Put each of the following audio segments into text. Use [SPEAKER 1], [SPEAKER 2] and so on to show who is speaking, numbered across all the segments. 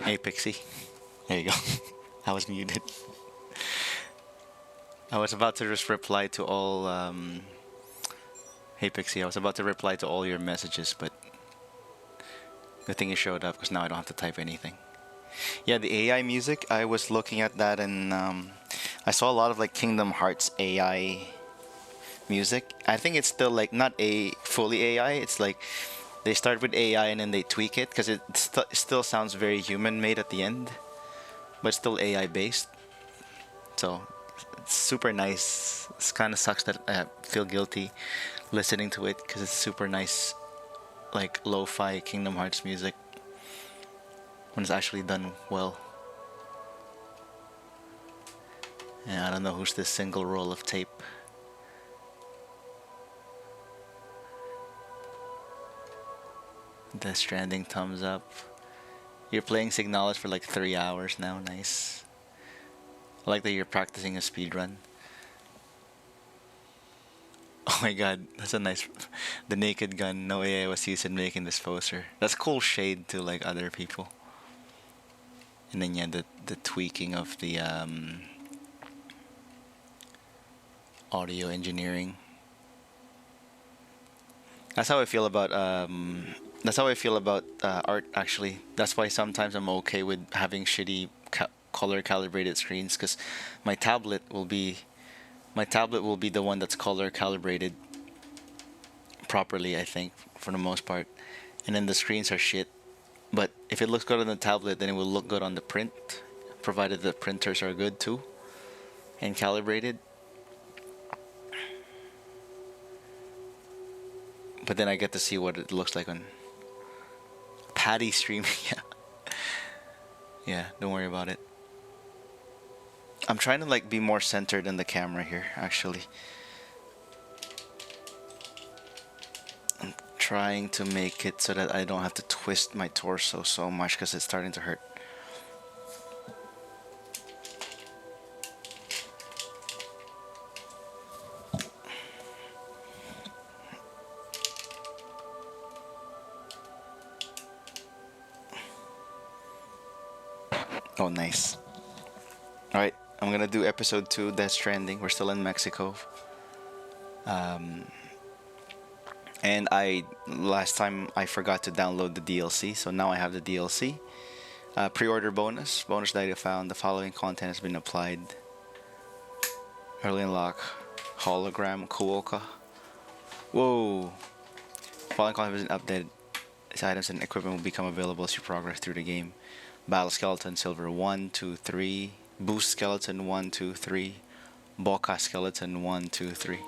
[SPEAKER 1] Hey Pixie. There you go. I was muted. I was about to just reply to all. Hey Pixie, I was about to reply to all your messages, but good thing you showed up because now I don't have to type anything. Yeah, the AI music. I was looking at that and I saw a lot of like Kingdom Hearts AI music. I think it's still like not a fully AI. It's like they start with AI and then they tweak it because it still sounds very human made at the end, but still AI based. So it's super nice. It kind of sucks that I feel guilty listening to it because it's super nice, like lo-fi Kingdom Hearts music when it's actually done well. And I don't know who's this single roll of tape. The Stranding thumbs up. You're playing Signalis for like 3 hours now. Nice. I like that you're practicing a speed run. Oh my god, that's a nice. The naked gun. No AI was used in making this poster. That's cool shade to like other people. And then yeah, the tweaking of the audio engineering. That's how I feel about art actually. That's why sometimes I'm okay with having shitty color calibrated screens because my tablet will be my tablet will be the one that's color calibrated properly, I think, for the most part. And then the screens are shit. But if it looks good on the tablet, then it will look good on the print, provided the printers are good too and calibrated. But then I get to see what it looks like on Patty streaming. Yeah, yeah. Don't worry about it. I'm trying to like be more centered in the camera here. Actually, I'm trying to make it so that I don't have to twist my torso so much because it's starting to hurt. Oh, nice. All right, I'm gonna do episode 2, Death Stranding. We're still in Mexico. And I last time I forgot to download the DLC, so now I have the DLC. Pre-order bonus that I found. The following content has been applied. Early unlock, hologram, Kuoka. Whoa! Following content has been updated. These items and equipment will become available as you progress through the game. Battle skeleton silver 1, 2, 3. Boost skeleton 1, 2, 3. Boka skeleton 1, 2, 3.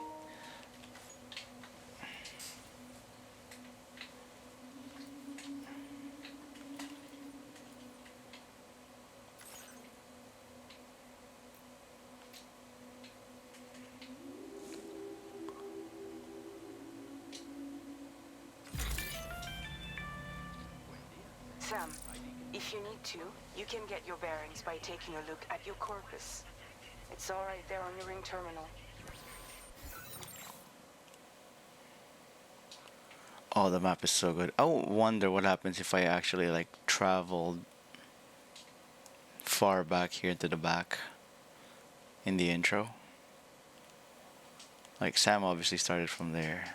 [SPEAKER 2] Sam, if you need to, you can get your bearings by taking a look at your corpus. It's all right there on the ring terminal.
[SPEAKER 1] Oh, the map is so good. I wonder what happens if I actually like traveled far back here into the back in the intro. Like Sam obviously started from there.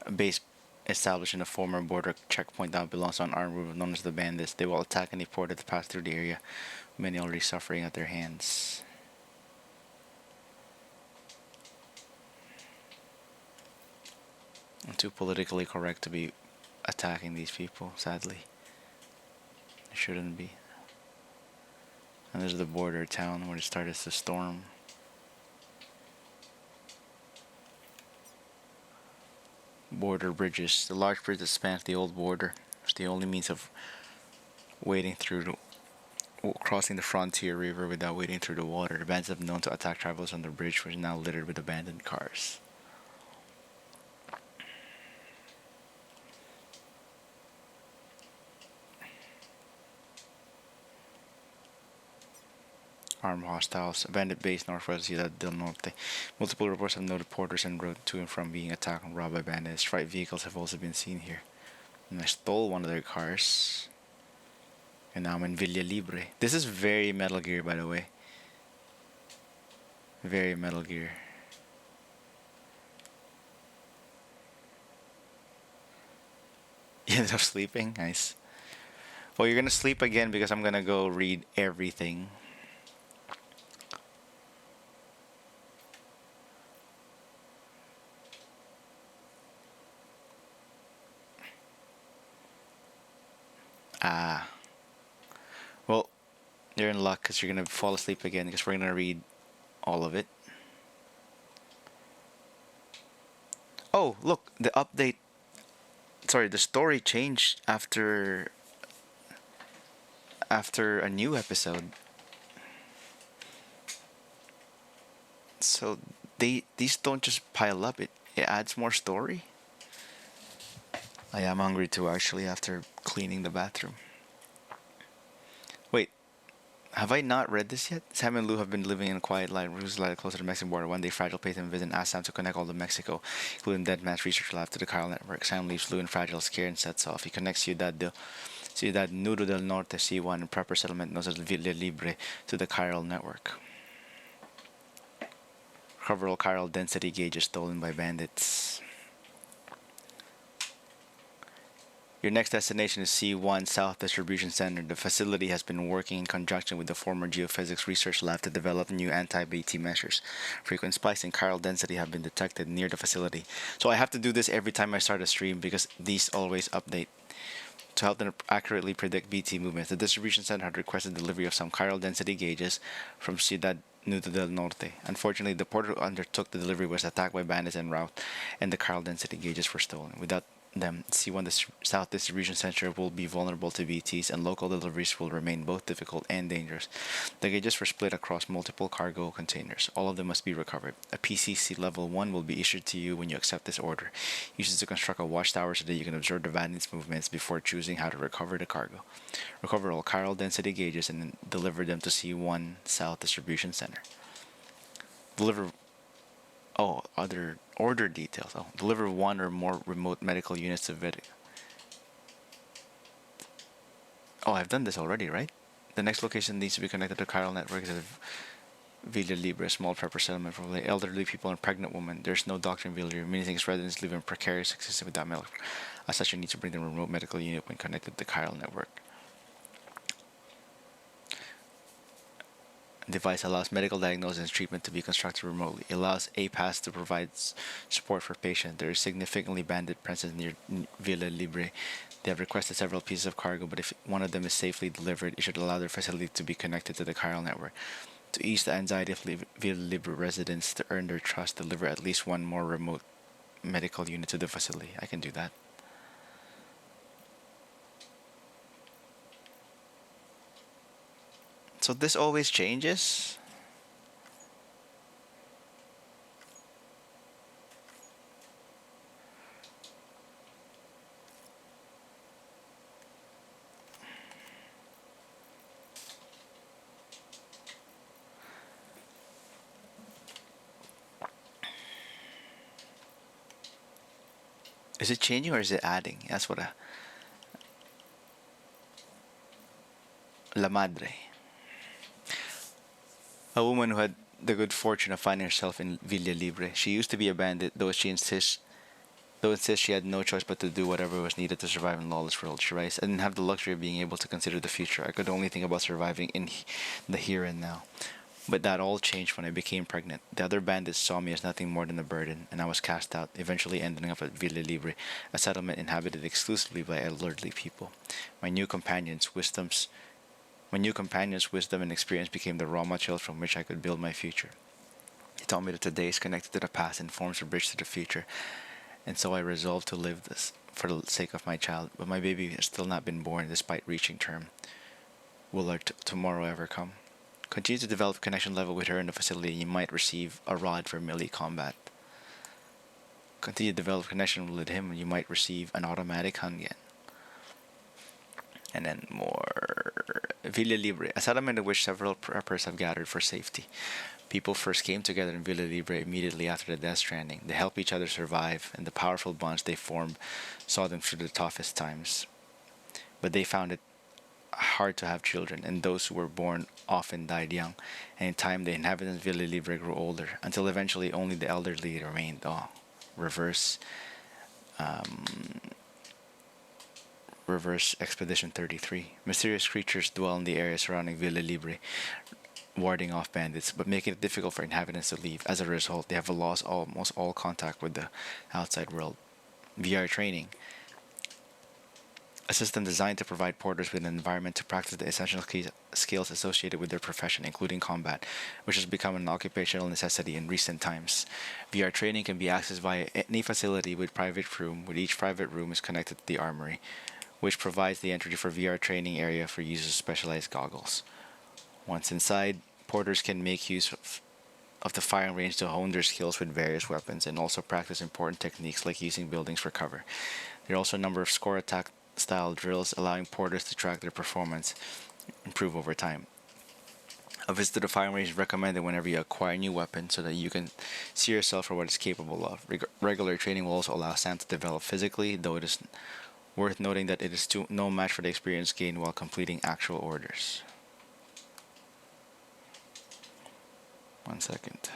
[SPEAKER 1] A base established in a former border checkpoint that belongs to an armed group known as the Bandits. They will attack any port that pass through the area. Many already suffering at their hands. I'm too politically correct to be attacking these people, sadly. It shouldn't be. And there's the border town where it started to storm. Border bridges. The large bridge that spans the old border. It's the only means of wading through crossing the frontier river without wading through the water. The bandits have known to attack travelers on the bridge, which is now littered with abandoned cars. Armed hostiles. A bandit base northwest Ciudad del Norte. Multiple reports have noted porters en route to and from being attacked and robbed by bandits. Strike vehicles have also been seen here. And I stole one of their cars. And now I'm in Villa Libre. This is very Metal Gear, by the way. Very Metal Gear. You ended up sleeping? Nice. Well, you're gonna sleep again because I'm gonna go read everything. Ah. Well, you're in luck because you're gonna fall asleep again because we're gonna read all of it. Oh, look, the update. Sorry, the story changed after a new episode. So these don't just pile up. It adds more story. I am hungry too, actually, after cleaning the bathroom. Wait, have I not read this yet? Sam and Lou have been living in a quiet life, roots light closer to the Mexican border. One day, Fragile pays him a visit and asks Sam to connect all of Mexico, including Deadman's research lab, to the chiral network. Sam leaves Lou and Fragile scared and sets off. He connects Ciudad Nudo del Norte C1 and proper settlement known as Villa Libre to the chiral network. Recover all chiral density gauges stolen by bandits. Your next destination is C1 South Distribution Center. The facility has been working in conjunction with the former Geophysics Research Lab to develop new anti-BT measures. Frequent spikes in chiral density have been detected near the facility. So I have to do this every time I start a stream because these always update. To help them accurately predict BT movements, the distribution center had requested delivery of some chiral density gauges from Ciudad Nudo del Norte. Unfortunately, the porter who undertook the delivery was attacked by bandits en route, and the chiral density gauges were stolen. Without them, C1 South Distribution Center will be vulnerable to BTs, and local deliveries will remain both difficult and dangerous. The gauges were split across multiple cargo containers. All of them must be recovered. A PCC Level 1 will be issued to you when you accept this order. Use it to construct a watchtower so that you can observe the bandits' movements before choosing how to recover the cargo. Recover all chiral density gauges and then deliver them to C1 South Distribution Center. Deliver other order details. Deliver one or more remote medical units to vet. I've done this already, right? The next location needs to be connected to chiral network is Villa Libre, a small prepper settlement for elderly people and pregnant women. There's no doctor in Villa Libre, meaning its residents live in precarious existence without medical. As such, you need to bring the remote medical unit when connected to the chiral network. Device allows medical diagnosis and treatment to be constructed remotely. It allows APAS to provide support for patients. There is significantly bandit presence near Villa Libre. They have requested several pieces of cargo, but if one of them is safely delivered, it should allow their facility to be connected to the chiral network. To ease the anxiety of Villa Libre residents to earn their trust, deliver at least one more remote medical unit to the facility. I can do that. So this always changes? Is it changing or is it adding? That's what La Madre. A woman who had the good fortune of finding herself in Villa Libre. She used to be a bandit, though insists she had no choice but to do whatever was needed to survive in lawless world. She writes, I didn't have the luxury of being able to consider the future. I could only think about surviving in the here and now. But that all changed when I became pregnant. The other bandits saw me as nothing more than a burden, and I was cast out, eventually ending up at Villa Libre, a settlement inhabited exclusively by elderly people. My new companion's wisdom and experience became the raw materials from which I could build my future. He taught me that today is connected to the past and forms a bridge to the future, and so I resolved to live this for the sake of my child. But my baby has still not been born despite reaching term. Will our tomorrow ever come? Continue to develop connection level with her in the facility, and you might receive a rod for melee combat. Continue to develop connection with him, and you might receive an automatic Hangen. And then more Villa Libre, a settlement in which several preppers have gathered for safety. People first came together in Villa Libre immediately after the Death Stranding. They helped each other survive, and the powerful bonds they formed saw them through the toughest times. But they found it hard to have children, and those who were born often died young. And in time, the inhabitants of Villa Libre grew older, until eventually only the elderly remained. Oh, reverse, reverse Expedition 33. Mysterious creatures dwell in the area surrounding Villa Libre, warding off bandits, but making it difficult for inhabitants to leave. As a result, they have lost almost all contact with the outside world. VR training, a system designed to provide porters with an environment to practice the essential skills associated with their profession, including combat, which has become an occupational necessity in recent times. VR training can be accessed via any facility with private room, with each private room is connected to the armory, which provides the entry for VR training area for users of specialized goggles. Once inside, porters can make use of the firing range to hone their skills with various weapons and also practice important techniques like using buildings for cover. There are also a number of score attack style drills allowing porters to track their performance improve over time. A visit to the firing range is recommended whenever you acquire a new weapon so that you can see yourself for what it's capable of. Regular training will also allow Sam to develop physically, though it is worth noting that it is no match for the experience gained while completing actual orders. One second.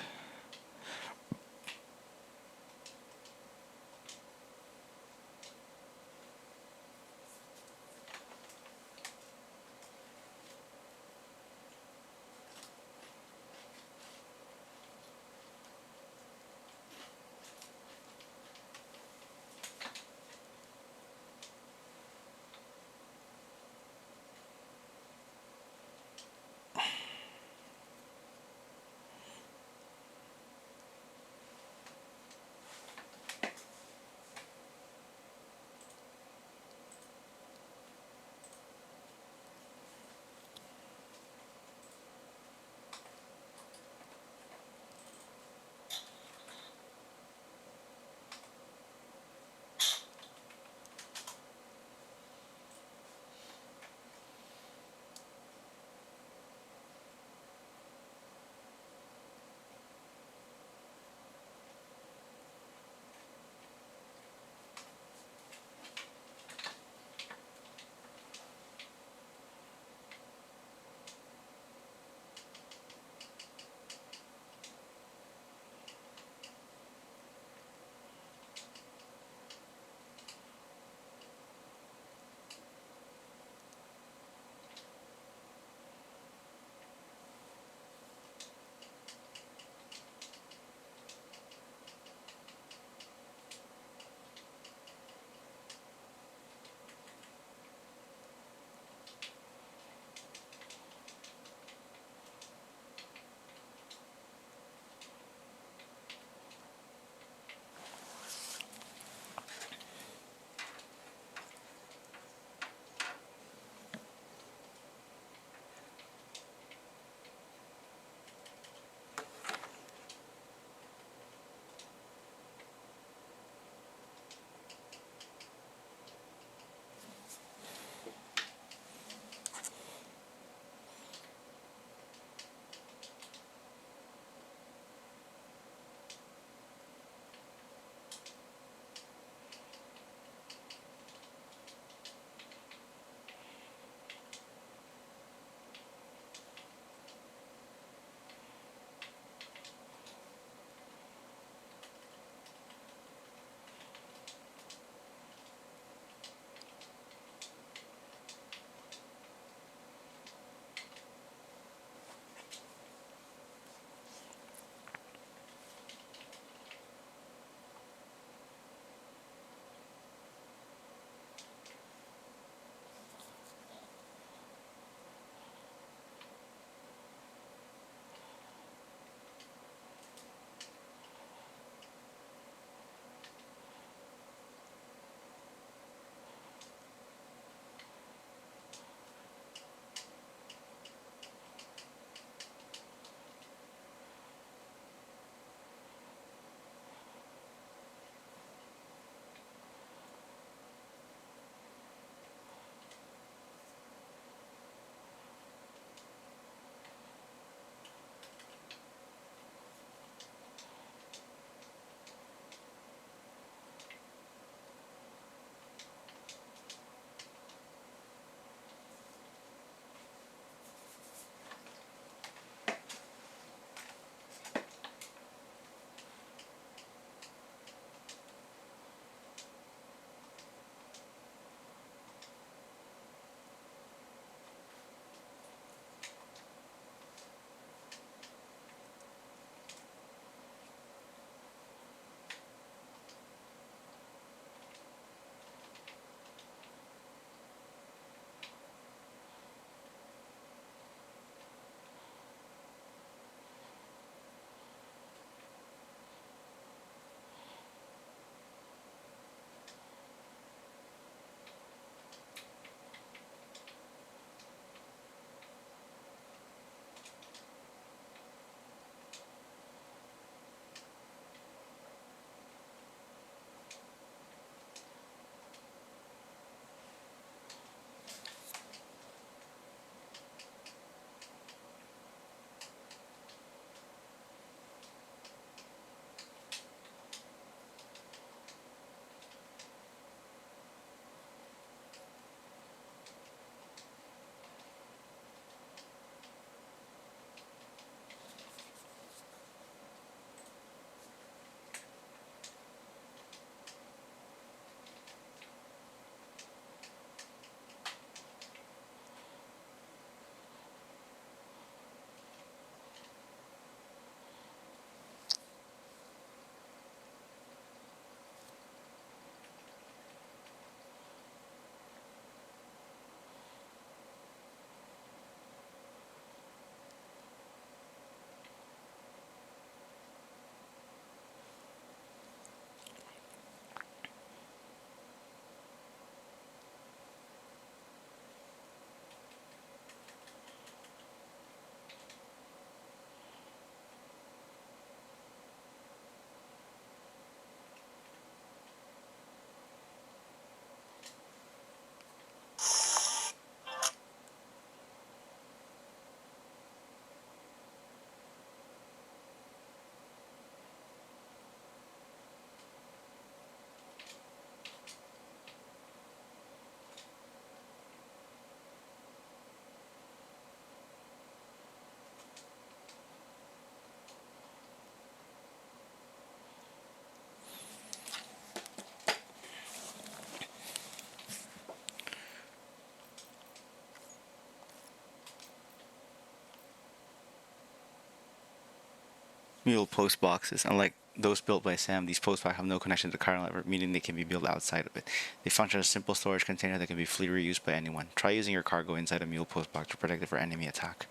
[SPEAKER 1] Mule post boxes. Unlike those built by Sam, these post boxes have no connection to the kernel network, meaning they can be built outside of it. They function as a simple storage container that can be freely reused by anyone. Try using your cargo inside a mule post box to protect it from enemy attack.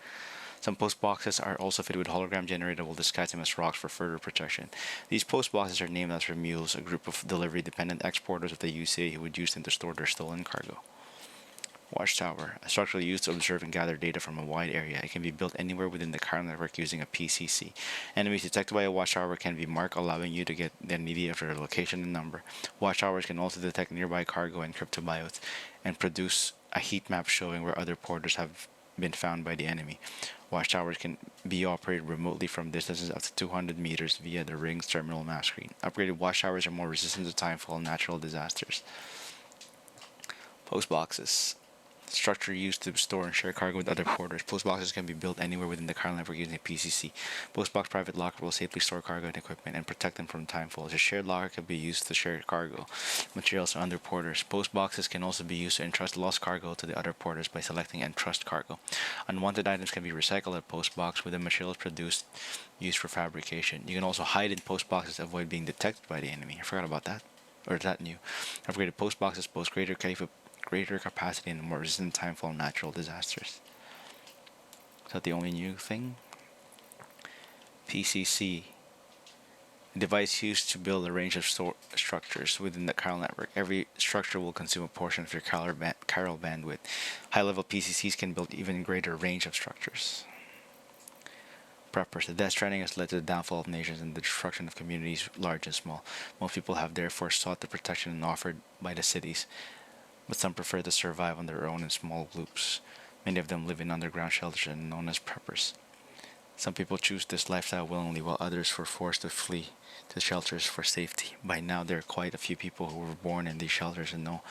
[SPEAKER 1] Some post boxes are also fitted with hologram generator that will disguise them as rocks for further protection. These post boxes are named after mules, a group of delivery-dependent exporters of the UCA who would use them to store their stolen cargo. Watchtower, a structure used to observe and gather data from a wide area. It can be built anywhere within the kernel network using a PCC. Enemies detected by a watchtower can be marked, allowing you to get the immediate after their location and number. Watchtowers can also detect nearby cargo and cryptobiotes and produce a heat map showing where other porters have been found by the enemy. Watchtowers can be operated remotely from distances up to 200 meters via the Ring's terminal map screen. Upgraded watchtowers are more resistant to timefall and natural disasters. Post boxes. Structure used to store and share cargo with other porters. Post boxes can be built anywhere within the kernel network using a PCC. Post box private locker will safely store cargo and equipment and protect them from timefall. A shared locker can be used to share cargo, materials to other porters. Post boxes can also be used to entrust lost cargo to the other porters by selecting entrust cargo. Unwanted items can be recycled at post box with the materials produced used for fabrication. You can also hide in post boxes to avoid being detected by the enemy. I forgot about that. Or is that new? Upgraded post boxes boast greater capacity and more resistant to timefall and natural disasters. Is that the only new thing? PCC, a device used to build a range of structures within the kernel network. Every structure will consume a portion of your kernel bandwidth. High-level PCCs can build even greater range of structures. Preppers. The Death Stranding has led to the downfall of nations and the destruction of communities large and small. Most people have therefore sought the protection offered by the cities, but some prefer to survive on their own in small groups. Many of them live in underground shelters and known as preppers. Some people choose this lifestyle willingly, while others were forced to flee to shelters for safety. By now, there are quite a few people who were born in these shelters and know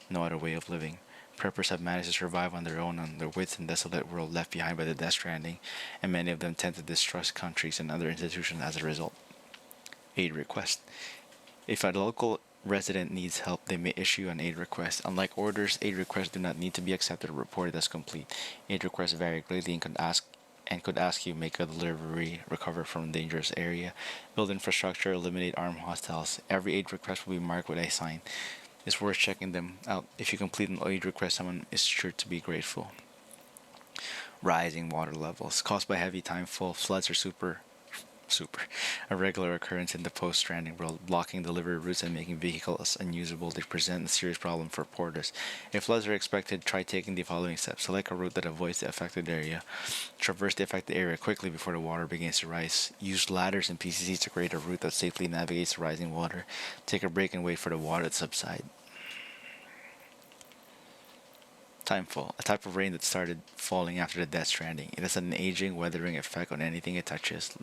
[SPEAKER 1] no other way of living. Preppers have managed to survive on their own on the width and desolate world left behind by the Death Stranding, and many of them tend to distrust countries and other institutions as a result. Aid request. If a local resident needs help, they may issue an aid request. Unlike orders, aid requests do not need to be accepted or reported as complete. Aid requests vary greatly and could ask you make a delivery, recover from a dangerous area, build infrastructure, eliminate armed hostiles. Every aid request will be marked with a sign. It's worth checking them out. If you complete an aid request, someone is sure to be grateful. Rising water levels caused by heavy timefall, floods are super a regular occurrence in the post-Stranding world, blocking delivery routes and making vehicles unusable. They present a serious problem for porters. If floods are expected, try taking the following steps. Select a route that avoids the affected area. Traverse the affected area quickly before the water begins to rise. Use ladders and PCCs to create a route that safely navigates the rising water. Take a break and wait for the water to subside. Timefall, a type of rain that started falling after the Death Stranding. It has an aging, weathering effect on anything it touches,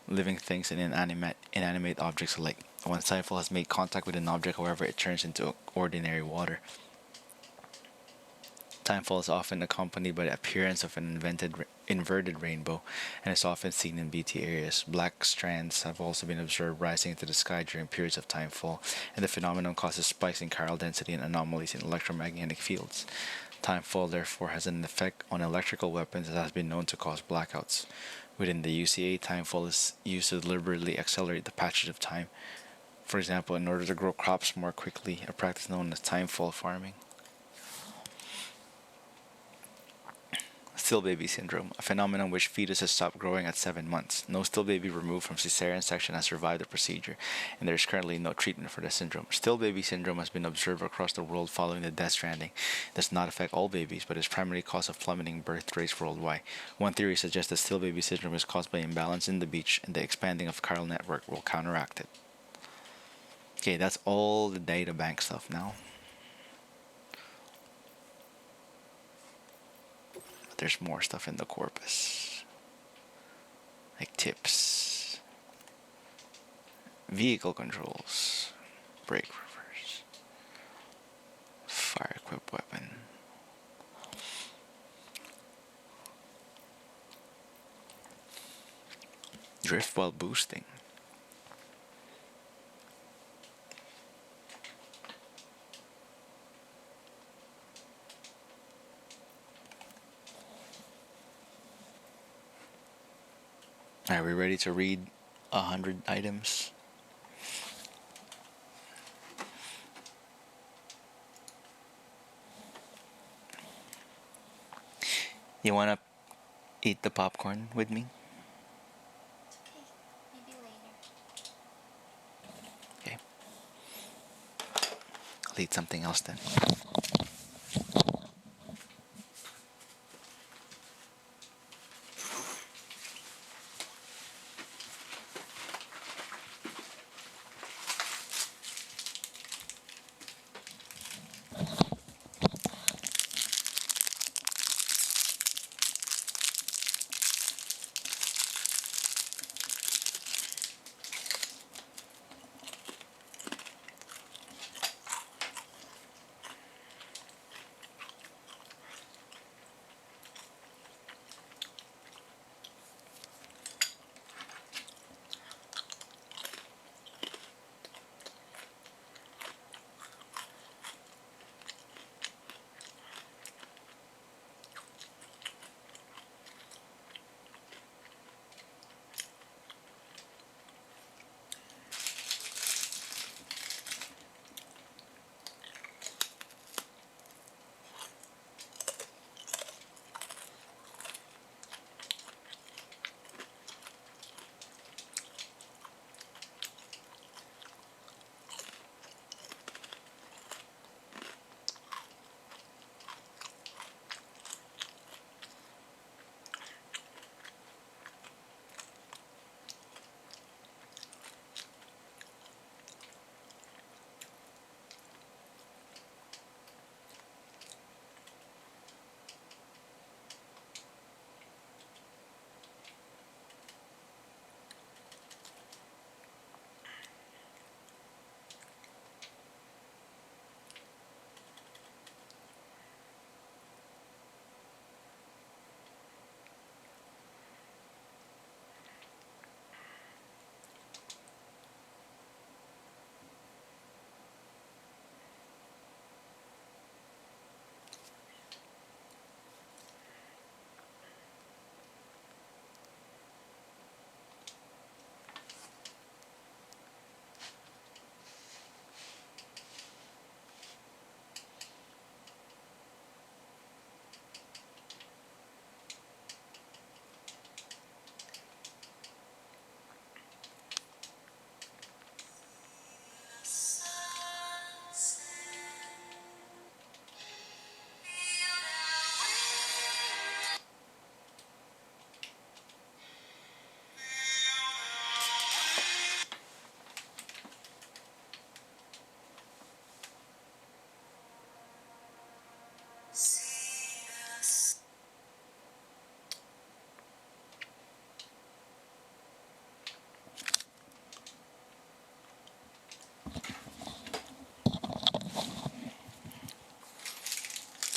[SPEAKER 1] living things and inanimate objects alike. When timefall has made contact with an object, however, it turns into ordinary water. Timefall is often accompanied by the appearance of an inverted rainbow and is often seen in BT areas. Black strands have also been observed rising into the sky during periods of timefall, and the phenomenon causes spikes in chiral density and anomalies in electromagnetic fields. Timefall therefore has an effect on electrical weapons that has been known to cause blackouts. Within the UCA, timefall is used to deliberately accelerate the passage of time. For example, in order to grow crops more quickly, a practice known as timefall farming. Still baby syndrome, a phenomenon in which fetuses stop growing at 7 months. No still baby removed from cesarean section has survived the procedure, and there is currently no treatment for the syndrome. Still baby syndrome has been observed across the world following the Death Stranding. It does not affect all babies, but is primarily cause of plummeting birth rates worldwide. One theory suggests that still baby syndrome is caused by imbalance in the beach, and the expanding of chiral network will counteract it. Okay, that's all the data bank stuff now. But there's more stuff in the corpus. Like tips. Vehicle controls. Brake reverse. Fire equipped weapon. Drift while boosting. Are we ready to read 100 items? You wanna eat the popcorn with me?
[SPEAKER 3] Okay, maybe later.
[SPEAKER 1] Okay. I'll eat something else then.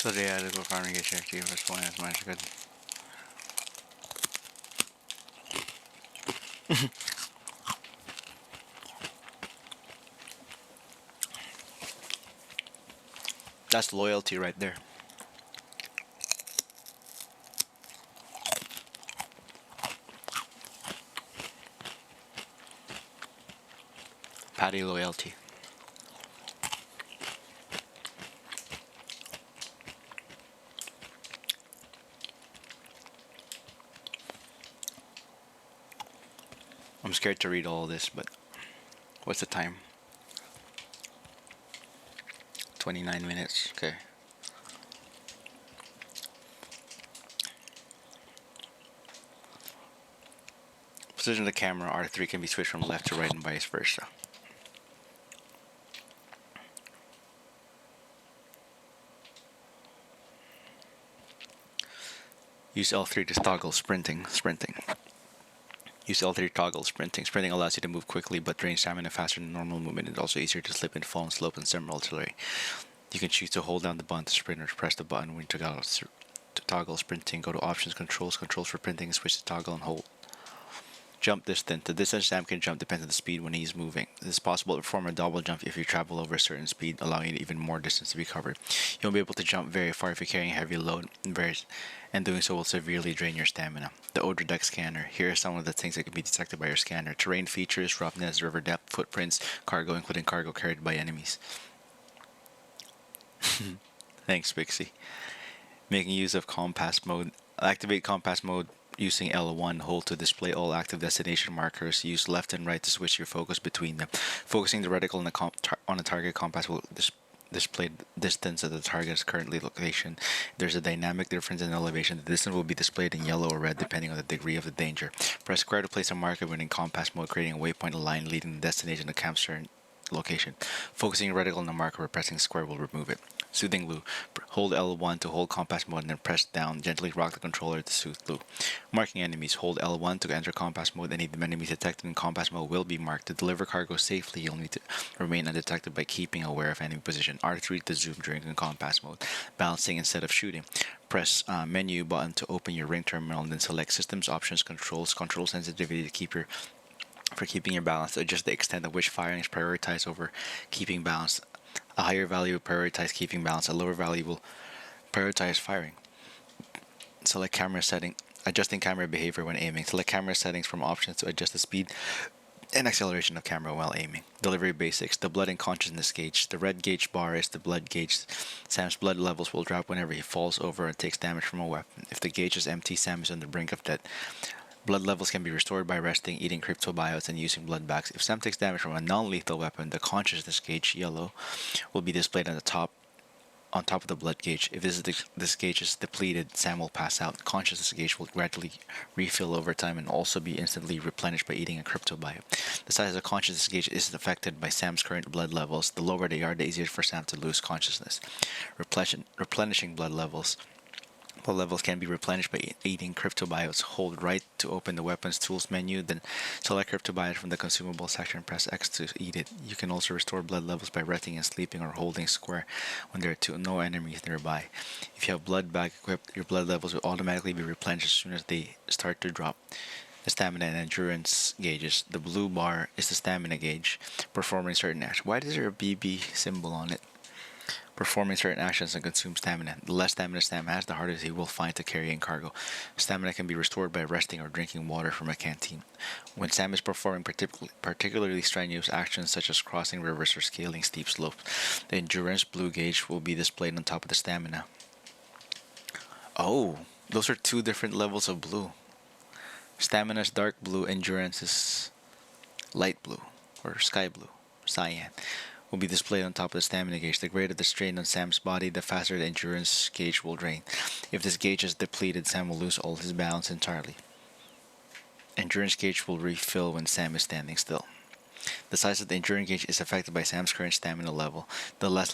[SPEAKER 1] Så det är det fortfarande försöker förstå som är så good. That's loyalty right there. Patty loyalty. I'm scared to read all this, but what's the time? 29 minutes. Okay. Position of the camera, R3 can be switched from left to right and vice versa. Use L3 to toggle sprinting. Use L3 to toggle sprinting. Sprinting allows you to move quickly but drains stamina faster than normal movement. It's also easier to slip and fall on slope and similarly. You can choose to hold down the button to sprint or to press the button when to toggle sprinting. Go to options, controls for printing, and switch to toggle and hold. Jump distance. The distance Sam can jump depends on the speed when he's moving. It is possible to perform a double jump if you travel over a certain speed, allowing even more distance to be covered. You won't be able to jump very far if you're carrying a heavy load, and doing so will severely drain your stamina. The odor deck scanner. Here are some of the things that can be detected by your scanner: terrain features, roughness, river depth, footprints, cargo, including cargo carried by enemies. Thanks, Pixie. Making use of compass mode. Activate compass mode using L1. Hold to display all active destination markers. Use left and right to switch your focus between them. Focusing the reticle on a target compass will display distance of the target's currently location. There's a dynamic difference in elevation. The distance will be displayed in yellow or red depending on the degree of the danger. Press square to place a marker when in compass mode, creating a waypoint line leading the destination to campsite location. Focusing your reticle on the marker or pressing square will remove it. Soothing Lure. Hold L1 to hold compass mode and then press down. Gently rock the controller to soothe Lure. Marking enemies. Hold L1 to enter compass mode. Any enemies detected in compass mode will be marked. To deliver cargo safely, you'll need to remain undetected by keeping aware of enemy position. R3 to zoom during compass mode. Balancing instead of shooting. Press menu button to open your ring terminal and then select systems options controls. Control sensitivity to keeping your balance. Adjust the extent of which firing is prioritized over keeping balance. A higher value will prioritize keeping balance. A lower value will prioritize firing. Select camera setting. Adjusting camera behavior when aiming. Select camera settings from options to adjust the speed and acceleration of camera while aiming. Delivery basics. The blood and consciousness gauge. The red gauge bar is the blood gauge. Sam's blood levels will drop whenever he falls over and takes damage from a weapon. If the gauge is empty, Sam is on the brink of death. Blood levels can be restored by resting, eating cryptobiotes, and using blood bags. If Sam takes damage from a non-lethal weapon, the consciousness gauge, yellow, will be displayed on top of the blood gauge. If this gauge is depleted, Sam will pass out. Consciousness gauge will gradually refill over time and also be instantly replenished by eating a cryptobiote. The size of the consciousness gauge is affected by Sam's current blood levels. The lower they are, the easier for Sam to lose consciousness. Replenishing blood levels. Blood levels can be replenished by eating cryptobiotes. Hold right to open the weapons tools menu, then select cryptobiote from the consumable section and press X to eat it. You can also restore blood levels by resting and sleeping or holding square when there are no enemies nearby. If you have blood bag equipped, your blood levels will automatically be replenished as soon as they start to drop. The stamina and endurance gauges. The blue bar is the stamina gauge, performing certain actions. Why is there a BB symbol on it? Performing certain actions and consume stamina. The less stamina Sam has, the harder he will find to carry in cargo. Stamina can be restored by resting or drinking water from a canteen. When Sam is performing particularly strenuous actions such as crossing rivers or scaling steep slopes, the endurance blue gauge will be displayed on top of the stamina. Oh, those are two different levels of blue. Stamina is dark blue, endurance is light blue or sky blue, cyan. Will be displayed on top of the stamina gauge. The greater the strain on Sam's body, the faster the endurance gauge will drain. If this gauge is depleted, Sam will lose all his balance entirely. Endurance gauge will refill when Sam is standing still. The size of the endurance gauge is affected by Sam's current stamina level. The less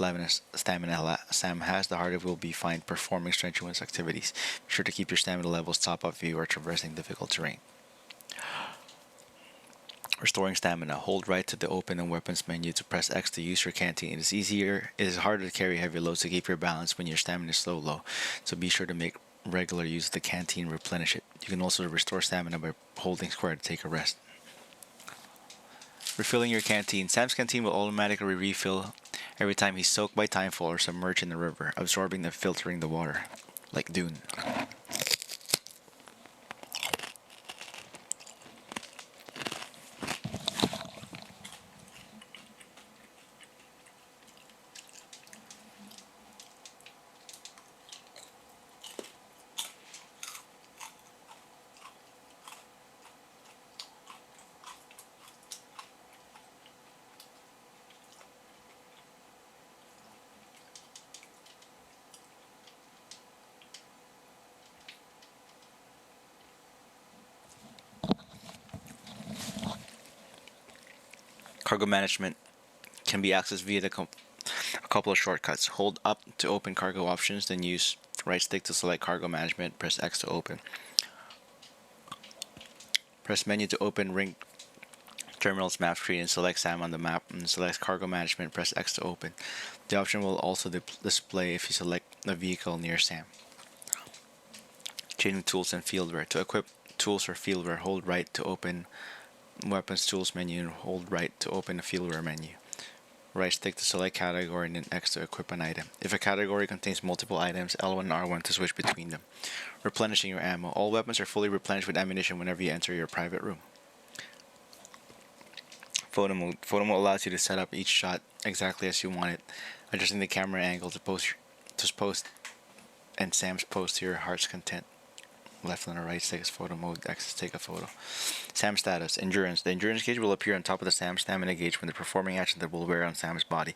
[SPEAKER 1] stamina Sam has, the harder it will be find performing strenuous activities. Be sure to keep your stamina levels top up if you are traversing difficult terrain. Restoring stamina. Hold right to the open and weapons menu to press X to use your canteen. It is harder to carry heavy loads to keep your balance when your stamina is so low, so be sure to make regular use of the canteen, replenish it. You can also restore stamina by holding square to take a rest. Refilling your canteen. Sam's canteen will automatically refill every time he's soaked by timefall or submerged in the river, absorbing and filtering the water, like Dune. Cargo management can be accessed via a couple of shortcuts. Hold up to open cargo options, then use right stick to select cargo management, press X to open. Press menu to open ring terminal's map screen and select Sam on the map and select cargo management, press X to open. The option will also display if you select a vehicle near Sam. Changing tools and fieldware. To equip tools or fieldware, hold right to open weapons tools menu and hold right to open the fieldware menu. Right stick to select category and then X to equip an item. If a category contains multiple items, L1 and R1 to switch between them. Replenishing your ammo. All weapons are fully replenished with ammunition whenever you enter your private room. Photo mode. Photo mode allows you to set up each shot exactly as you want it, adjusting the camera angle to post and Sam's pose to your heart's content. Left and right stick is photo mode, X is take a photo. Sam status, endurance. The endurance gauge will appear on top of the Sam stamina gauge when the performing action that will wear on Sam's body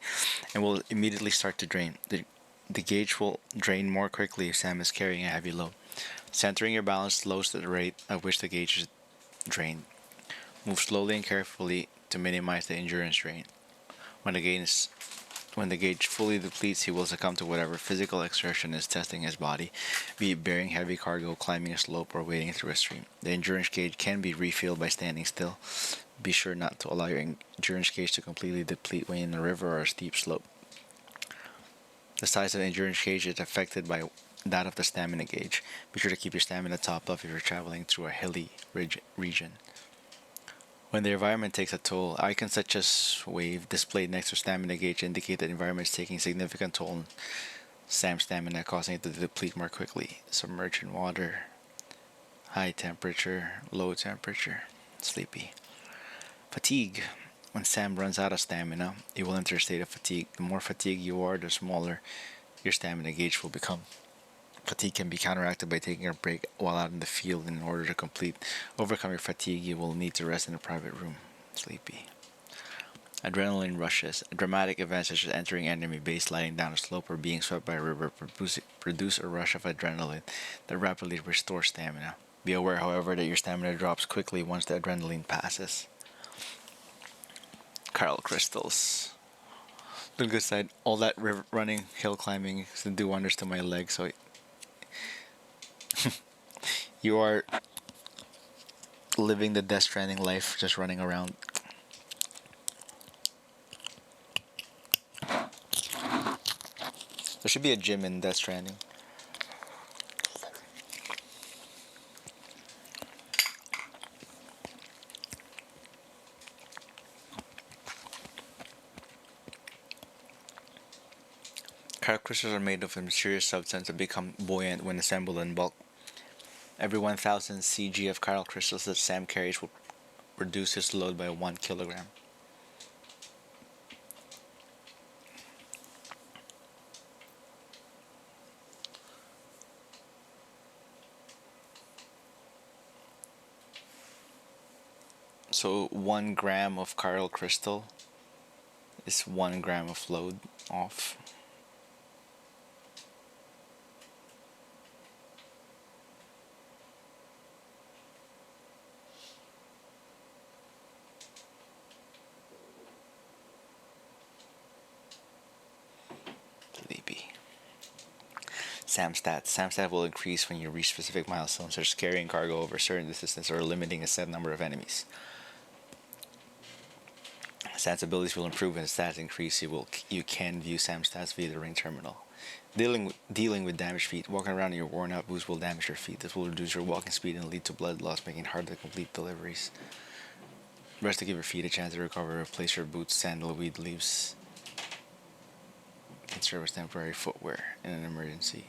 [SPEAKER 1] and will immediately start to drain. The gauge will drain more quickly if Sam is carrying a heavy load. Centering your balance slows the rate at which the gauge is drained. Move slowly and carefully to minimize the endurance drain. When the gauge fully depletes, he will succumb to whatever physical exertion is testing his body, be it bearing heavy cargo, climbing a slope, or wading through a stream. The endurance gauge can be refilled by standing still. Be sure not to allow your endurance gauge to completely deplete when in a river or a steep slope. The size of the endurance gauge is affected by that of the stamina gauge. Be sure to keep your stamina topped up if you're traveling through a hilly region. When the environment takes a toll, icons such as wave displayed next to stamina gauge indicate that the environment is taking significant toll on Sam's stamina, causing it to deplete more quickly. Submerged in water, high temperature, low temperature, sleepy. Fatigue. When Sam runs out of stamina, he will enter a state of fatigue. The more fatigued you are, the smaller your stamina gauge will become. Fatigue can be counteracted by taking a break while out in the field. In order to overcome your fatigue, you will need to rest in a private room. Sleepy. Adrenaline rushes. Dramatic events such as entering enemy base, sliding down a slope, or being swept by a river produce a rush of adrenaline that rapidly restores stamina. Be aware, however, that your stamina drops quickly once the adrenaline passes. Chiral crystals. The good side, all that river running, hill climbing is to do wonders to my legs, so you are living the Death Stranding life, just running around. There should be a gym in Death Stranding. Chiral crystals are made of a mysterious substance that become buoyant when assembled in bulk. Every 1,000 cg of chiral crystals that Sam carries will reduce his load by 1 kilogram. So 1 gram of chiral crystal is 1 gram of load off. Sleepy. Sam stats. Sam stat will increase when you reach specific milestones, such as carrying cargo over a certain distance or limiting a set number of enemies. Sam's abilities will improve when stats increase. You can view Sam's stats via the ring terminal. Dealing with damaged feet. Walking around in your worn out boots will damage your feet. This will reduce your walking speed and lead to blood loss, making it harder to complete deliveries. Rest to give your feet a chance to recover. Replace your boots, sandalweed leaves can serve as temporary footwear in an emergency.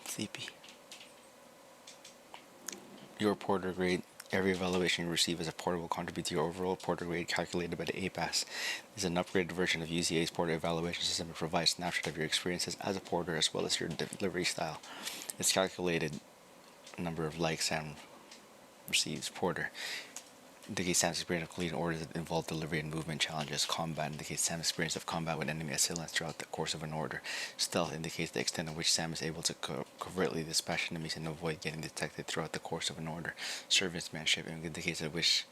[SPEAKER 1] Sleepy. Your porter grade. Every evaluation you receive as a porter will contribute to your overall porter grade calculated by the A-Pass. This is an upgraded version of UZA's porter evaluation system that provides a snapshot of your experiences as a porter as well as your delivery style. It's calculated number of likes Sam receives. Porter indicates Sam's experience of completing orders that involve delivery and movement challenges. Combat indicates Sam's experience of combat with enemy assailants throughout the course of an order. Stealth indicates the extent to which Sam is able to covertly dispatch enemies and avoid getting detected throughout the course of an order. Servicemanship indicates at which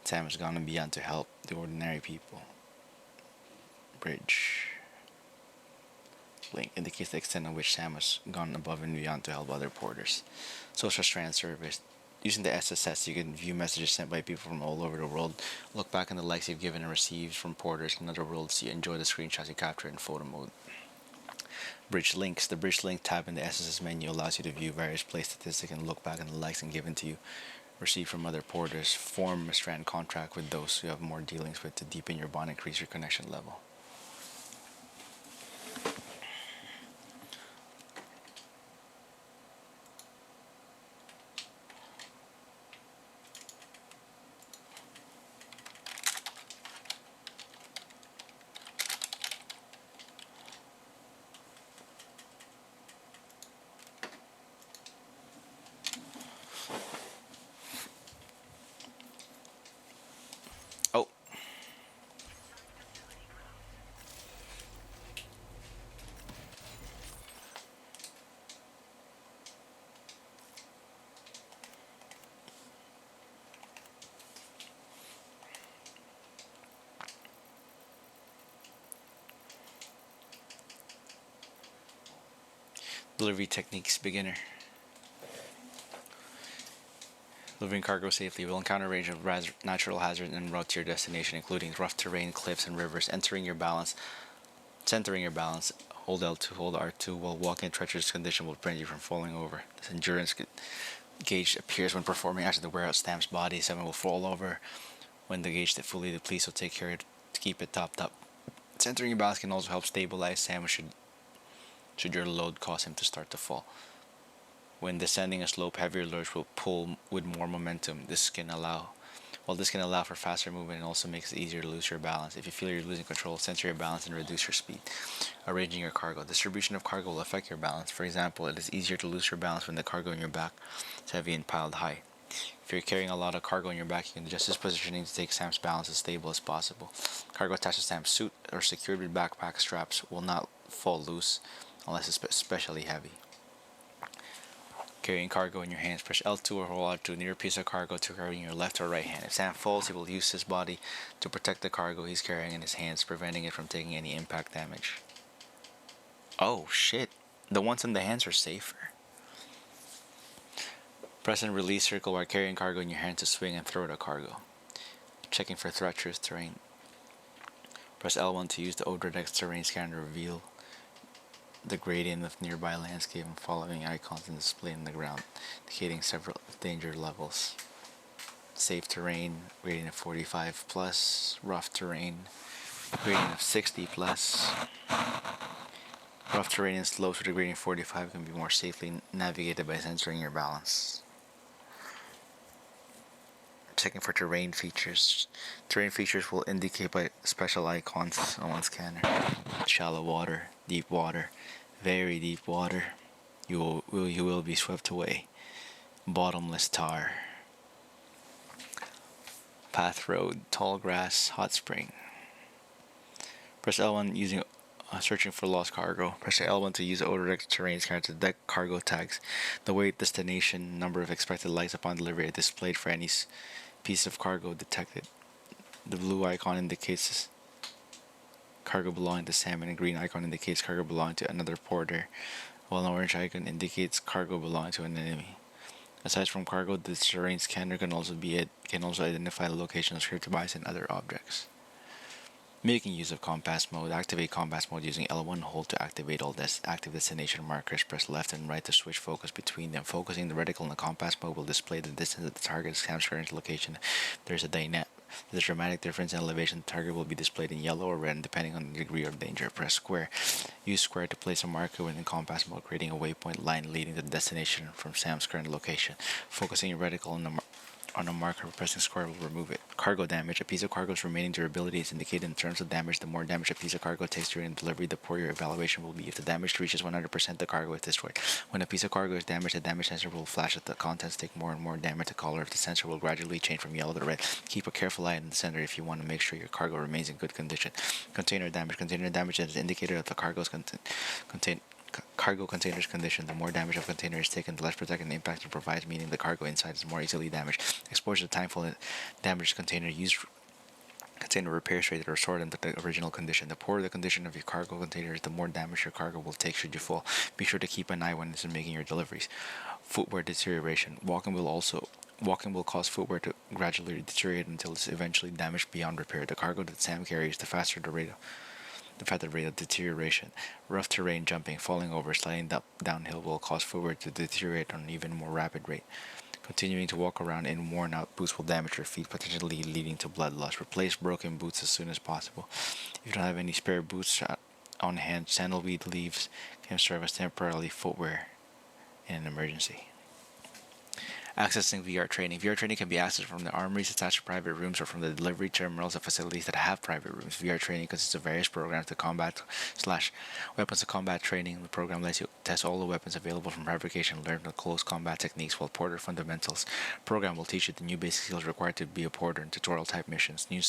[SPEAKER 1] Sam has gone beyond to help the ordinary people. Bridge link indicates the extent to which Sam has gone above and beyond to help other porters. Social strand service. Using the SSS, you can view messages sent by people from all over the world, look back on the likes you've given and received from porters in other worlds, you enjoy the screenshots you capture in photo mode. Bridge links. The bridge link tab in the SSS menu allows you to view various play statistics and look back on the likes and given to you, received from other porters. Form a strand contract with those you have more dealings with to deepen your bond and increase your connection level. Oh, delivery techniques, beginner. Delivering cargo safely will encounter a range of natural hazards en route to your destination, including rough terrain, cliffs, and rivers. Centering your balance, hold L2, hold R2 while walking in treacherous condition will prevent you from falling over. This endurance gauge appears when performing actions to wear out Stam's body. 7 will fall over when the gauge fully depletes, so take care to keep it topped up. Centering your balance can also help stabilize Sam should your load cause him to start to fall. When descending a slope, heavier loads will pull with more momentum. This can allow for faster movement and also makes it easier to lose your balance. If you feel you're losing control, center your balance and reduce your speed. Arranging your cargo. Distribution of cargo will affect your balance. For example, it is easier to lose your balance when the cargo in your back is heavy and piled high. If you're carrying a lot of cargo in your back, you can adjust this positioning to take Sam's balance as stable as possible. Cargo attached to Sam's suit or secured with backpack straps will not fall loose unless it's especially heavy. Carrying cargo in your hands, press L2 or hold R2 near a piece of cargo to carry in your left or right hand. If Sam falls, he will use his body to protect the cargo he's carrying in his hands, preventing it from taking any impact damage. Oh shit, the ones in the hands are safer. Press and release circle while carrying cargo in your hand to swing and throw the cargo. Checking for treacherous terrain. Press L1 to use the Odredex terrain scanner to reveal the gradient of nearby landscape and following icons and display on the ground, indicating several danger levels. Safe terrain, gradient of 45 plus. Rough terrain, gradient of 60 plus. Rough terrain and slopes with a gradient of 45 can be more safely navigated by centering your balance. Checking for terrain features. Terrain features will indicate by special icons on one scanner. Shallow water, deep water, very deep water. You will be swept away. Bottomless tar. Path road, tall grass, hot spring. Press L1 using searching for lost cargo. Press L1 to use Odredex terrain scanner to detect cargo tags. The weight, destination, number of expected likes upon delivery are displayed for any piece of cargo detected. The blue icon indicates cargo belonging to Sam, and a green icon indicates cargo belonging to another porter, while an orange icon indicates cargo belonging to an enemy. Aside from cargo, the terrain scanner can also identify the location of script devices and other objects. Making use of compass mode. Activate compass mode using L1 hold to activate all active destination markers. Press left and right to switch focus between them. Focusing the reticle in the compass mode will display the distance of the target's Sam's current location. There's a dramatic difference in elevation. The target will be displayed in yellow or red depending on the degree of danger. Press square. Use square to place a marker within compass mode, creating a waypoint line leading to the destination from Sam's current location. Focusing your reticle on the on a marker. Pressing square will remove it. Cargo damage. A piece of cargo's remaining durability is indicated in terms of damage. The more damage a piece of cargo takes during delivery, the poorer your evaluation will be. If the damage reaches 100%, the cargo is destroyed. When a piece of cargo is damaged, the damage sensor will flash that the contents take more and more damage. The color of the sensor will gradually change from yellow to red. Keep a careful eye on the sensor if you want to make sure your cargo remains in good condition. Container damage. Container damage is an indicator of the cargo container's condition. The more damage a container is taken, the less protective impact it provides, meaning the cargo inside is more easily damaged. Exposure to time for the damaged container. Use container repairs rate to restore them to the original condition. The poorer the condition of your cargo containers, the more damage your cargo will take should you fall. Be sure to keep an eye when it's making your deliveries. Footwear deterioration. Walking will cause footwear to gradually deteriorate until it's eventually damaged beyond repair. The cargo that Sam carries, the faster the rate of deterioration. Rough terrain, jumping, falling over, sliding downhill will cause footwear to deteriorate on an even more rapid rate. Continuing to walk around in worn-out boots will damage your feet, potentially leading to blood loss. Replace broken boots as soon as possible. If you don't have any spare boots on hand, sandalweed leaves can serve as temporary footwear in an emergency. Accessing VR training. VR training can be accessed from the armories attached to private rooms or from the delivery terminals of facilities that have private rooms. VR training consists of various programs to combat / weapons to combat training. The program lets you test all the weapons available from fabrication, learn the close combat techniques while porter fundamentals. The program will teach you the new basic skills required to be a porter and tutorial type missions. New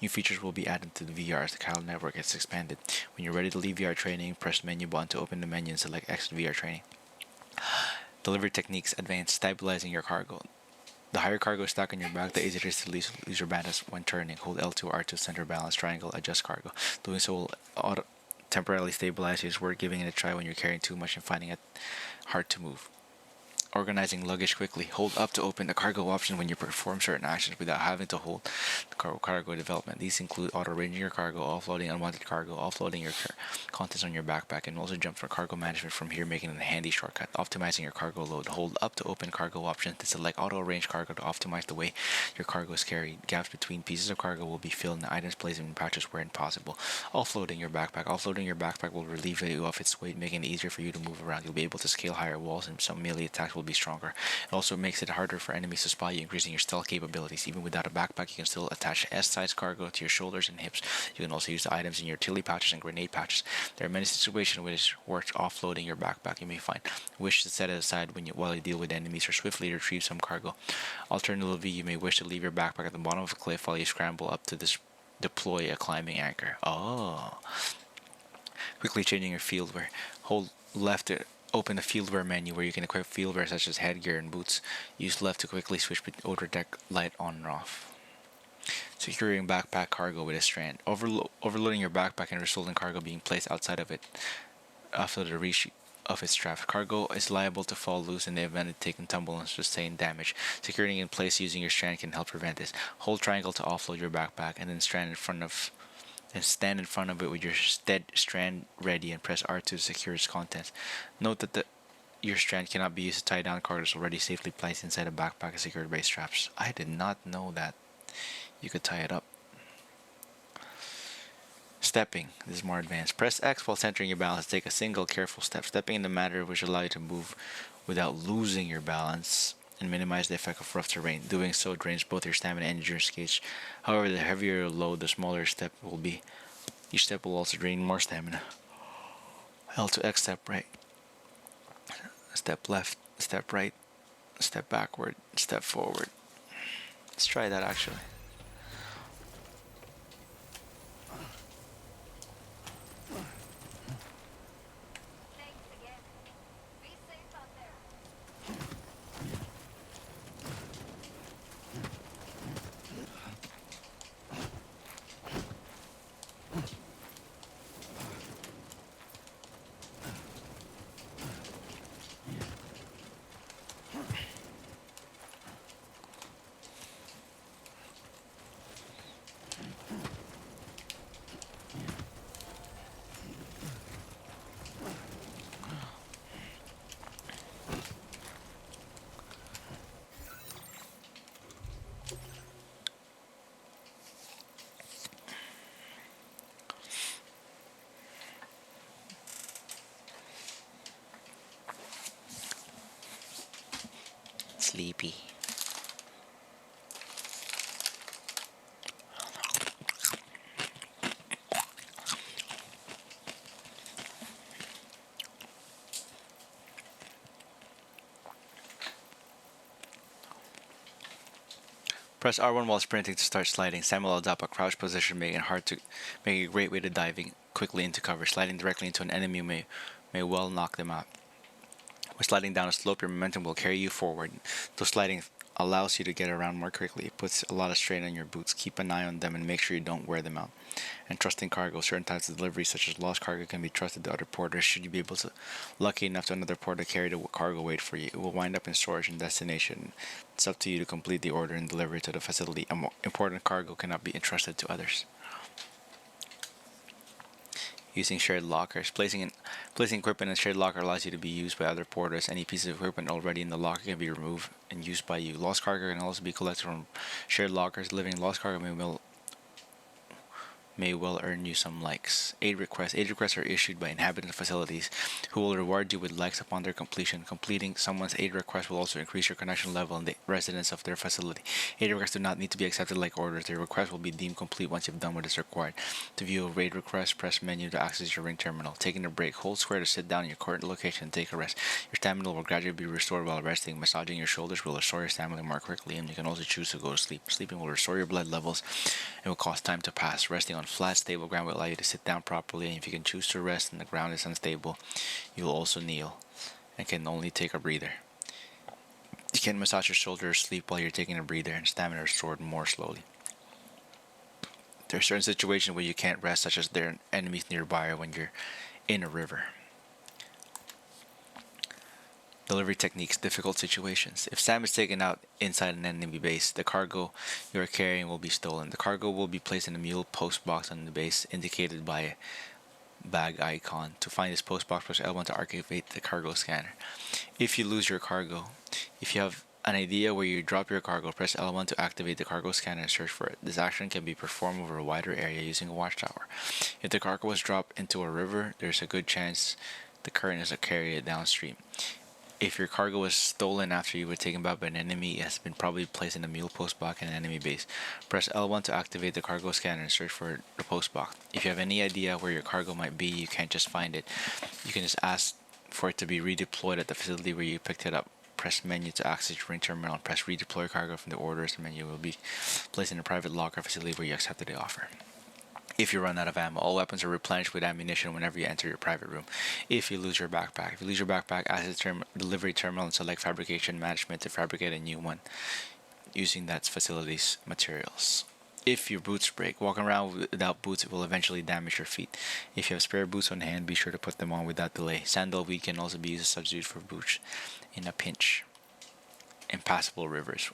[SPEAKER 1] features will be added to the VR as the Kyle network gets expanded. When you're ready to leave VR training, press menu button to open the menu and select Exit VR training. Delivery techniques. Advanced. Stabilizing your cargo. The higher cargo is stacked on your back, the easier it is to leave your balance when turning. Hold L2 or R2 center balance triangle. Adjust cargo. Doing so will temporarily stabilize you. It's worth giving it a try when you're carrying too much and finding it hard to move. Organizing luggage quickly. Hold up to open the cargo option when you perform certain actions without having to hold the cargo development. These include auto-arranging your cargo, offloading unwanted cargo, offloading your contents on your backpack, and also jump for cargo management from here, making it a handy shortcut. Optimizing your cargo load. Hold up to open cargo option to select auto-arrange cargo to optimize the way your cargo is carried. Gaps between pieces of cargo will be filled and items placed in pouches where possible. Offloading your backpack. Offloading your backpack will relieve you of its weight, making it easier for you to move around. You'll be able to scale higher walls and some melee attacks will be stronger. It also makes it harder for enemies to spot you, increasing your stealth capabilities. Even without a backpack, you can still attach S-size cargo to your shoulders and hips. You can also use the items in your utility pouches and grenade pouches. There are many situations where it's worth offloading your backpack. You may wish to set it aside while you deal with enemies or swiftly retrieve some cargo. Alternatively, you may wish to leave your backpack at the bottom of a cliff while you scramble up to deploy a climbing anchor. Oh. Quickly changing your field wear. Hold left to open the field wear menu where you can equip field wear such as headgear and boots. Use left to quickly switch between order deck light on and off. Securing backpack cargo with a strand. Overloading your backpack can result in cargo being placed outside of it after the reach of its strap. Cargo is liable to fall loose in the event it taken tumble and sustain damage. Securing it in place using your strand can help prevent this. Hold triangle to offload your backpack and then stand in front of it with your strand ready and press R2 to secure its contents. Note that your strand cannot be used to tie down cargo already safely placed inside a backpack and secured by straps. I did not know that you could tie it up. Stepping. This is more advanced. Press X while centering your balance. Take a single careful step. Stepping in the manner which allows you to move without losing your balance and minimize the effect of rough terrain. Doing so drains both your stamina and endurance gauge. However, the heavier your load, the smaller step will be. Each step will also drain more stamina. L to X, step right. Step left, step right, step backward, step forward. Let's try that actually. Sleepy. Press R1 while sprinting to start sliding. Sam will adopt a crouch position, making a great way to diving quickly into cover. Sliding directly into an enemy may well knock them out. When sliding down a slope, your momentum will carry you forward. Though sliding allows you to get around more quickly, it puts a lot of strain on your boots. Keep an eye on them and make sure you don't wear them out. And trusting cargo. Certain types of deliveries, such as lost cargo, can be trusted to other porters. Should you be lucky enough to another porter carry the cargo weight for you, it will wind up in storage and destination. It's up to you to complete the order and deliver it to the facility. Important cargo cannot be entrusted to others. Using shared lockers. Placing equipment in a shared locker allows you to be used by other porters. Any piece of equipment already in the locker can be removed and used by you. Lost cargo can also be collected from shared lockers. Living lost cargo may well earn you some likes. Aid requests. Aid requests are issued by inhabitant facilities who will reward you with likes upon their completion. Completing someone's aid request will also increase your connection level in the residence of their facility. Aid requests do not need to be accepted like orders. Their request will be deemed complete once you've done what is required. To view a raid request, press menu to access your ring terminal. Taking a break. Hold square to sit down in your current location and take a rest. Your stamina will gradually be restored while resting. Massaging your shoulders will restore your stamina more quickly, and you can also choose to go to sleep. Sleeping will restore your blood levels and will cause time to pass. Resting on flat, stable ground will allow you to sit down properly, and if you can choose to rest and the ground is unstable, you will also kneel and can only take a breather. You can massage your shoulder or sleep while you're taking a breather, and stamina restored more slowly. There are certain situations where you can't rest, such as there are enemies nearby or when you're in a river. Delivery techniques, difficult situations. If Sam is taken out inside an enemy base, the cargo you are carrying will be stolen. The cargo will be placed in a mule post box on the base, indicated by a bag icon. To find this post box, press L1 to activate the cargo scanner. If you lose your cargo, if you have an idea where you drop your cargo, press L1 to activate the cargo scanner and search for it. This action can be performed over a wider area using a watchtower. If the cargo was dropped into a river, there's a good chance the current is to carry it downstream. If your cargo was stolen after you were taken back by an enemy, it has been probably placed in a mule post box in an enemy base. Press L1 to activate the cargo scanner and search for the post box. If you have any idea where your cargo might be, you can't just find it. You can just ask for it to be redeployed at the facility where you picked it up. Press menu to access your ring terminal and press redeploy cargo from the orders menu. Will be placed in a private locker facility where you accepted the offer. If you run out of ammo, all weapons are replenished with ammunition whenever you enter your private room. If you lose your backpack, access the delivery terminal and select fabrication management to fabricate a new one using that facility's materials. If your boots break, walking around without boots will eventually damage your feet. If you have spare boots on hand, be sure to put them on without delay. Sandal weed can also be used as a substitute for boots in a pinch. Impassable rivers.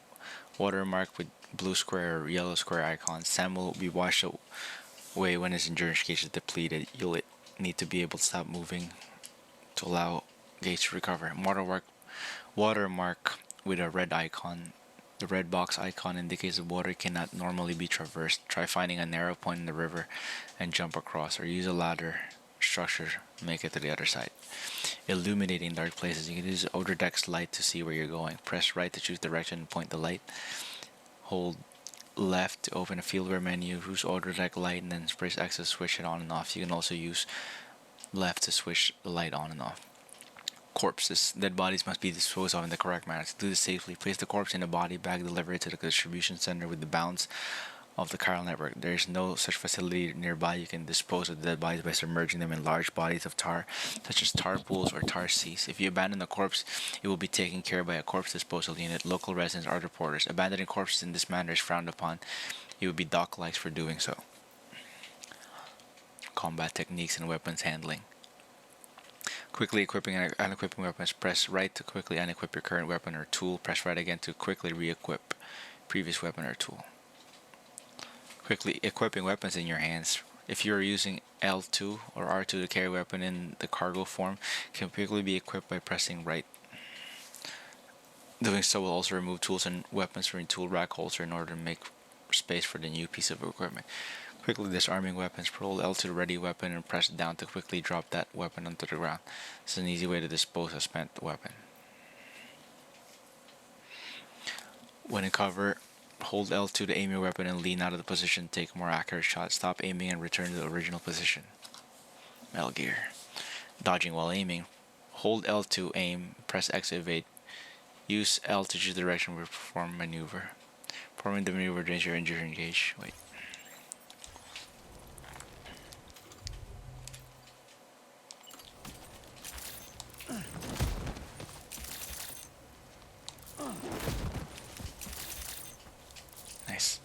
[SPEAKER 1] Watermark with blue square or yellow square icons. Sand will be washed away when his endurance gauge is depleted. You'll need to be able to stop moving to allow gauge to recover. Watermark with a red icon. The red box icon indicates the water cannot normally be traversed. Try finding a narrow point in the river and jump across, or use a ladder structure to make it to the other side. Illuminating dark places. You can use Outer Deck's light to see where you're going. Press right to choose direction and point the light. Hold left to open a fieldware menu. Use Outer Deck light and then press X to switch it on and off. You can also use left to switch the light on and off. Corpses. Dead bodies must be disposed of in the correct manner. To do this safely, place the corpse in a body bag, deliver it to the distribution center with the bounds of the chiral network. There is no such facility nearby. You can dispose of the dead bodies by submerging them in large bodies of tar, such as tar pools or tar seas. If you abandon the corpse, it will be taken care of by a corpse disposal unit. Local residents are reporters. Abandoning corpses in this manner is frowned upon. You will be docked for doing so. Combat techniques and weapons handling. Quickly equipping and unequipping weapons. Press right to quickly unequip your current weapon or tool. Press right again to quickly re-equip previous weapon or tool. Quickly equipping weapons in your hands. If you are using L2 or R2 to carry a weapon in the cargo form, can quickly be equipped by pressing right. Doing so will also remove tools and weapons from your tool rack holster in order to make space for the new piece of equipment. Quickly disarming weapons. Hold L to ready weapon and press down to quickly drop that weapon onto the ground. This is an easy way to dispose of spent weapon. When in cover, hold L2 to aim your weapon and lean out of the position. Take a more accurate shot. Stop aiming and return to the original position. Metal Gear. Dodging while aiming. Hold L2, aim, press X to evade. Use L to choose the direction where perform maneuver. Performing the maneuver drains your injury gauge. Wait. Nice.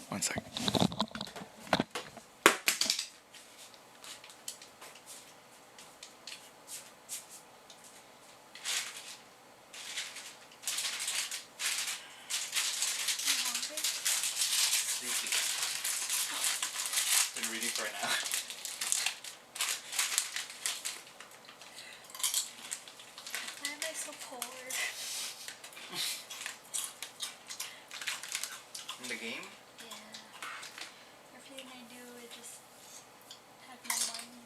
[SPEAKER 1] One sec.
[SPEAKER 3] You hungry?
[SPEAKER 1] Sleepy. Been reading for an hour.
[SPEAKER 3] Why am I so poor?
[SPEAKER 1] In the game?
[SPEAKER 3] Yeah. Everything I do, I just have no money.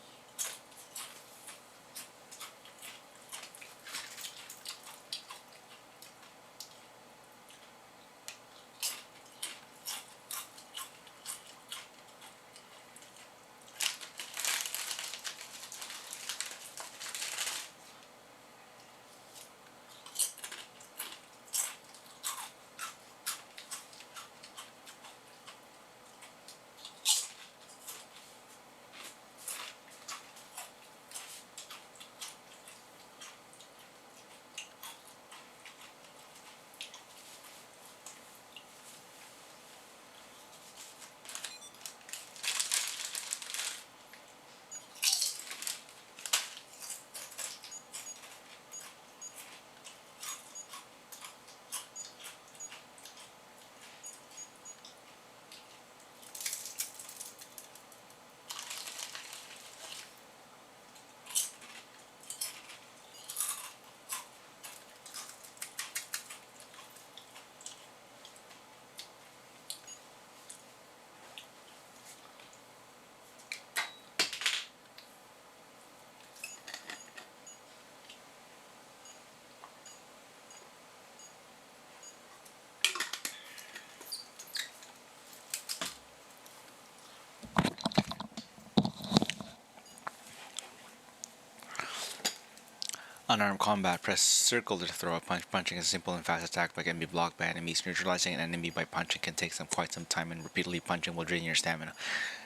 [SPEAKER 1] Unarmed combat, press circle to throw a punch. Punching is a simple and fast attack but can be blocked by enemies. Neutralizing an enemy by punching can take quite some time, and repeatedly punching will drain your stamina.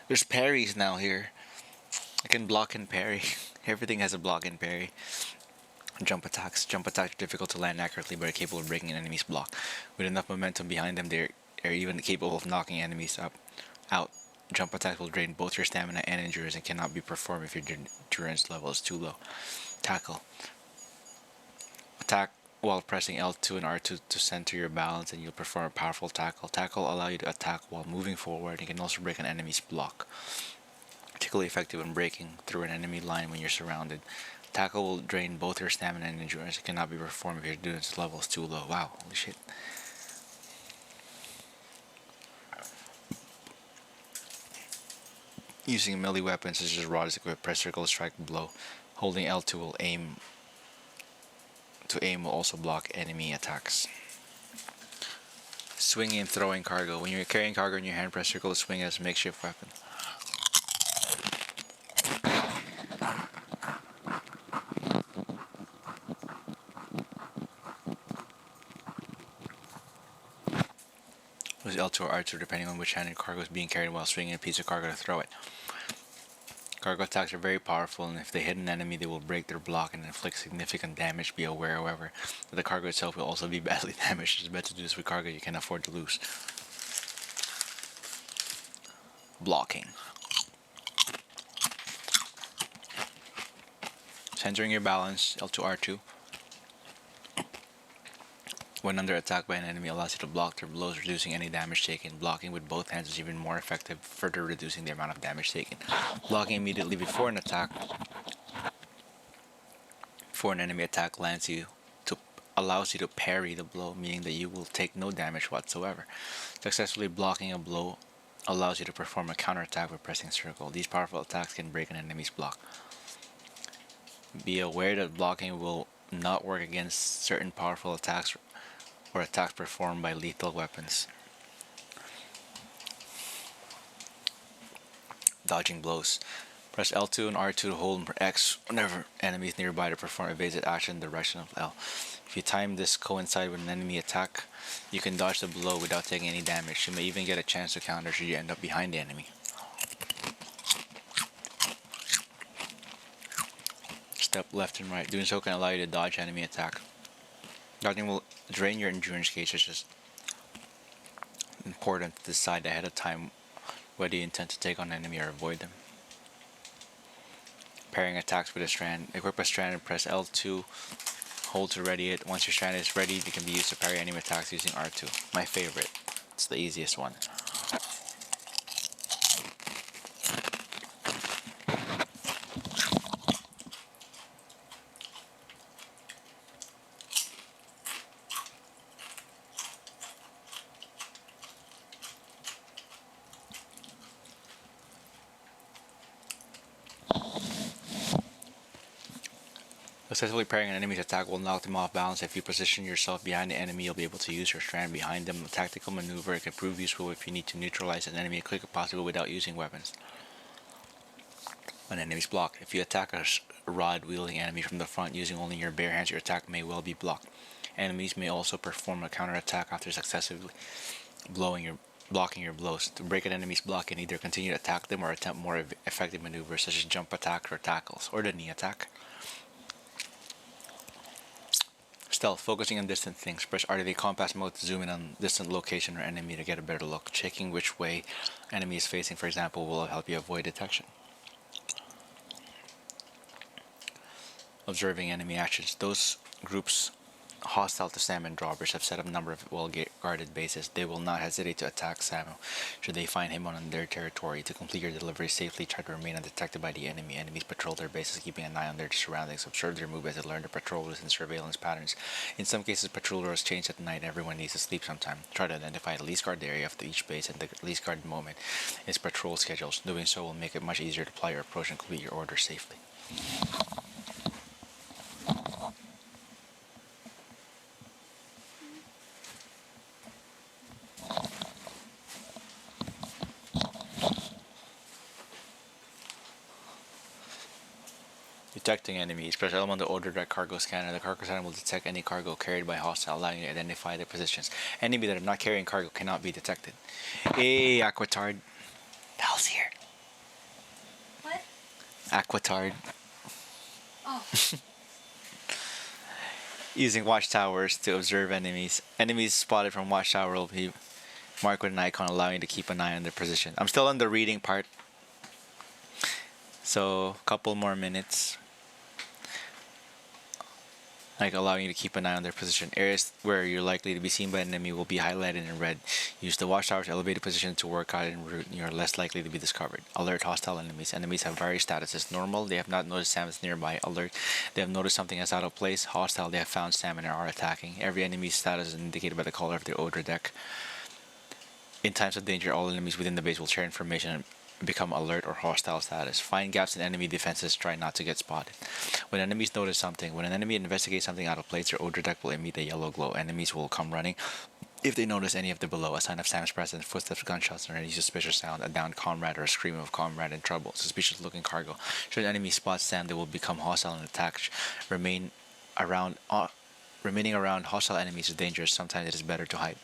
[SPEAKER 1] There's parries now here. I can block and parry. Everything has a block and parry. Jump attacks. Jump attacks are difficult to land accurately but are capable of breaking an enemy's block. With enough momentum behind them, they are even capable of knocking enemies out. Jump attacks will drain both your stamina and endurance and cannot be performed if your endurance level is too low. Tackle. Attack while pressing L2 and R2 to center your balance, and you'll perform a powerful tackle. Tackle will allow you to attack while moving forward and can also break an enemy's block. Particularly effective when breaking through an enemy line when you're surrounded. Tackle will drain both your stamina and endurance. It cannot be performed if your endurance level is too low. Wow, holy shit. Using melee weapons such as rod is equipped. Press circle to strike a blow. Holding L2 will aim will also block enemy attacks. Swinging and throwing cargo. When you're carrying cargo in your hand, press circle to swing as a makeshift weapon. Use L2 or R2 depending on which handed cargo is being carried while swinging a piece of cargo to throw it. Cargo attacks are very powerful, and if they hit an enemy, they will break their block and inflict significant damage. Be aware, however, that the cargo itself will also be badly damaged. It's better to do this with cargo you can afford to lose. Blocking. Centering your balance, L2, R2. When under attack by an enemy, allows you to block their blows, reducing any damage taken. Blocking with both hands is even more effective, further reducing the amount of damage taken. Blocking immediately before an enemy attack allows you to parry the blow, meaning that you will take no damage whatsoever. Successfully blocking a blow allows you to perform a counterattack by pressing circle. These powerful attacks can break an enemy's block. Be aware that blocking will not work against certain powerful attacks or attacks performed by lethal weapons. Dodging blows. Press L2 and R2 to hold X whenever enemies nearby to perform evasive action in the direction of L. If you time this coincide with an enemy attack, you can dodge the blow without taking any damage. You may even get a chance to counter should you end up behind the enemy. Step left and right. Doing so can allow you to dodge enemy attack. Dodging will drain your endurance gauge, which is important to decide ahead of time whether you intend to take on an enemy or avoid them. Pairing attacks with a strand. Equip a strand and press L2. Hold to ready it. Once your strand is ready, it can be used to parry enemy attacks using R2. My favorite. It's the easiest one. Successfully parrying an enemy's attack will knock them off balance. If you position yourself behind the enemy, you'll be able to use your strand behind them. A tactical maneuver. It can prove useful if you need to neutralize an enemy as quick as possible without using weapons. An enemy's block. If you attack a rod-wielding enemy from the front using only your bare hands, your attack may well be blocked. Enemies may also perform a counterattack after successfully blocking your blows. To break an enemy's block, you can either continue to attack them or attempt more effective maneuvers such as jump attacks or tackles, or the knee attack. Stealth, focusing on distant things. Press RTV compass mode to zoom in on distant location or enemy to get a better look. Checking which way enemy is facing, for example, will help you avoid detection. Observing enemy actions. Those groups hostile to Sam and Drawbridge have set up a number of well-guarded bases. They will not hesitate to attack Samu should they find him on their territory. To complete your delivery safely, try to remain undetected by the enemy. Enemies patrol their bases, keeping an eye on their surroundings. Observe their movements and learn to patrol within surveillance patterns. In some cases, patrol routes change at night. Everyone needs to sleep sometime. Try to identify the least guarded area of each base and the least guarded moment in its patrol schedules. Doing so will make it much easier to apply your approach and complete your order safely. Detecting enemies. Press L1 to order that cargo scanner. The cargo scanner will detect any cargo carried by hostile, allowing you to identify their positions. Enemy that are not carrying cargo cannot be detected. Hey, Aquatard. Val's here.
[SPEAKER 3] What?
[SPEAKER 1] Aquatard.
[SPEAKER 3] Oh.
[SPEAKER 1] Using watchtowers to observe enemies. Enemies spotted from watchtower will be marked with an icon, allowing you to keep an eye on their position. I'm still on the reading part, so a couple more minutes. Like allowing you to keep an eye on their position. Areas where you're likely to be seen by an enemy will be highlighted in red. Use the watchtower's elevated position to work out en route, and you're less likely to be discovered. Alert hostile enemies. Enemies have various statuses. Normal, they have not noticed Sam is nearby. Alert, they have noticed something is out of place. Hostile, they have found Sam and are attacking. Every enemy's status is indicated by the color of their order deck. In times of danger, all enemies within the base will share information and become alert or hostile status. Find gaps in enemy defenses. Try not to get spotted. When enemies notice something, when an enemy investigates something out of place, their order deck will emit a yellow glow. Enemies will come running if they notice any of the below: a sign of Sam's presence, footsteps, gunshots, or any suspicious sound, a downed comrade, or a scream of comrade in trouble, suspicious looking cargo. Should an enemy spot Sam, they will become hostile and attack. Remaining around hostile enemies is dangerous. Sometimes it is better to hide.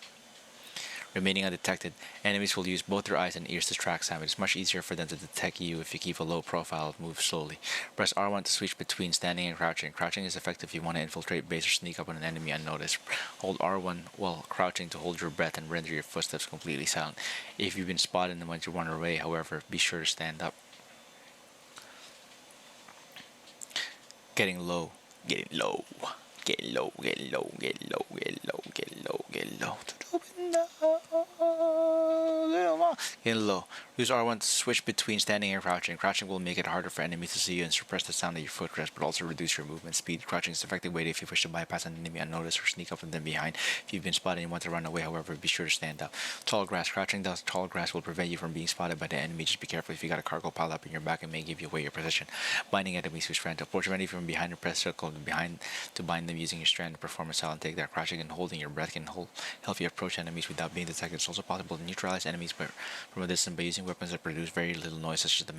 [SPEAKER 1] Remaining undetected, enemies will use both their eyes and ears to track Sam. It is much easier for them to detect you if you keep a low profile and move slowly. Press R1 to switch between standing and crouching. Crouching is effective if you want to infiltrate base or sneak up on an enemy unnoticed. Hold R1 while crouching to hold your breath and render your footsteps completely silent. If you've been spotted and want to run away, however, be sure to stand up. Getting low. Getting low. Get low, get low, get low, get low, get low, Get low. Get low. Use R1 to switch between standing and crouching. Crouching will make it harder for enemies to see you and suppress the sound of your footsteps, but also reduce your movement speed. Crouching is an effective way if you wish to bypass an enemy unnoticed or sneak up on them behind. If you've been spotted and you want to run away, however, be sure to stand up. Tall grass. Crouching down tall grass will prevent you from being spotted by the enemy. Just be careful if you got a cargo piled up in your back and may give you away your position. Binding enemies with strand. To approach an enemy from behind and press circle behind to bind them using your strand to perform a silent take. That crouching and holding your breath can help you approach enemies without being detected. It's also possible to neutralize enemies from a distance by using weapons that produce very little noise, such as the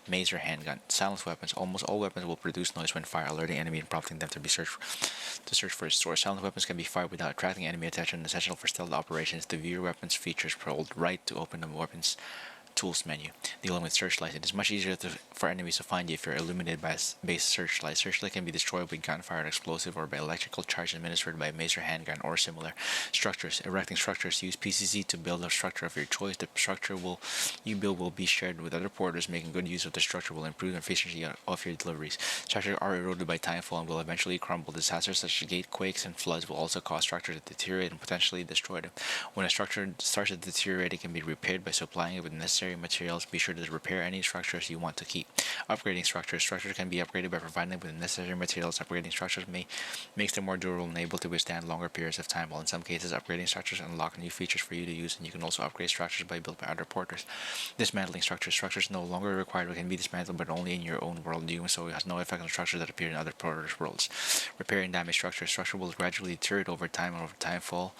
[SPEAKER 1] mace or handgun. Silence weapons. Almost all weapons will produce noise when fired, alerting enemy and prompting them to search for its source. Silent weapons can be fired without attracting enemy attention. Essential for stealth operations. The view your weapons features, hold right to open the weapons tools menu. Dealing with searchlights. It is much easier for enemies to find you if you're illuminated by a base searchlight. Searchlight can be destroyed with gunfire, an explosive, or by electrical charge administered by a mace or handgun or similar. Structures. Erecting structures. Use PCC to build a structure of your choice. The structure you build will be shared with other porters. Making good use of the structure will improve the efficiency of your deliveries. Structures are eroded by timefall and will eventually crumble. Disasters such as gate quakes and floods will also cause structures to deteriorate and potentially destroy them. When a structure starts to deteriorate, it can be repaired by supplying it with necessary materials. Be sure to repair any structures you want to keep. Upgrading structures. Structures can be upgraded by providing them with the necessary materials. Upgrading structures makes them more durable and able to withstand longer periods of time, while in some cases upgrading structures unlock new features for you to use, and you can also upgrade structures built by other porters. Dismantling structures. Structures no longer required or can be dismantled, but only in your own world. Doing so has no effect on structures that appear in other porters' worlds. Repairing damaged structures. Structure will gradually deteriorate over time, and over time fall.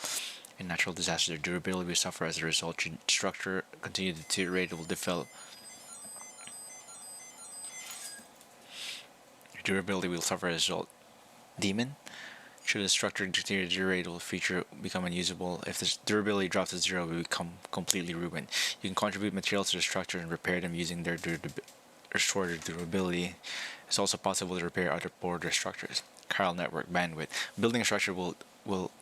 [SPEAKER 1] In natural disasters, their durability will suffer as a result. Should structure continue to deteriorate, it will develop. Durability will suffer as a result. Demon. Should a structure deteriorate, it will become unusable. If the durability drops to zero, it will become completely ruined. You can contribute materials to the structure and repair them using their restore their durability. It's also possible to repair other border structures. Chiral network bandwidth. Building a structure will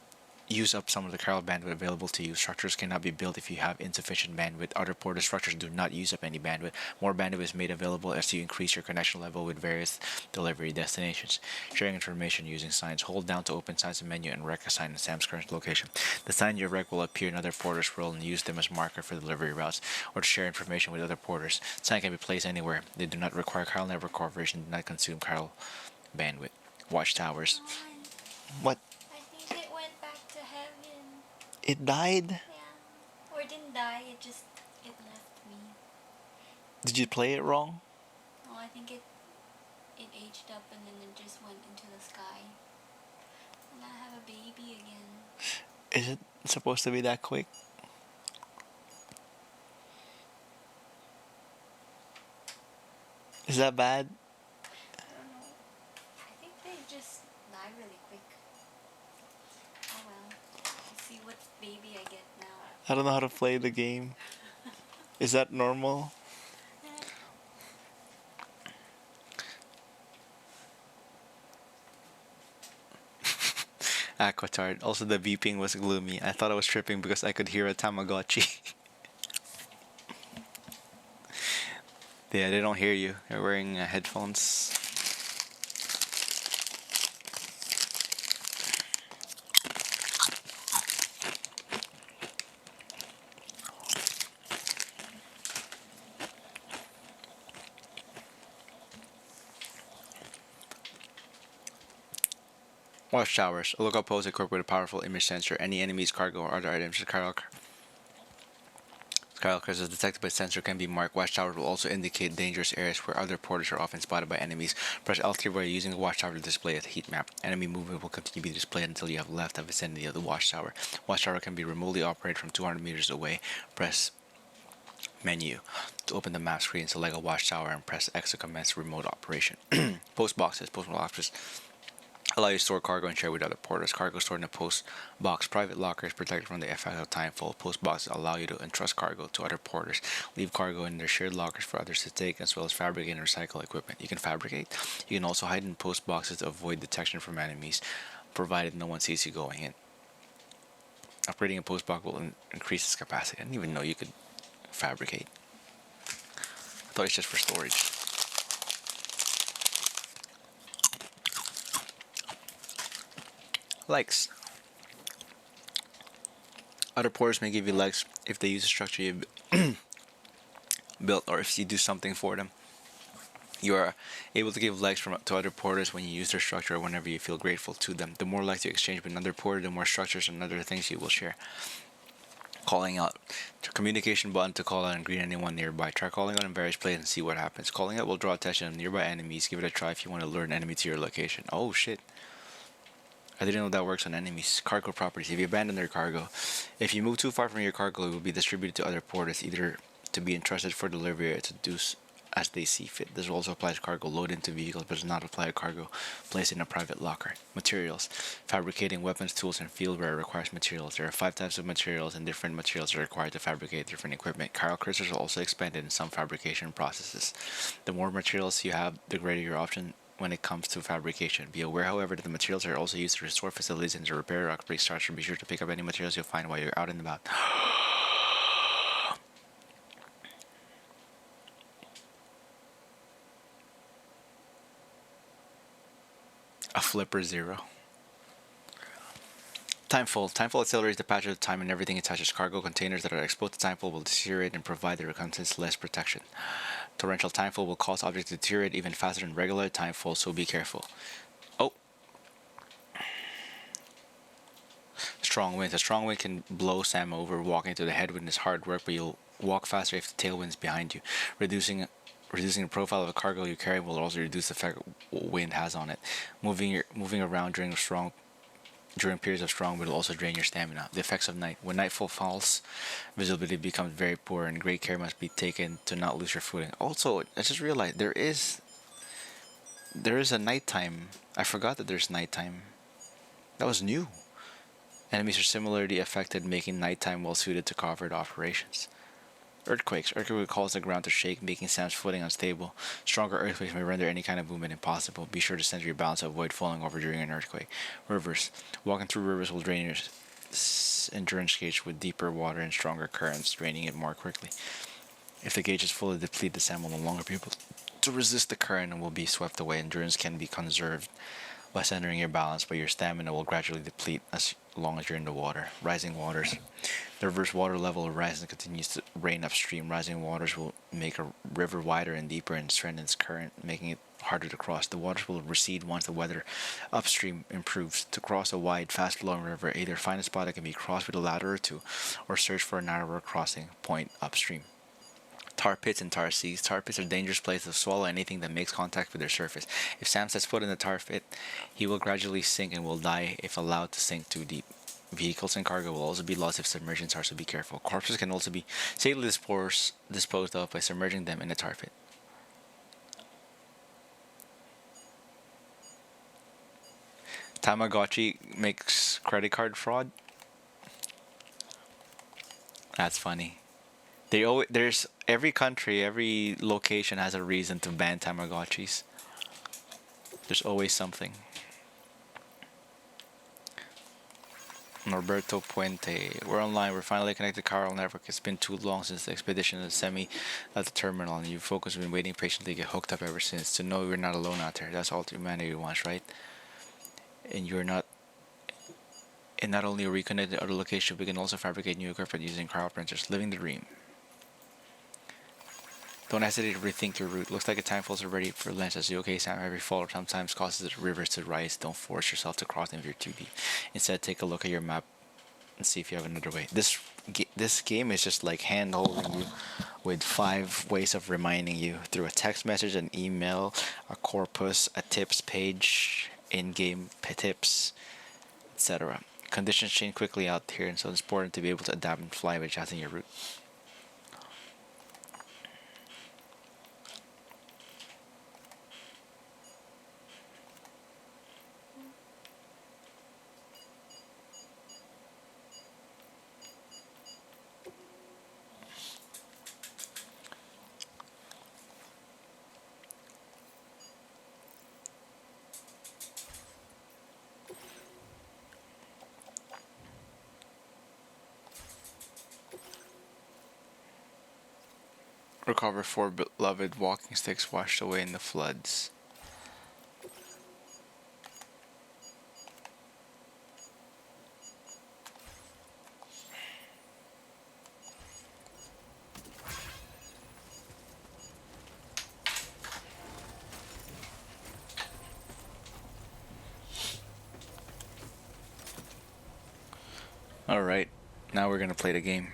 [SPEAKER 1] use up some of the chiral bandwidth available to you. Structures cannot be built if you have insufficient bandwidth. Other porter structures do not use up any bandwidth. More bandwidth is made available as you increase your connection level with various delivery destinations. Sharing information using signs. Hold down to open signs in menu and wreck a sign in Sam's current location. The sign you wreck will appear in other porters' world and use them as marker for delivery routes or to share information with other porters. Sign can be placed anywhere. They do not require chiral network coverage and do not consume chiral bandwidth. Watchtowers. What?
[SPEAKER 3] I think it went back to heaven.
[SPEAKER 1] It died?
[SPEAKER 3] Yeah. Or didn't die, it left me.
[SPEAKER 1] Did you play it wrong?
[SPEAKER 3] Oh, I think it aged up and then it just went into the sky. And I have a baby again.
[SPEAKER 1] Is it supposed to be that quick? Is that bad?
[SPEAKER 3] I don't know. I think they just die really quick. Oh well. Let's see what baby I get now.
[SPEAKER 1] I don't know how to play the game. Is that normal? Aquatard. Also, the beeping was gloomy. I thought I was tripping because I could hear a Tamagotchi. Yeah, they don't hear you. They're wearing headphones. Watchtowers. A lookout post equipped with a powerful image sensor. Any enemy's cargo or other items Skywalkers is detected by sensor can be marked. Watchtower will also indicate dangerous areas where other porters are often spotted by enemies. Press L3 while using the watchtower to display a heat map. Enemy movement will continue to be displayed until you have left the vicinity of the watchtower. Watchtower can be remotely operated from 200 meters away. Press menu to open the map screen, select a watchtower and press X to commence remote operation. Post boxes allow you to store cargo and share with other porters. Cargo stored in a post box. Private lockers protected from the effect of timefall. Post boxes allow you to entrust cargo to other porters. Leave cargo in their shared lockers for others to take, as well as fabricate and recycle equipment. You can fabricate. You can also hide in post boxes to avoid detection from enemies, provided no one sees you going in. Upgrading a post box will increase its capacity. I didn't even know you could fabricate. I thought it's just for storage. Likes. Other porters may give you legs if they use a structure you built, or if you do something for them. You are able to give legs to other porters when you use their structure or whenever you feel grateful to them. The more legs you exchange with another porter, the more structures and other things you will share. Calling out. The communication button to call out and greet anyone nearby. Try calling out in various places and see what happens. Calling out will draw attention of nearby enemies. Give it a try if you want to lure an enemy to your location. Oh shit. I didn't know that works on enemies. Cargo properties. If you abandon their cargo, if you move too far from your cargo, it will be distributed to other porters, either to be entrusted for delivery or to do as they see fit. This will also apply to cargo loaded into vehicles, but does not apply to cargo placed in a private locker. Materials. Fabricating weapons, tools, and fieldware requires materials. There are 5 types of materials, and different materials are required to fabricate different equipment. Chiral crystals are also expanded in some fabrication processes. The more materials you have, the greater your option when it comes to fabrication. Be aware, however, that the materials are also used to restore facilities and to repair or upgrade structure. Be sure to pick up any materials you'll find while you're out and about. A flipper 0. Timefall. Timefall accelerates the passage of time and everything it touches. Cargo containers that are exposed to timefall will deteriorate and provide their contents less protection. Torrential timefall will cause objects to deteriorate even faster than regular timefall, so be careful. Oh! Strong winds. A strong wind can blow Sam over. Walking through the headwind is hard work, but you'll walk faster if the tailwind's behind you. Reducing the profile of the cargo you carry will also reduce the effect wind has on it. Moving around during periods of strong wind will also drain your stamina. The effects of night. When nightfall falls, visibility becomes very poor and great care must be taken to not lose your footing. Also, I just realized there is a nighttime. I forgot that there's nighttime. That was new. Enemies are similarly affected, making nighttime well suited to covert operations. Earthquakes. Earthquake will cause the ground to shake, making Sam's footing unstable. Stronger earthquakes may render any kind of movement impossible. Be sure to center your balance to avoid falling over during an earthquake. Rivers. Walking through rivers will drain your endurance gauge with deeper water and stronger currents, draining it more quickly. If the gauge is fully depleted, Sam will no longer be able to resist the current and will be swept away. Endurance can be conserved by centering your balance, but your stamina will gradually deplete as long as you're in the water. Rising waters. The river's water level will rise and continues to rain upstream. Rising waters will make a river wider and deeper and strengthen its current, making it harder to cross. The waters will recede once the weather upstream improves. To cross a wide, fast-flowing river, either find a spot that can be crossed with a ladder or two, or search for a narrower crossing point upstream. Tar pits and tar seas. Tar pits are dangerous places to swallow anything that makes contact with their surface. If Sam sets foot in the tar pit, he will gradually sink and will die if allowed to sink too deep. Vehicles and cargo will also be lost if submerged in tar, so be careful. Corpses can also be safely disposed of by submerging them in a tar pit. Tamagotchi makes credit card fraud? That's funny. There's every country, every location has a reason to ban Tamagotchis. There's always something. Norberto Puente. We're online. We're finally connected to Chiral Network. It's been too long since the expedition of the semi at the terminal, and you folks have been waiting patiently to get hooked up ever since. To know you're not alone out there. That's all humanity wants, right? And you're not. And not only are we connected to other locations, we can also fabricate new equipment using cryo printers. Living the dream. Don't hesitate to rethink your route. Looks like the time falls are ready for lunch. As you okay, Sam? Every fall sometimes causes the rivers to rise. Don't force yourself to cross them if you're too deep. Instead, take a look at your map and see if you have another way. This game is just like hand holding you with 5 ways of reminding you through a text message, an email, a corpus, a tips page, in-game tips, etc. Conditions change quickly out here, and so it's important to be able to adapt and fly by adjusting your route. Recover 4 beloved walking sticks washed away in the floods. Alright, now we're gonna play the game.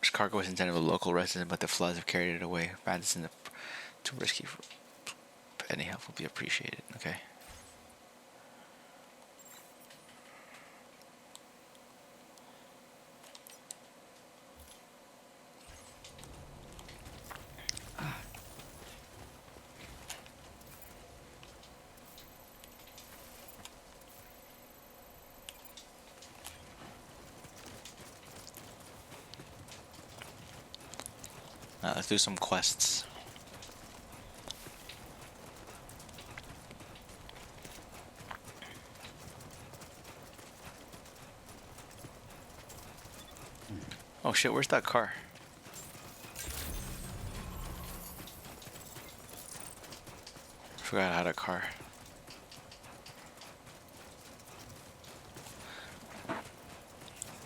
[SPEAKER 1] This cargo was intended for local residents, but the floods have carried it away. Madison, too risky for any help will be appreciated. Okay. Let's do some quests. Oh shit, where's that car? Forgot I had a car.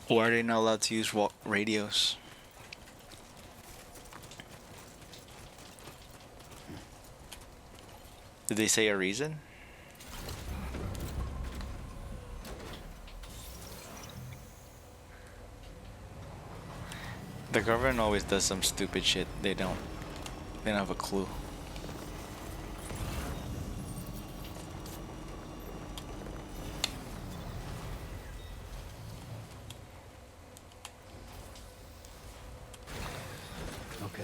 [SPEAKER 1] Why are they not allowed to use radios? Did they say a reason? The government always does some stupid shit. They don't have a clue.
[SPEAKER 4] Okay.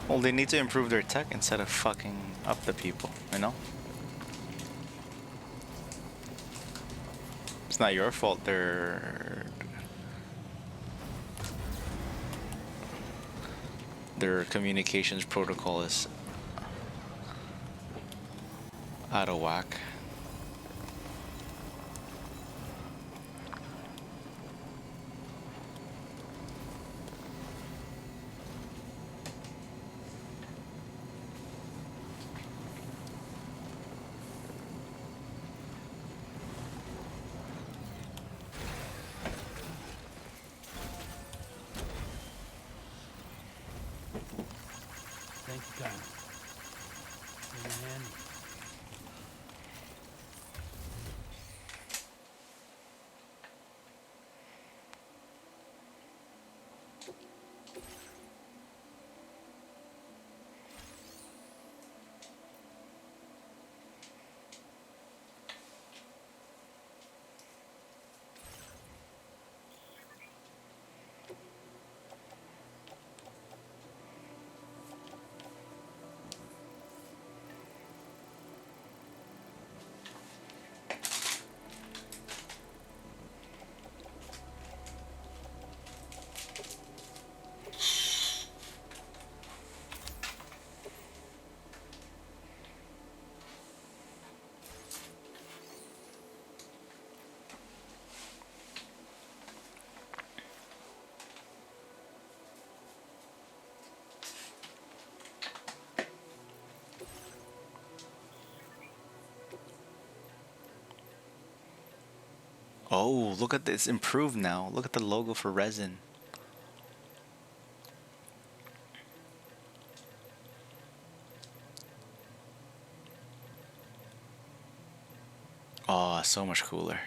[SPEAKER 1] Well, they need to improve their tech instead of fucking up the people, you know? It's not your fault their communications protocol is out of whack.
[SPEAKER 4] Thank you, Kyle. In your hand.
[SPEAKER 1] Oh, look at this, improved now. Look at the logo for resin. so much cooler.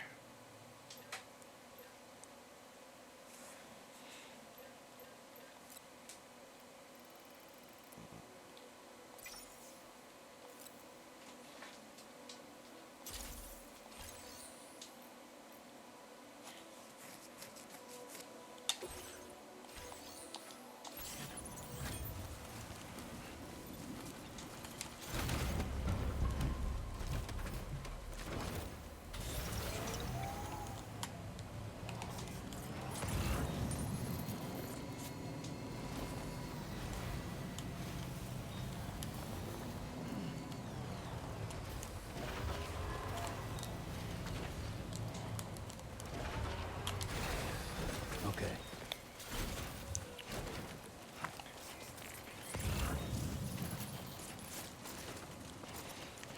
[SPEAKER 4] Okay.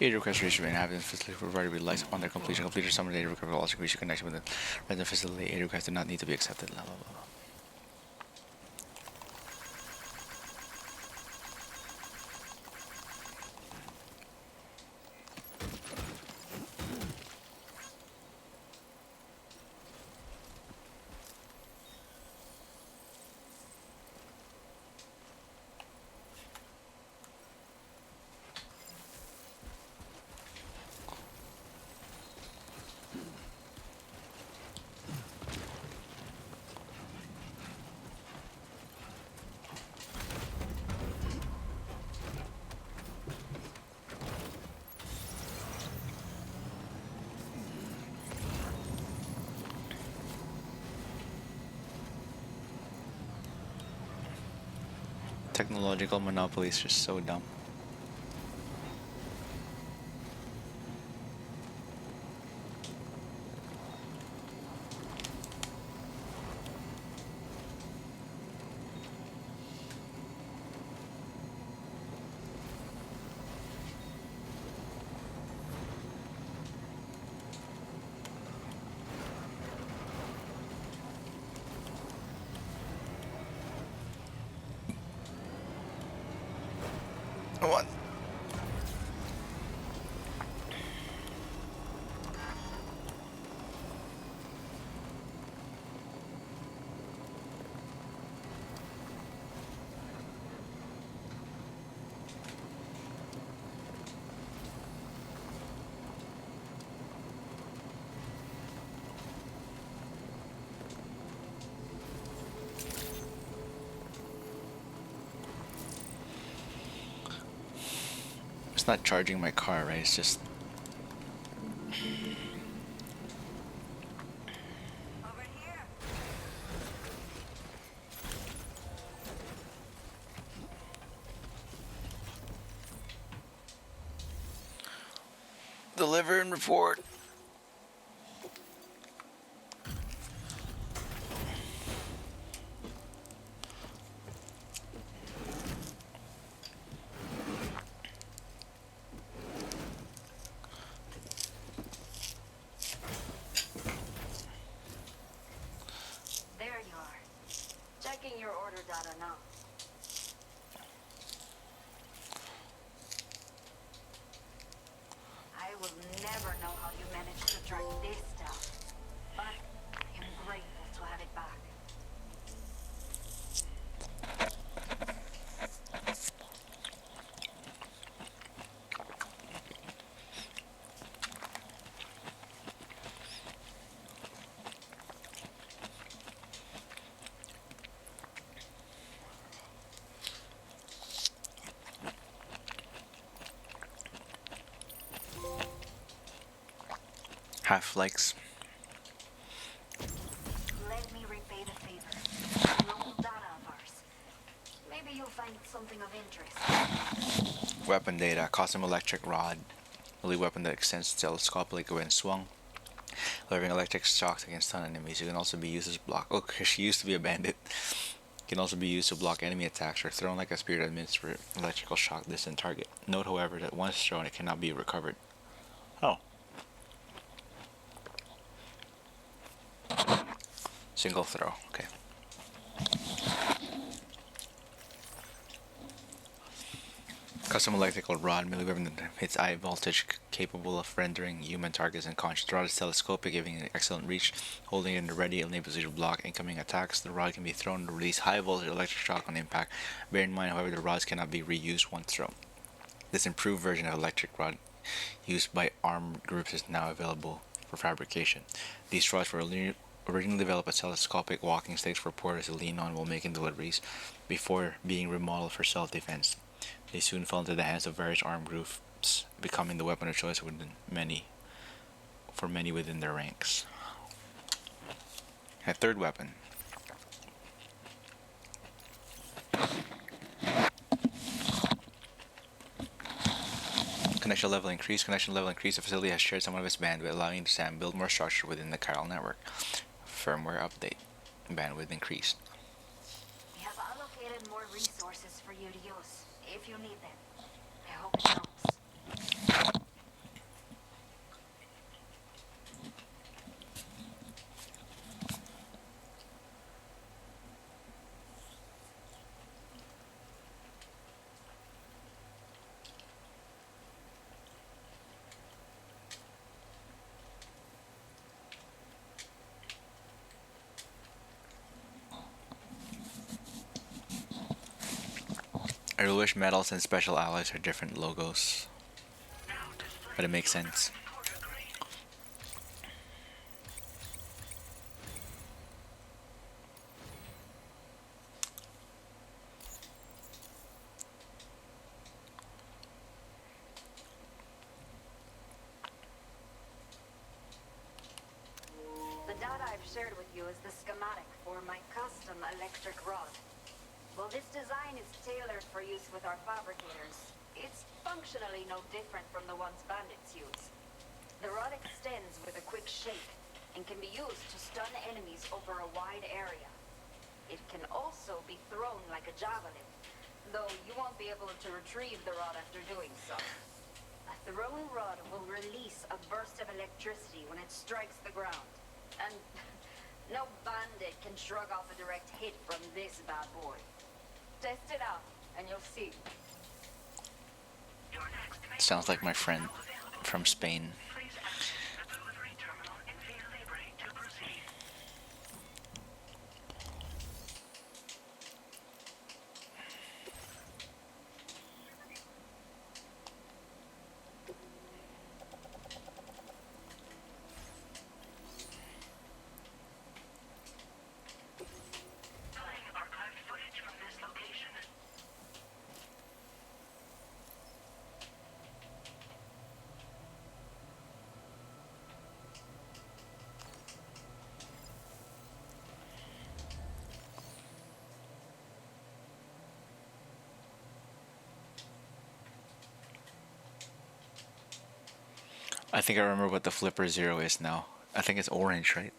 [SPEAKER 1] Aid requests reach the inhabitants facility provided with lights upon their completion. Completed summon data recovery will also increase your connection with the resident facility. Aid requests do not need to be accepted. Blah, blah, blah. Technological monopoly is just so dumb. What? It's not charging my car, right? It's just
[SPEAKER 2] Over here.
[SPEAKER 1] deliver and report.
[SPEAKER 2] There you are. Checking your order data now. I will never know how you managed to track this stuff, but I am grateful to have it back.
[SPEAKER 1] Half likes.
[SPEAKER 2] Let me repay the favor. Local data of ours. Maybe you'll find something of interest.
[SPEAKER 1] Weapon data. Custom electric rod. Only weapon that extends telescopically when swung. Delivering electric shocks against stun enemies. It can also be used as block. Oh, she used to be a bandit. Can also be used to block enemy attacks or thrown like a spear to administer electrical shock distant target. Note, however, that once thrown, it cannot be recovered. Oh. Single throw. Okay. Custom electrical rod, melee weapon that hits high voltage, capable of rendering human targets unconscious. The rod is telescopic, giving it excellent reach. Holding it in the ready, enables you to block incoming attacks. The rod can be thrown to release high voltage electric shock on impact. Bear in mind, however, the rods cannot be reused once thrown. This improved version of electric rod used by armed groups is now available for fabrication. These rods were originally developed as telescopic walking sticks for porters to lean on while making deliveries, before being remodeled for self-defense. They soon fell into the hands of various armed groups, becoming the weapon of choice for many within their ranks. A third weapon. Connection level increase. Connection level increase. The facility has shared some of its bandwidth, allowing SAM build more structure within the chiral network. Firmware update. Bandwidth increased.
[SPEAKER 5] We have allocated more resources for you to use, if you need them. I hope it helps.
[SPEAKER 1] I really wish metals and special alloys are different logos, but it makes sense.
[SPEAKER 5] The data I've shared with you is the schematic for my custom electric rod. While this design is tailored for use with our fabricators, it's functionally no different from the ones bandits use. The rod extends with a quick shake and can be used to stun enemies over a wide area. It can also be thrown like a javelin, though you won't be able to retrieve the rod after doing so. A thrown rod will release a burst of electricity when it strikes the ground. And no bandit can shrug off a direct hit from this bad boy. Test it out, and you'll see.
[SPEAKER 1] Sounds like my friend from Spain. I think I remember what the Flipper Zero is now. I think it's orange, right?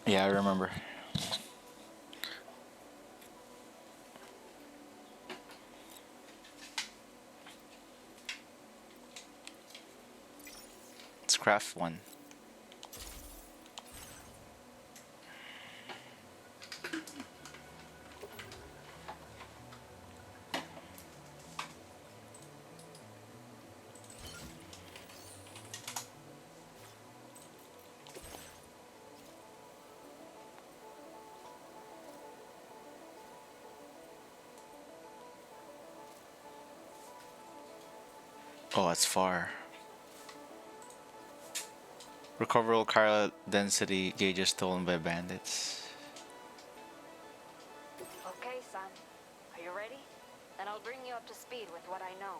[SPEAKER 1] Yeah, I remember. It's craft one. Oh, that's far. Recover all chiral density gauges stolen by bandits.
[SPEAKER 5] Okay, son. Are you ready? Then I'll bring you up to speed with what I know.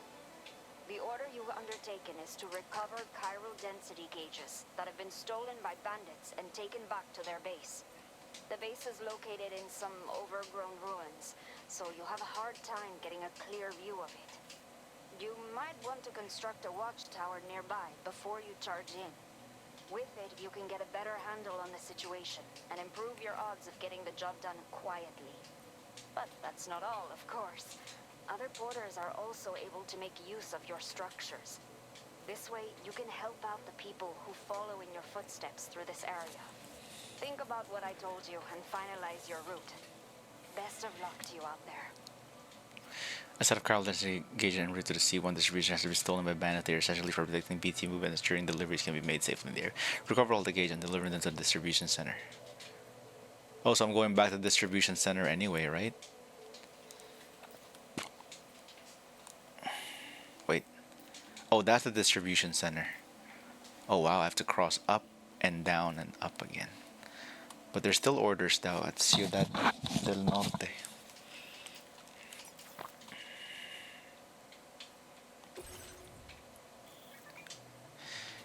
[SPEAKER 5] The order you've undertaken is to recover chiral density gauges that have been stolen by bandits and taken back to their base. The base is located in some overgrown ruins, so you'll have a hard time getting a clear view of it. You might want to construct a watchtower nearby before you charge in. With it, you can get a better handle on the situation and improve your odds of getting the job done quietly. But that's not all, of course. Other porters are also able to make use of your structures. This way, you can help out the people who follow in your footsteps through this area. Think about what I told you and finalize your route. Best of luck to you out there.
[SPEAKER 1] A set of chiral density gauge en route to the C1 distribution has to be stolen by bandits. They are essentially for protecting BT movements during deliveries can be made safely in the air. Recover all the gauge and deliver them to the distribution center. Oh, so I'm going back to the distribution center anyway, right? Wait. Oh, that's the distribution center. Oh wow, I have to cross up and down and up again. But there's still orders now at Ciudad del Norte.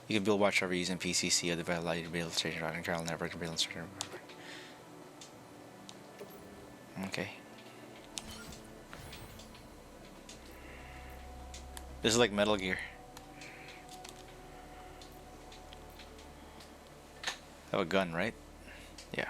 [SPEAKER 1] You can build watchtower using PCC or develop light rail station routing trial network rail instructor. Okay. This is like Metal Gear. I have a gun, right? Yeah.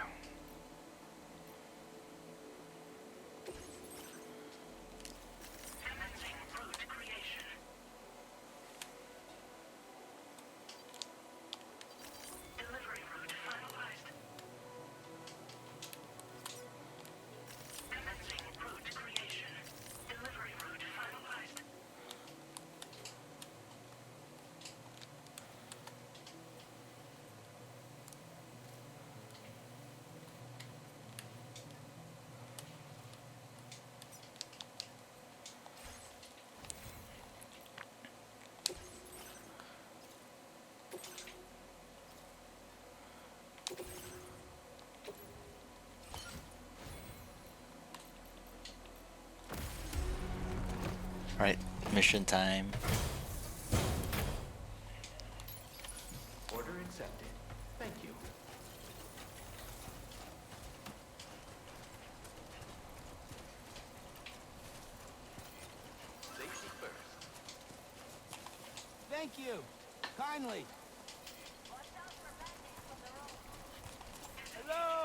[SPEAKER 1] Alright, mission time.
[SPEAKER 6] Order accepted. Thank you. Safety first.
[SPEAKER 4] Thank you. Kindly. Hello.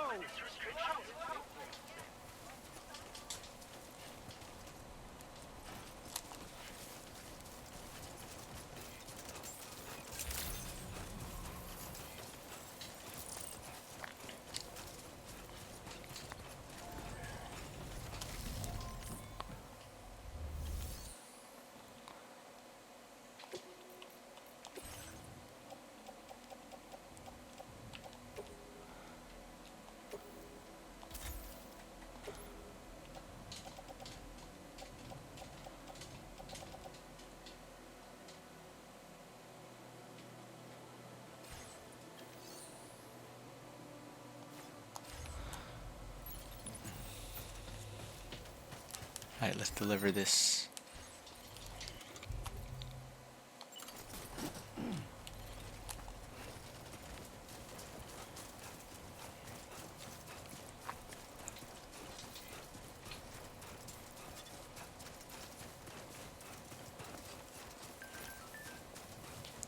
[SPEAKER 1] Alright, let's deliver this.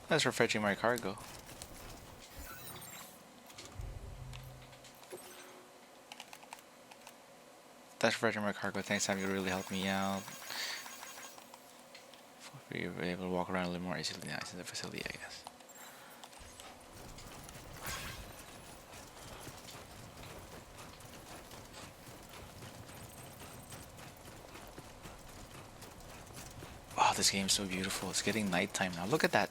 [SPEAKER 1] Thanks for fetching my cargo. Thanks for fetching my cargo. Thanks, Sam. You really helped me out. We were able to walk around a little more easily now in the facility, I guess. Wow, this game's so beautiful. It's getting nighttime now. Look at that.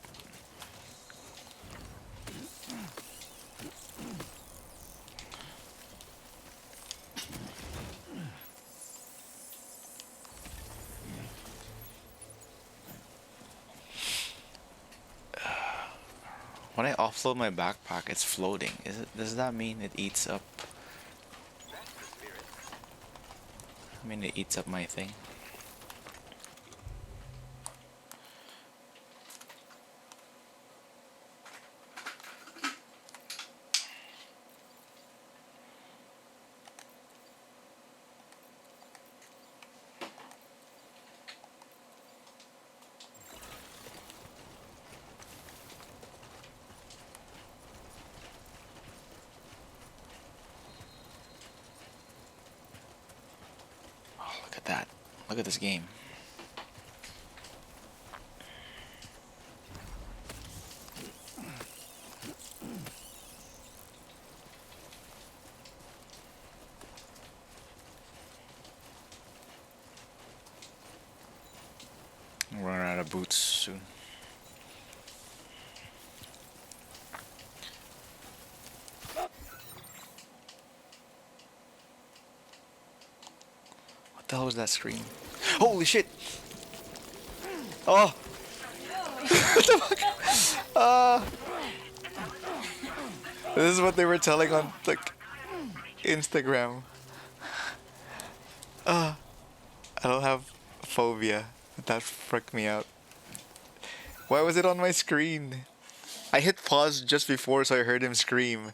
[SPEAKER 1] When I offload my backpack, it's floating. Does that mean it eats up?
[SPEAKER 6] That's the spirit.
[SPEAKER 1] I mean, it eats up my thing. Oh, look at that. Look at this game. I'm running out of boots soon. What the hell was that scream? Holy shit! Oh! What the fuck? This is what they were telling on like Instagram. I don't have phobia. That freaked me out. Why was it on my screen? I hit pause just before so I heard him scream.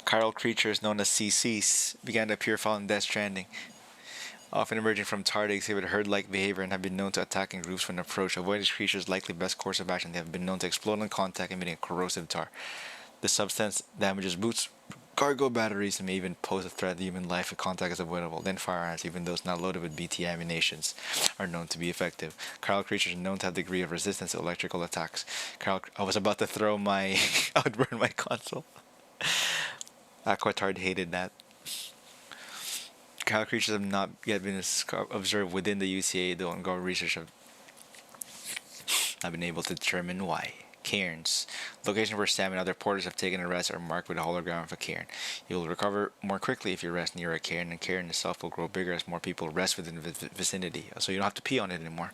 [SPEAKER 1] Chiral creatures known as CCs began to appear following Death Stranding, often emerging from tar to exhibit herd-like behavior and have been known to attack in groups when approached. Avoiding these creatures' likely best course of action. They have been known to explode on contact, emitting a corrosive tar. The substance damages boots, cargo batteries, and may even pose a threat to human life if contact is avoidable. Then firearms, even those not loaded with BT ammunitions, are known to be effective. Chiral creatures are known to have a degree of resistance to electrical attacks. I was about to throw my... I would burn my console. Aquatard hated that. Chiral creatures have not yet been observed within the UCA, though ongoing research have been able to determine why. Cairns. Locations where Sam and other porters have taken a rest are marked with a hologram of a cairn. You will recover more quickly if you rest near a cairn, and cairn itself will grow bigger as more people rest within the vicinity, so you don't have to pee on it anymore.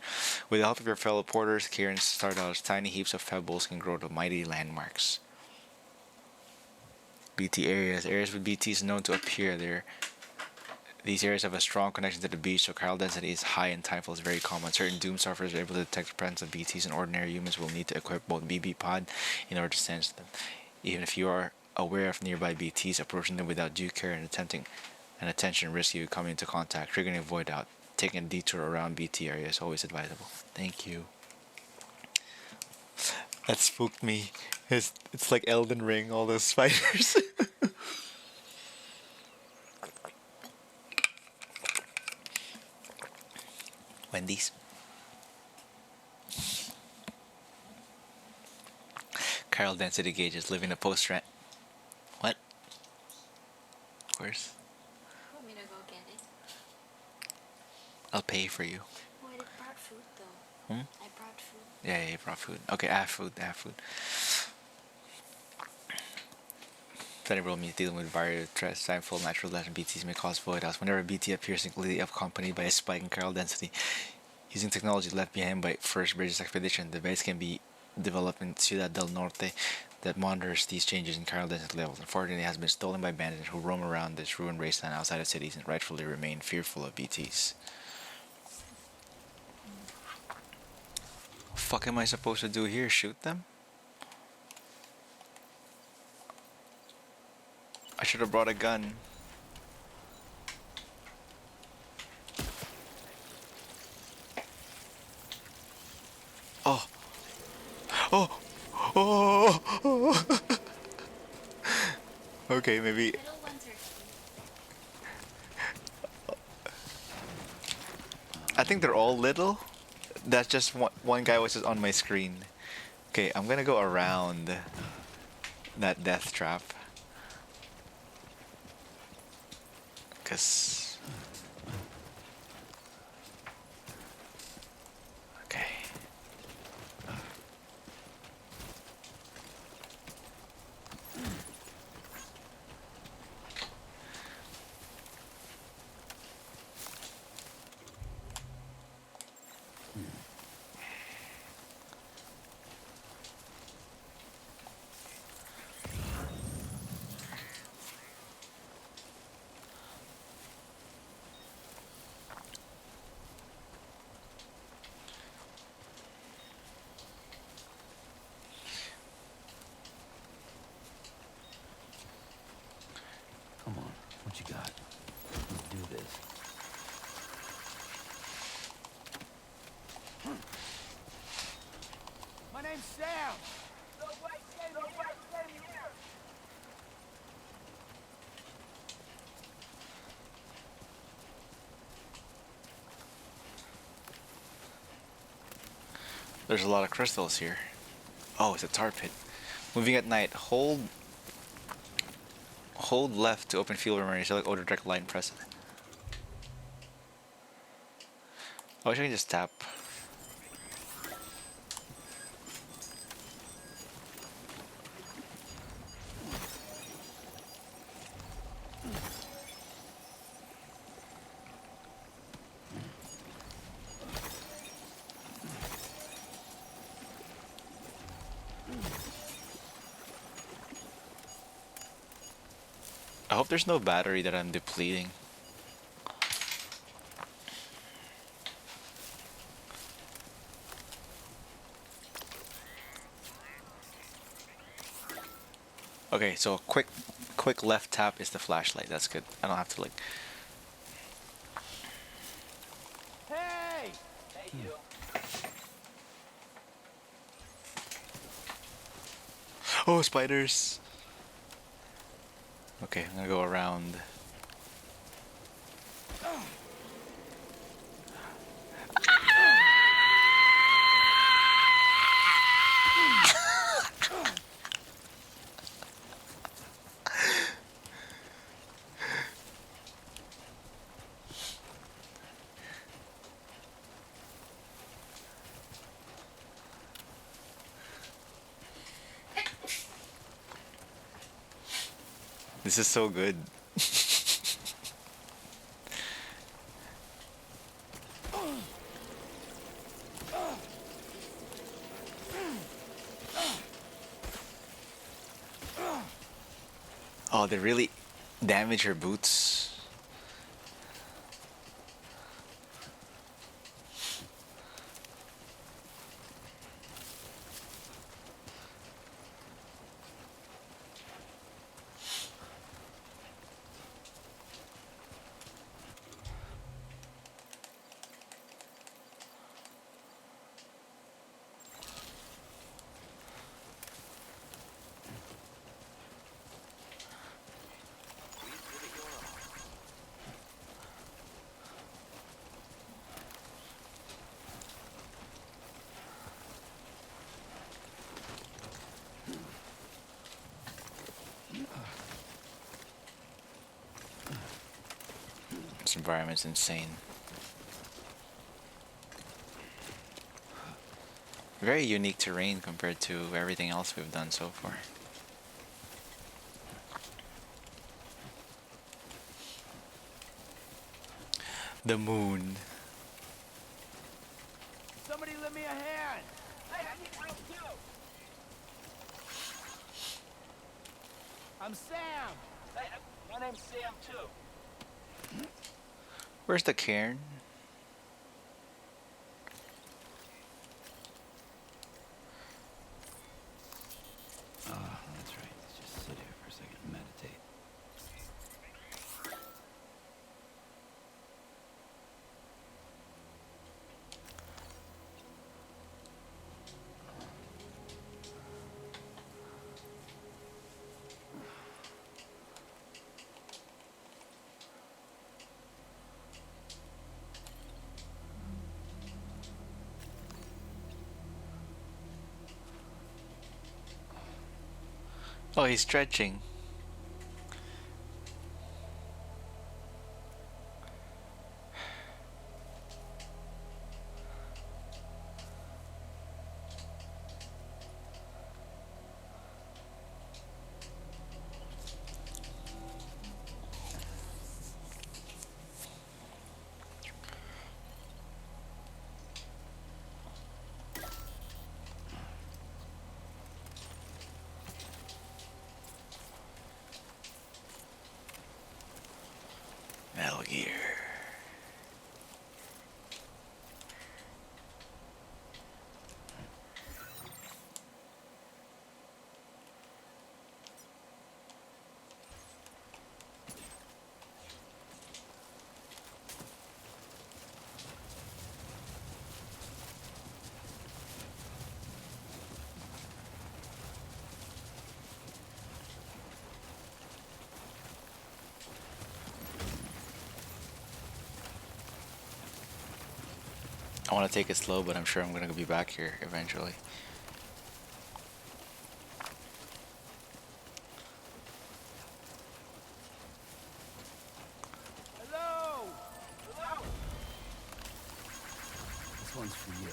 [SPEAKER 1] With the help of your fellow porters, cairns start out as tiny heaps of pebbles can grow to mighty landmarks. BT areas. Areas with BTs known to appear there. These areas have a strong connection to the beach, so chiral density is high and timefall is very common. Certain doom sufferers are able to detect the presence of BTs, and ordinary humans will need to equip both BB pod in order to sense them. Even if you are aware of nearby BTs, approaching them without due care and attention risks you coming into contact, triggering a void out. Taking a detour around BT area is always advisable. Thank you. That spooked me. It's like Elden Ring, all those spiders. Wendy's. Chiral density gauges live in a post-rent. What? Of course.
[SPEAKER 3] Want me to go get it?
[SPEAKER 1] I'll pay for you.
[SPEAKER 3] Oh, I brought food though.
[SPEAKER 1] Hmm?
[SPEAKER 3] I brought food.
[SPEAKER 1] Yeah, you brought food. Okay, I have food. Plenty roll me dealing with various threats. Timeful natural legend BTs may cause void outs. Whenever BT appears completely accompanied by a spike in chiral density, using technology left behind by First British Expedition, the base can be developed in Ciudad del Norte that monitors these changes in chiral density levels. Unfortunately, it has been stolen by bandits who roam around this ruined wasteland outside of cities and rightfully remain fearful of BTs. What the fuck am I supposed to do here? Shoot them? I should have brought a gun. Oh. Oh. Oh. Okay, maybe.
[SPEAKER 3] Little ones are cute.
[SPEAKER 1] I think they're all little. That's just one guy was just on my screen. Okay, I'm gonna go around that death trap. Cause... Okay.
[SPEAKER 4] name's Sam. No way, same here.
[SPEAKER 1] There's a lot of crystals here. Oh, it's a tar pit. Moving at night. Hold left to open field memory. Select order direct line. Press it. Oh, I should just tap. I hope there's no battery that I'm depleting. Okay, so a quick left tap is the flashlight. That's good. I don't have to like.
[SPEAKER 4] Hey!
[SPEAKER 6] Hey, you.
[SPEAKER 1] Oh, spiders! Okay, I'm gonna go around. This is so good. Oh, they really damage your boots.
[SPEAKER 6] Please give it your all.
[SPEAKER 1] This environment's insane. Very unique terrain compared to everything else we've done so far. The moon.
[SPEAKER 4] Somebody lend me a hand. Hey, I need help too. I'm Sam.
[SPEAKER 6] Hey, my name's Sam, too.
[SPEAKER 1] Where's the cairn?
[SPEAKER 7] That's right. Let's just sit here for a second and meditate.
[SPEAKER 1] Oh, he's stretching. I want to take it slow, but I'm sure I'm gonna be back here eventually.
[SPEAKER 6] Hello! Hello?
[SPEAKER 7] This one's for you.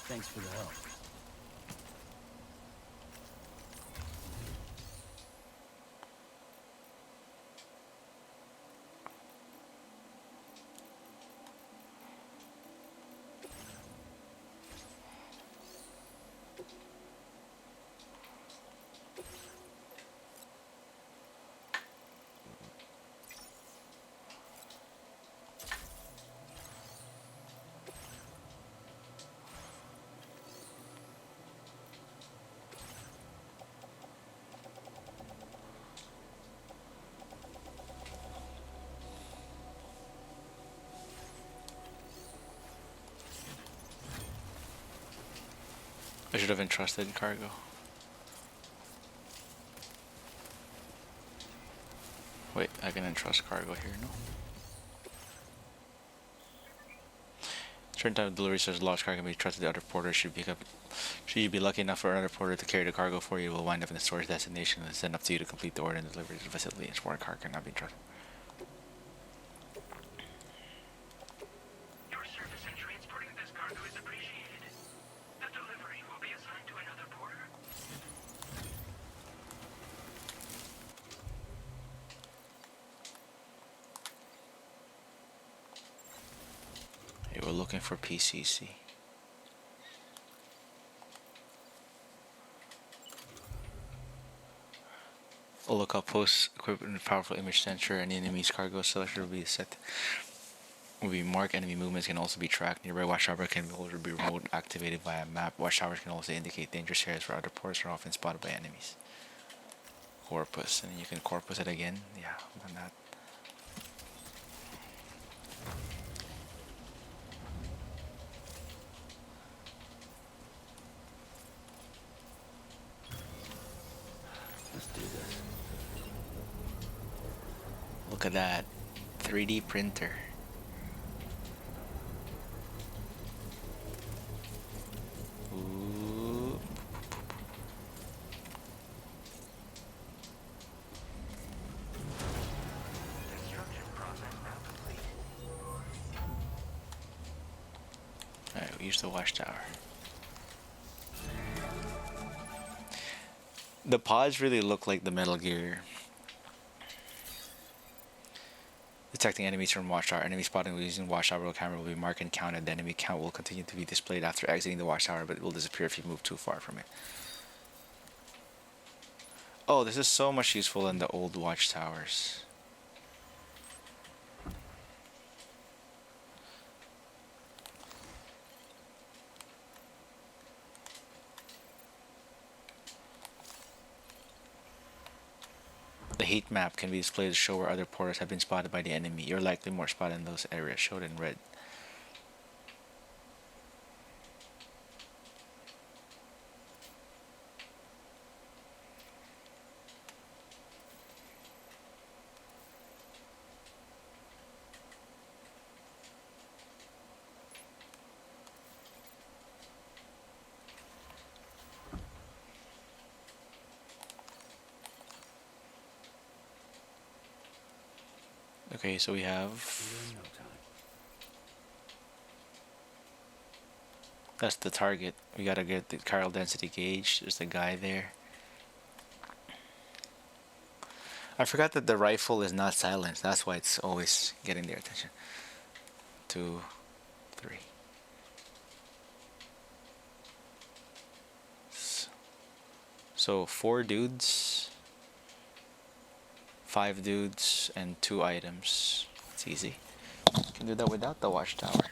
[SPEAKER 7] Thanks for the help.
[SPEAKER 1] I should have entrusted cargo. Wait, I can entrust cargo here, no? Certain type of delivery such as large cargo can be trusted to other porters. Should you be lucky enough for another porter to carry the cargo for you, it will wind up in the storage destination and it's then up to you to complete the order and deliver it to the facility. And more cargo cannot be trusted.
[SPEAKER 8] Your service in transporting this cargo is appreciated. The delivery will be assigned to another porter.
[SPEAKER 1] Hey, we're looking for PCC. A lookout post equipped with a powerful image sensor and the enemy's cargo selector will be set. Will be marked. Enemy movements can also be tracked. Nearby watchtower can also be remote activated via a map. Watchtowers can also indicate dangerous areas for other ports are often spotted by enemies. Corpus, and you can corpus it again. Yeah, I've done that.
[SPEAKER 7] Let's do this.
[SPEAKER 1] Look at that 3D printer. Ooh.
[SPEAKER 8] Construction process now complete.
[SPEAKER 1] Alright, we use the watchtower. The pods really look like the Metal Gear. Detecting enemies from watchtower. Enemy spotting using watchtower camera will be marked and counted. The enemy count will continue to be displayed after exiting the watchtower, but it will disappear if you move too far from it. Oh, this is so much useful in the old watchtowers. The heat map can be displayed to show where other porters have been spotted by the enemy. You're likely more spotted in those areas showed in red. Okay, so we have...
[SPEAKER 7] We're in no time.
[SPEAKER 1] That's the target. We gotta get the chiral density gauge. There's the guy there. I forgot that the rifle is not silenced. That's why it's always getting their attention. 2, 3. So 4 dudes, 5 dudes, and 2 items. It's easy. You can do that without the watchtower.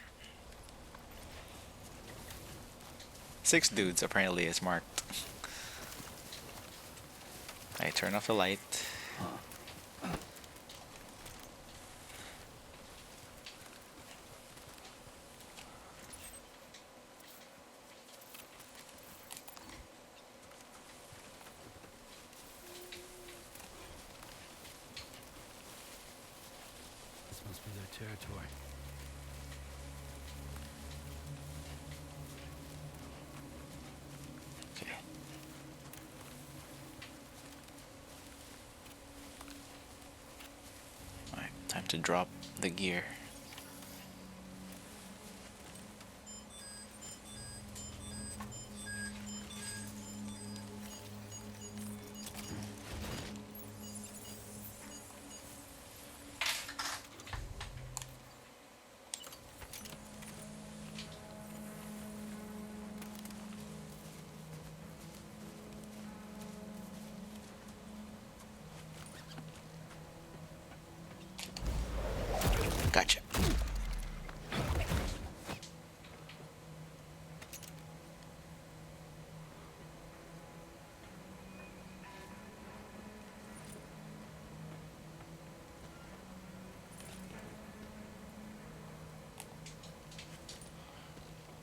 [SPEAKER 1] 6 dudes apparently is marked. I turn off the light.
[SPEAKER 7] This must be their territory.
[SPEAKER 1] to drop the gear. Gotcha.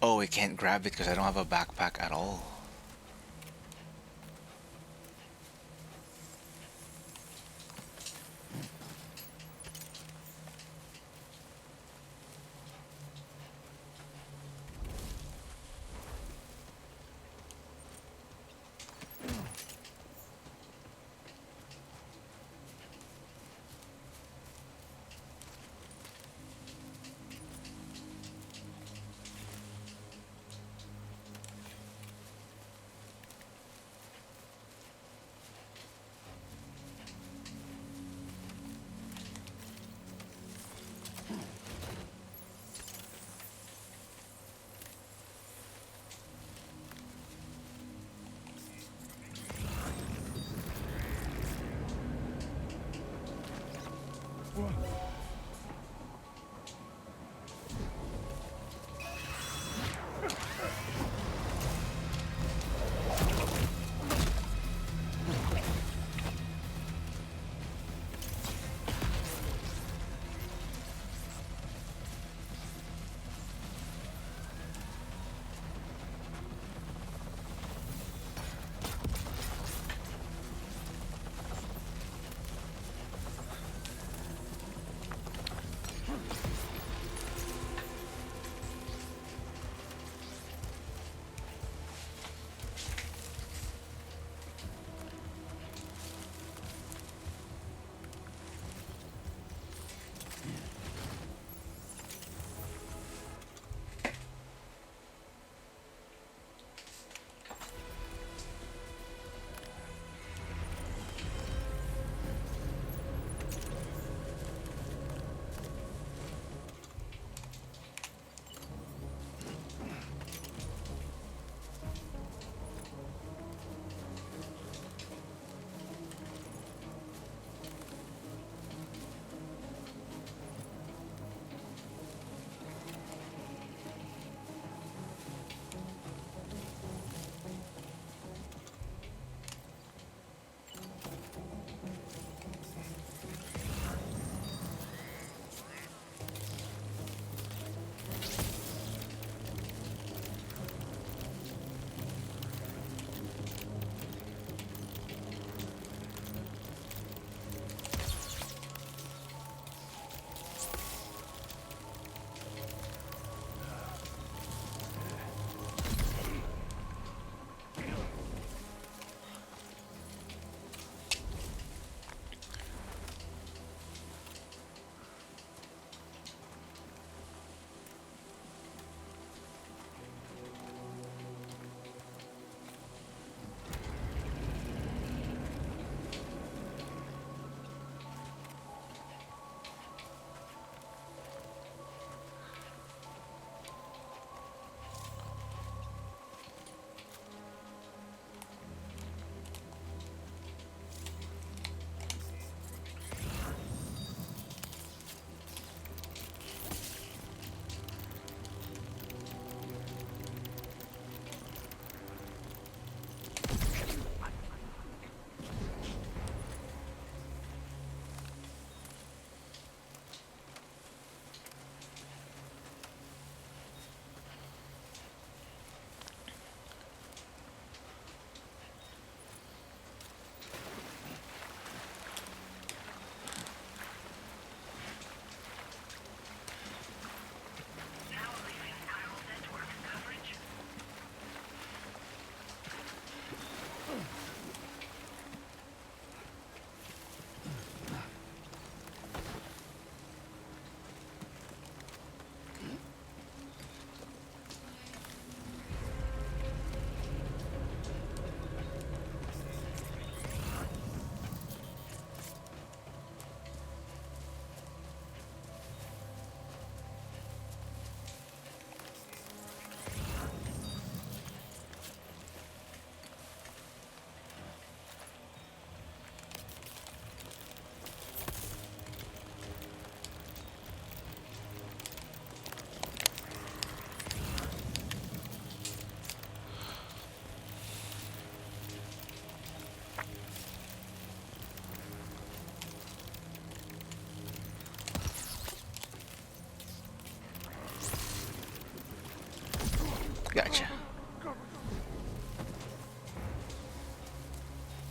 [SPEAKER 1] Oh, I can't grab it because I don't have a backpack at all.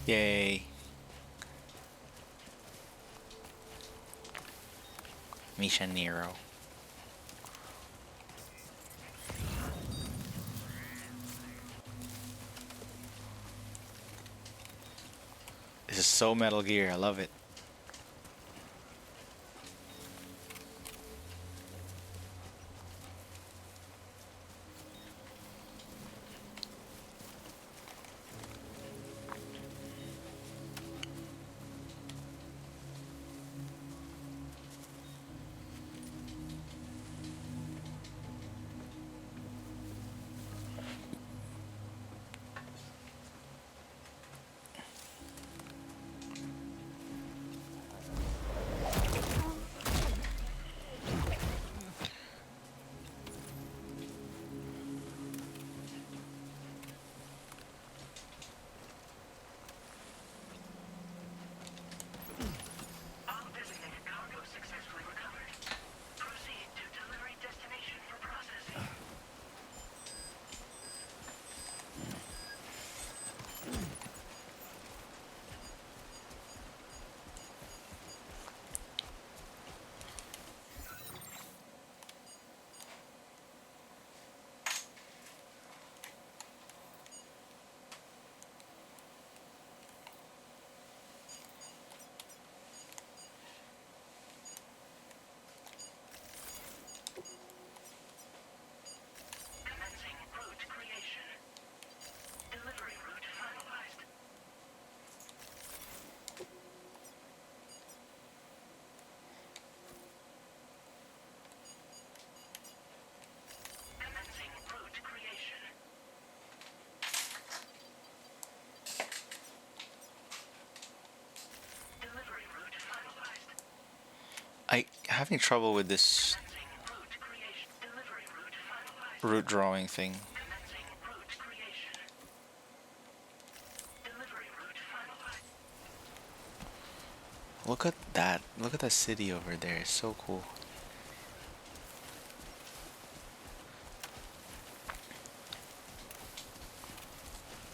[SPEAKER 1] Yay. Misha Nero. This is so Metal Gear. I love it.
[SPEAKER 8] All designated cargo successfully recovered. Proceed to delivery destination for processing. Commencing route creation. Delivery route finalized. Commencing route creation. Delivery route finalized.
[SPEAKER 1] I having trouble with this
[SPEAKER 8] Commencing route creation. Delivery route finalized.
[SPEAKER 1] route drawing thing.
[SPEAKER 8] Commencing route creation. Delivery route finalized.
[SPEAKER 1] Look at that. Look at that city over there. It's so cool.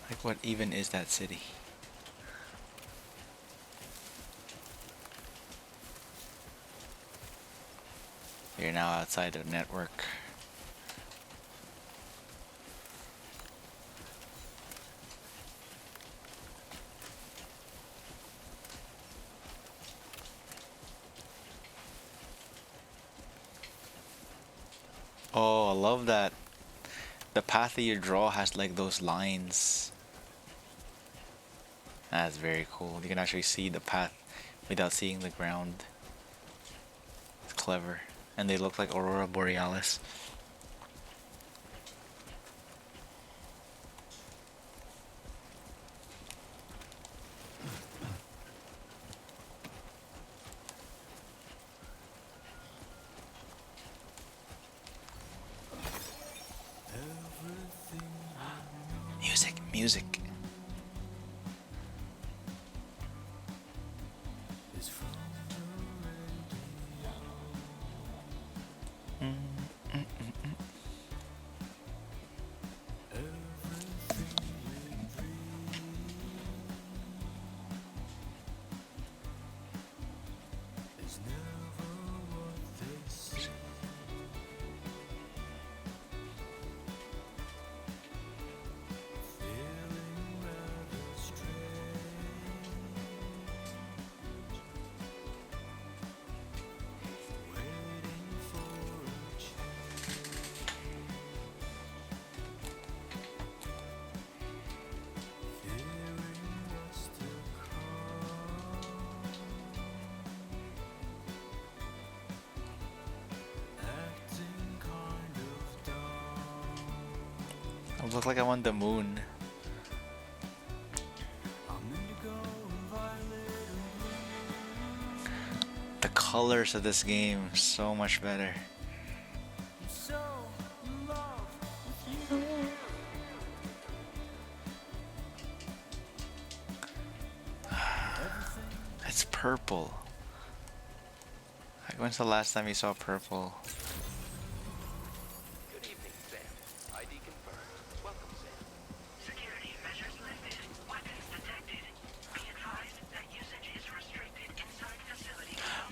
[SPEAKER 1] Like, what even is that city? You're now outside the network. Oh, I love that. The path that you draw has like those lines. That's very cool. You can actually see the path without seeing the ground. It's clever. And they look like Aurora Borealis. Music, music. I look like I'm on the moon. The colors of this game are so much better. It's purple. Like, when's the last time you saw purple?
[SPEAKER 6] Good evening, Sam. ID confirmed. Welcome, Sam.
[SPEAKER 8] Security measures lifted. Weapons detected.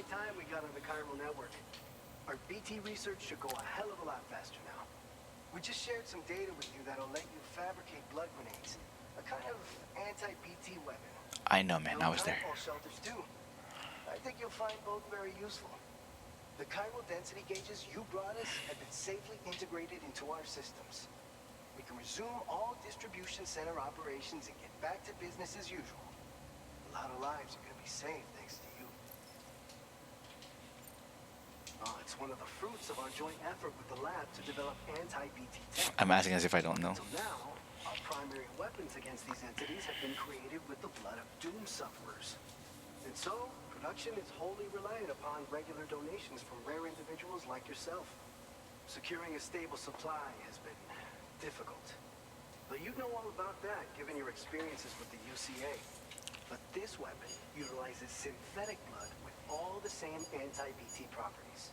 [SPEAKER 9] high time we got on the chiral network. Our BT research should go a hell of a lot faster now. We just shared some data with you that'll let you fabricate blood grenades. A kind of anti-BT weapon.
[SPEAKER 1] I know, man. I was there.
[SPEAKER 9] Timefall shelters too. I think you'll find both very useful. The chiral density gauges you brought us have been safely integrated into our systems. We can resume all distribution center operations and get back to business as usual. A lot of lives are going to be saved thanks to you. Oh, it's one of the fruits of our joint effort with the lab to develop anti-BT tech.
[SPEAKER 1] I'm asking as if I don't know.
[SPEAKER 9] Until now, our primary weapons against these entities have been created with the blood of doom sufferers. And so, production is wholly reliant upon regular donations from rare individuals like yourself. Securing a stable supply has been difficult. But you know all about that, given your experiences with the UCA. But this weapon utilizes synthetic blood with all the same anti-BT properties.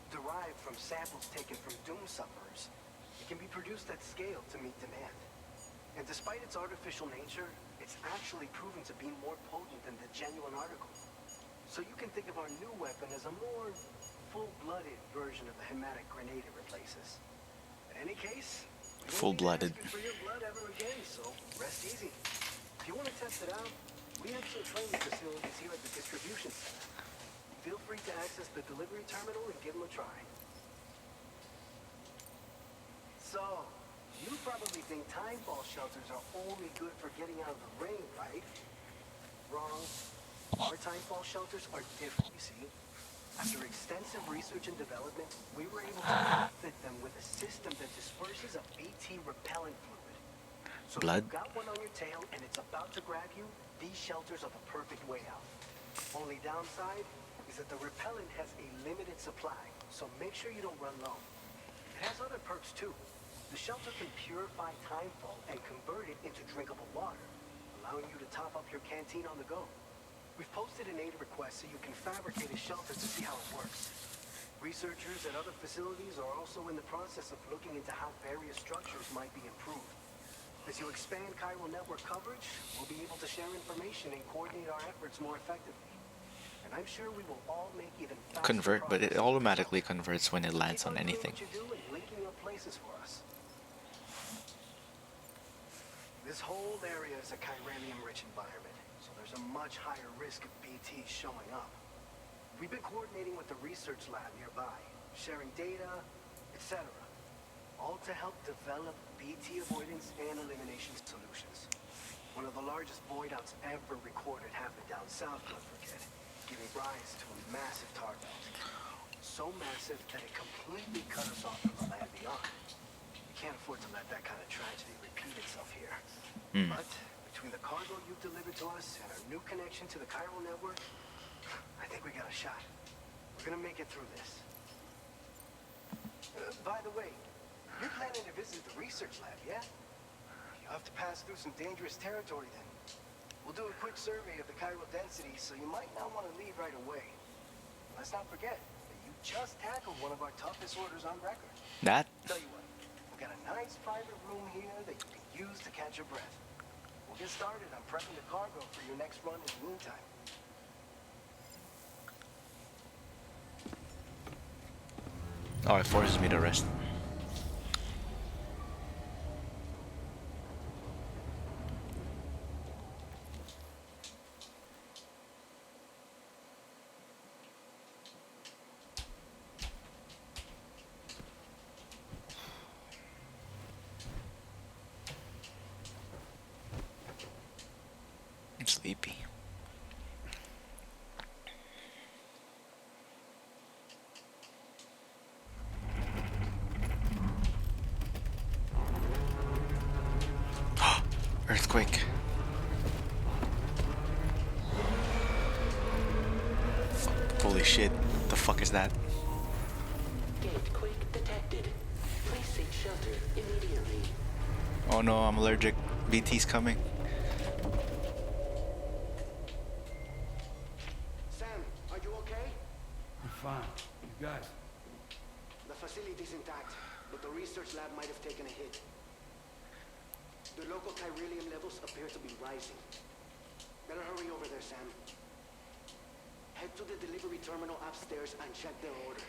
[SPEAKER 9] Derived from samples taken from doom sufferers, it can be produced at scale to meet demand. And despite its artificial nature, it's actually proven to be more potent than the genuine article. So you can think of our new weapon as a more full-blooded version of the hematic grenade it replaces. In any case, we won't need to
[SPEAKER 1] Full-blooded.
[SPEAKER 9] ask you for your blood ever again, so rest easy. If you want to test it out, we have some training facilities here at the distribution center. Feel free to access the delivery terminal and give them a try. So, you probably think timefall shelters are only good for getting out of the rain, right? Wrong. Our timefall shelters are different, you see. After extensive research and development, we were able to outfit them with a system that disperses a BT repellent fluid. So
[SPEAKER 1] Blood?
[SPEAKER 9] if you've got one on your tail and it's about to grab you, these shelters are the perfect way out. Only downside is that the repellent has a limited supply, so make sure you don't run low. It has other perks too. The shelter can purify timefall and convert it into drinkable water, allowing you to top up your canteen on the go. We've posted an aid request so you can fabricate a shelter to see how it works. Researchers at other facilities are also in the process of looking into how various structures might be improved. As you expand chiral network coverage, we'll be able to share information and coordinate our efforts more effectively. And I'm sure we will all make even faster
[SPEAKER 1] Convert, but it
[SPEAKER 9] progress.
[SPEAKER 1] automatically converts when it lands
[SPEAKER 9] Keep
[SPEAKER 1] on
[SPEAKER 9] doing
[SPEAKER 1] anything.
[SPEAKER 9] what you do and linking up places for us. This whole area is a chiralium-rich environment, so there's a much higher risk of BTs showing up. We've been coordinating with the research lab nearby, sharing data, etc. All to help develop BT avoidance and elimination solutions. One of the largest void outs ever recorded happened down south, don't forget, giving rise to a massive tar belt. So massive that it completely cut us off from the land beyond. We can't afford to let that kind of tragedy repeat itself here. But between the cargo you've delivered to us and our new connection to the chiral network, I think we got a shot. We're gonna make it through this. By the way, you're planning to visit the research lab, yeah? You have to pass through some dangerous territory then. We'll do a quick survey of the chiral density, so you might not want to leave right away. Let's not forget that you just tackled one of our toughest orders on record.
[SPEAKER 1] That?
[SPEAKER 9] Tell you what, we've got a nice private room here that you can use to catch your breath. We'll get started on prepping the cargo for your next run in the meantime.
[SPEAKER 1] Oh, it forces me to rest. I'm sleepy. Earthquake. Holy shit. The fuck is that?
[SPEAKER 6] Gate quake detected. Please seek shelter immediately.
[SPEAKER 1] Oh no, I'm allergic. BT's coming.
[SPEAKER 9] Sam, are you okay?
[SPEAKER 7] I'm fine. You guys?
[SPEAKER 9] The facility's intact, but the research lab might have taken a hit. The local chiralium levels appear to be rising. Better hurry over there, Sam. Head to the delivery terminal upstairs and check their order.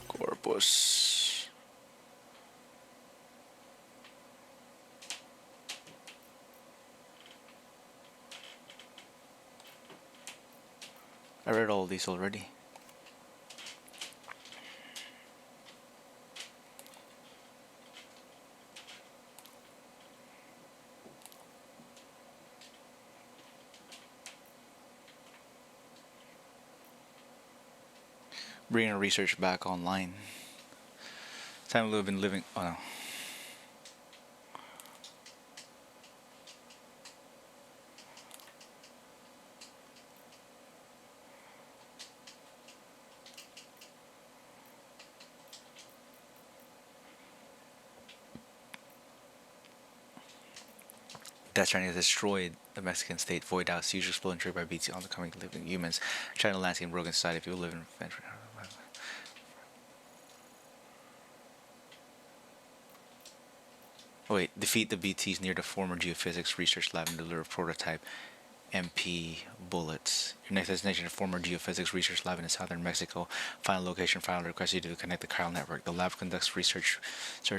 [SPEAKER 1] Corpus. I read all these already. Bringing research back online. Time we've been living. Oh no. Death Stranding has destroyed the Mexican state. Void out, huge explosion triggered by BT on the coming living humans. China landscape, broken society. People live in. Oh wait, defeat the BTs near the former geophysics research lab and deliver prototype MP bullets. Your next destination, a former geophysics research lab in southern Mexico. Final location, final request you to connect the chiral network. The lab conducts research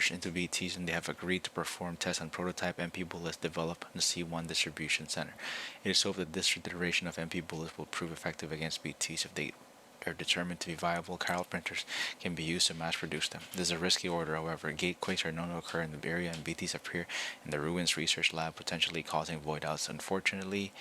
[SPEAKER 1] into BTs and they have agreed to perform tests on prototype MP bullets developed in the C1 distribution center. It is hoped that this iteration of MP bullets will prove effective against BTs if they are determined to be viable. Chiral printers can be used to mass produce them. This is a risky order, however. Gatequakes are known to occur in the area and BTs appear in the ruins research lab, potentially causing void outs. Unfortunately,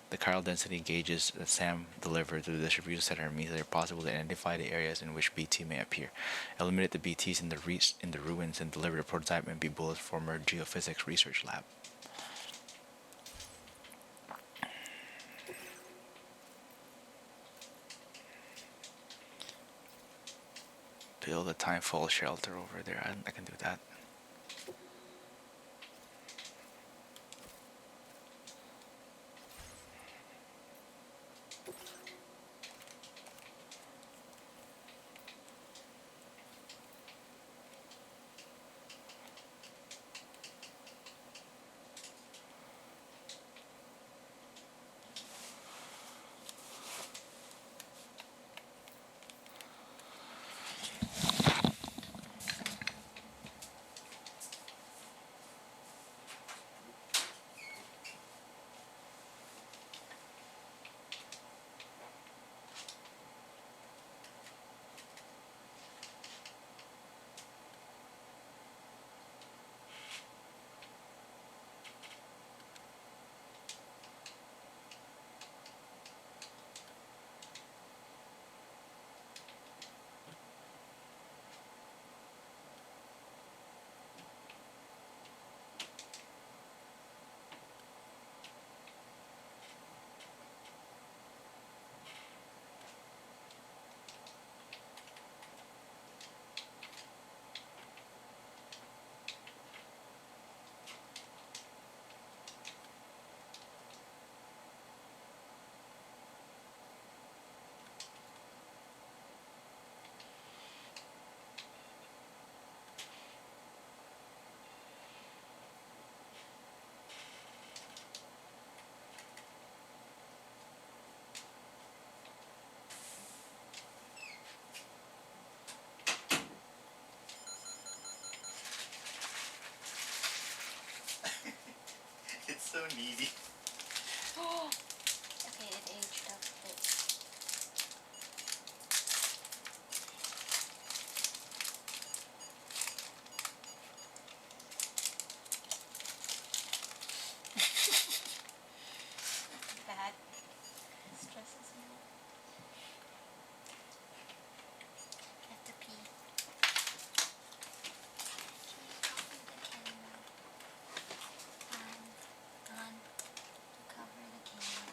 [SPEAKER 1] the chiral density gauges that Sam delivered to the distribution center means that it is possible to identify the areas in which BT may appear. Eliminate the BTs in the ruins and deliver the prototype MP bullets former geophysics research lab. Build a timefall shelter over there. I can do that. It's so needy.
[SPEAKER 3] Okay, it aged up a bit. Bad. Stresses me out. I have to pee. Copy the camera. And gun to cover the camera.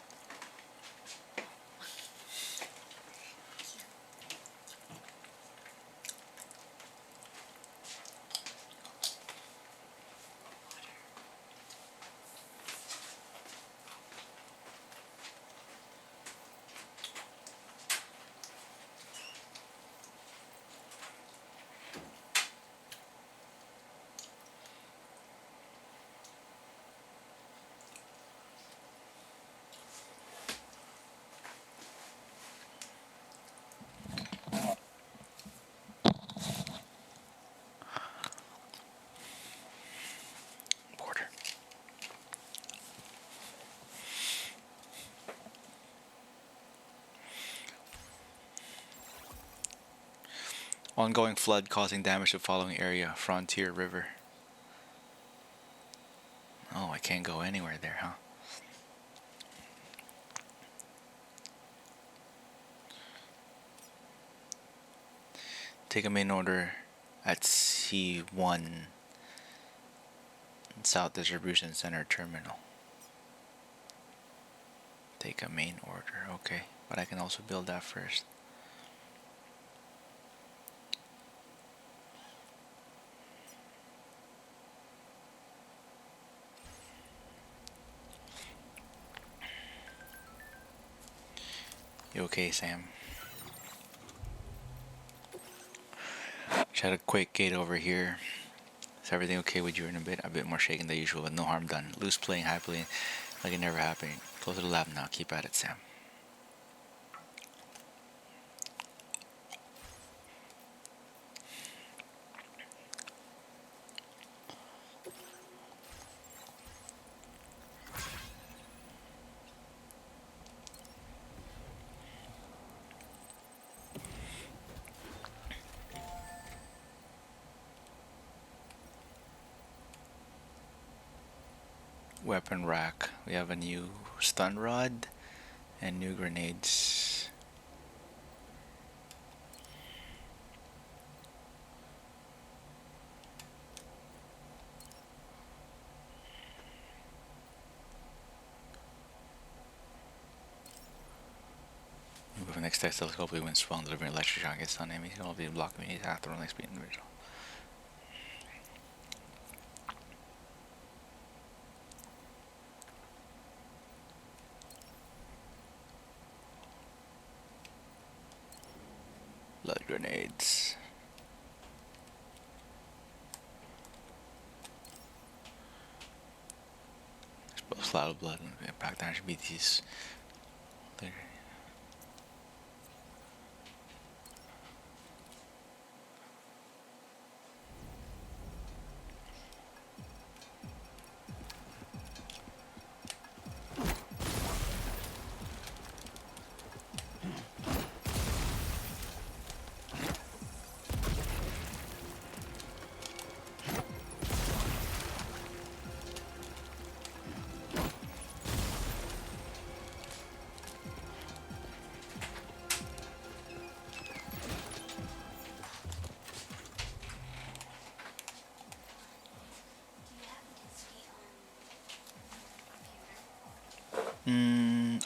[SPEAKER 1] Ongoing flood causing damage to following area. Frontier River. Oh, I can't go anywhere there, huh? Take a main order at C1 South Distribution Center Terminal. Take a main order, okay. But I can also build that first. You okay, Sam? Just had a quick gate over here. Is everything okay with you in a bit more shaken than usual, but no harm done. Loose playing, high playing, like it never happened. Close to the lab now. Keep at it, Sam. Weapon rack. We have a new stun rod and new grenades. With next text telescope, we went strong, delivering electric shock against sun enemies. All be blocked me after running speed individual. Blood grenades. Expose cloud of blood and impact damage BTs.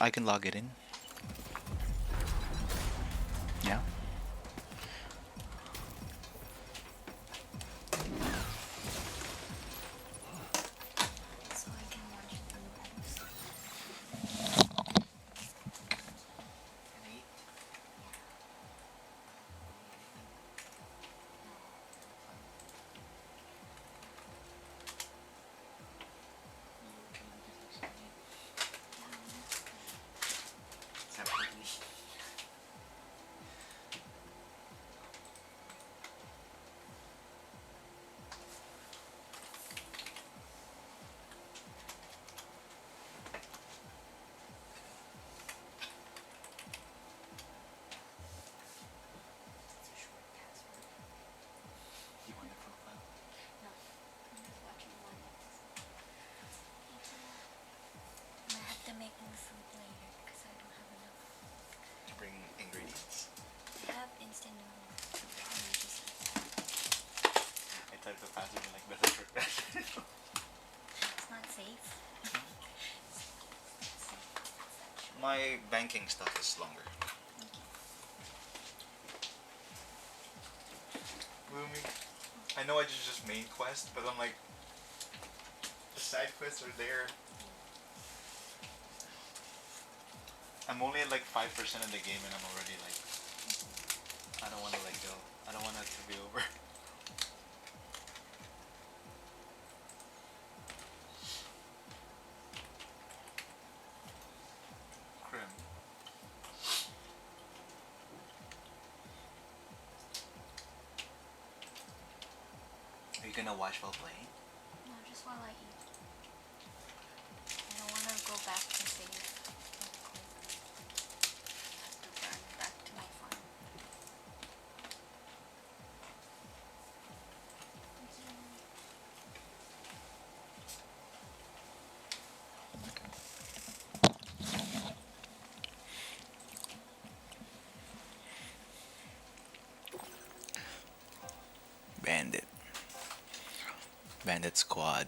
[SPEAKER 1] I can log it in. Yeah.
[SPEAKER 3] So I can watch it from the house.
[SPEAKER 1] You want the profile?
[SPEAKER 3] No, I'm just watching one episode. I have to make more food later because I don't have enough.
[SPEAKER 1] To bring ingredients.
[SPEAKER 3] I have instant noodles. And just
[SPEAKER 1] I typed the password in like message request.
[SPEAKER 3] it's not safe.
[SPEAKER 1] My banking stuff is longer. Lumi, I know I just main quest, but I'm like, the side quests are there. I'm only at like 5% of the game and I'm already like, I don't want to let go. I don't want it to be over. Crim. Are you gonna watch while playing?
[SPEAKER 3] No, just while I eat. I don't want to go back to save. I have to run back to my farm.
[SPEAKER 1] Bandit Squad.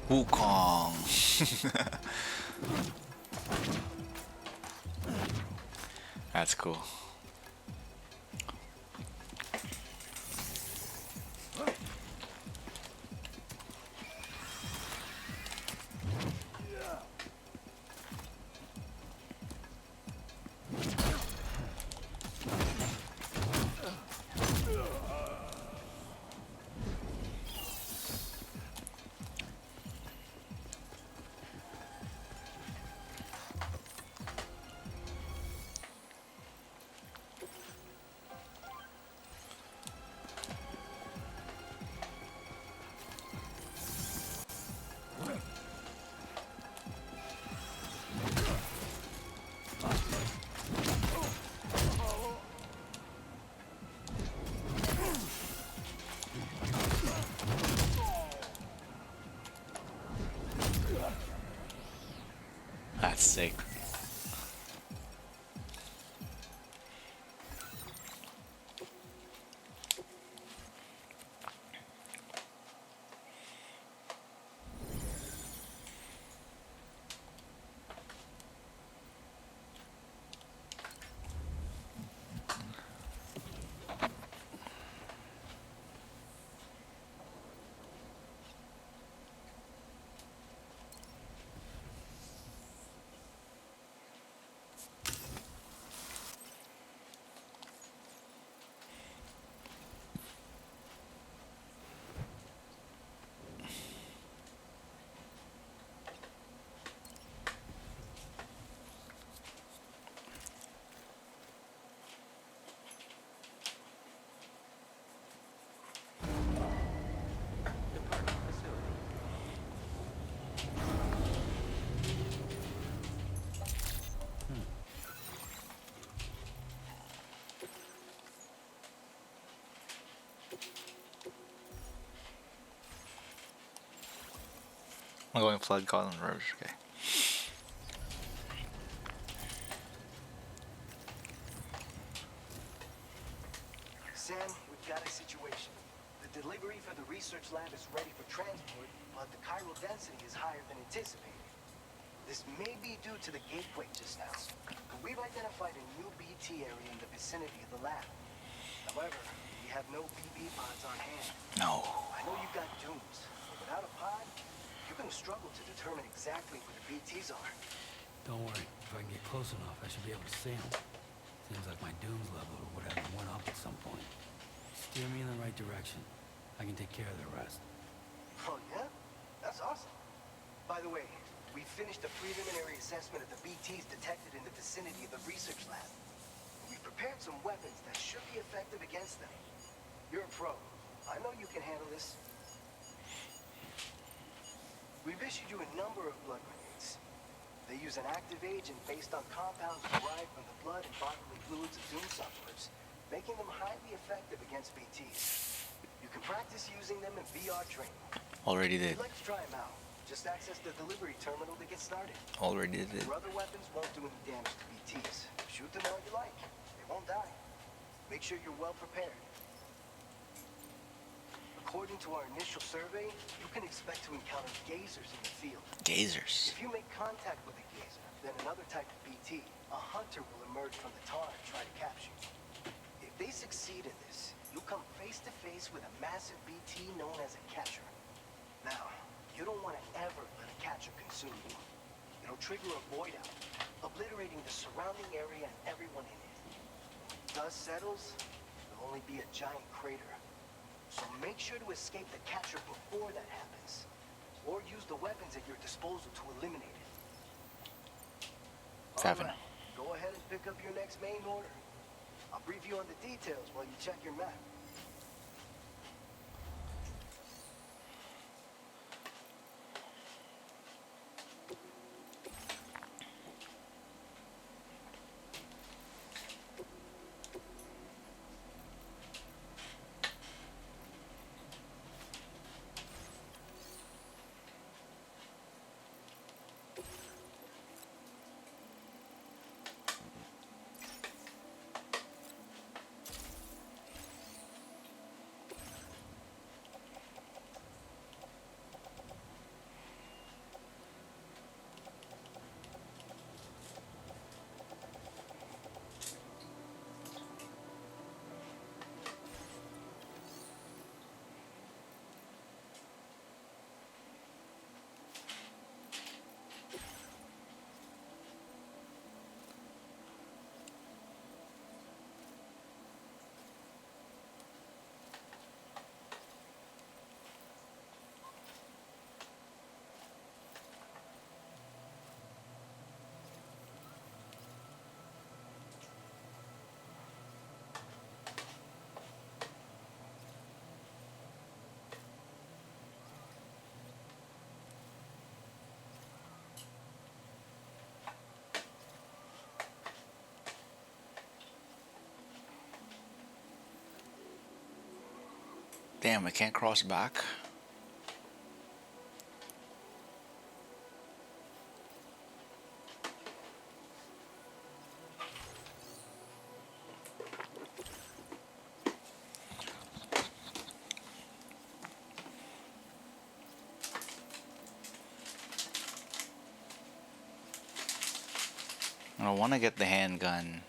[SPEAKER 1] Wukong. That's cool. That's sick.
[SPEAKER 6] Departing facility.
[SPEAKER 1] I'm going Flood Column Roach. Okay.
[SPEAKER 9] Sam, we've got a situation. The delivery for the research lab is ready for transport, but the chiral density is higher than anticipated. This may be due to the gateway just now, but we've identified a new BT area in the vicinity of the lab. However, we have no BB pods on hand.
[SPEAKER 1] No.
[SPEAKER 9] I know you've got dooms, but without a pod, you're gonna struggle to determine exactly where the BTs are.
[SPEAKER 7] Don't worry. If I can get close enough, I should be able to see them. Seems like my dooms level or whatever went up at some point. Steer me in the right direction. I can take care of the rest.
[SPEAKER 9] Oh, yeah? That's awesome. By the way, we finished a preliminary assessment of the BTs detected in the vicinity of the research lab. We've prepared some weapons that should be effective against them. You're a pro. I know you can handle this. We've issued you a number of blood grenades. They use an active agent based on compounds derived from the blood and bodily fluids of Doom sufferers, making them highly effective against BTs. You can practice using them in VR training.
[SPEAKER 1] Already
[SPEAKER 9] If
[SPEAKER 1] did.
[SPEAKER 9] you'd like to try them out, just access the delivery terminal to get started.
[SPEAKER 1] Already did.
[SPEAKER 9] Your other weapons won't do any damage to BTs. Shoot them all you like. They won't die. Make sure you're well prepared. According to our initial survey, you can expect to encounter gazers in the field.
[SPEAKER 1] Gazers.
[SPEAKER 9] If you make contact with a gazer, then another type of BT, a hunter, will emerge from the tar and try to capture you. If they succeed in this, you'll come face to face with a massive BT known as a catcher. Now, you don't want to ever let a catcher consume you. It'll trigger a void out, obliterating the surrounding area and everyone in it. When the dust settles, there'll only be a giant crater. So make sure to escape the catcher before that happens. Or use the weapons at your disposal to eliminate it. All
[SPEAKER 1] Seven.
[SPEAKER 9] right. Go ahead and pick up your next main order. I'll brief you on the details while you check your map.
[SPEAKER 1] Damn, I can't cross back. I want to get the handgun.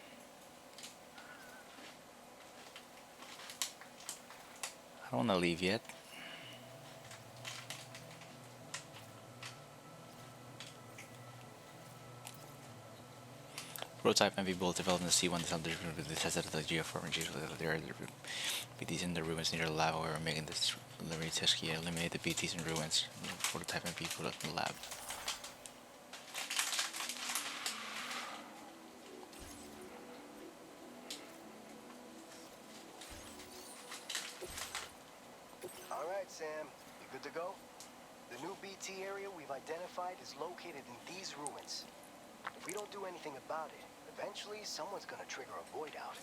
[SPEAKER 1] I don't want to leave yet. Prototype MV Bolt developed in the C1 they tested the GeoForm and there are BTs in the ruins near the lab where we're making this delivery test key eliminate the BTs in ruins. Prototype MV put up in the lab.
[SPEAKER 9] All right, Sam. You good to go? The new BT area we've identified is located in these ruins. If we don't do anything about it, eventually someone's gonna trigger a void out.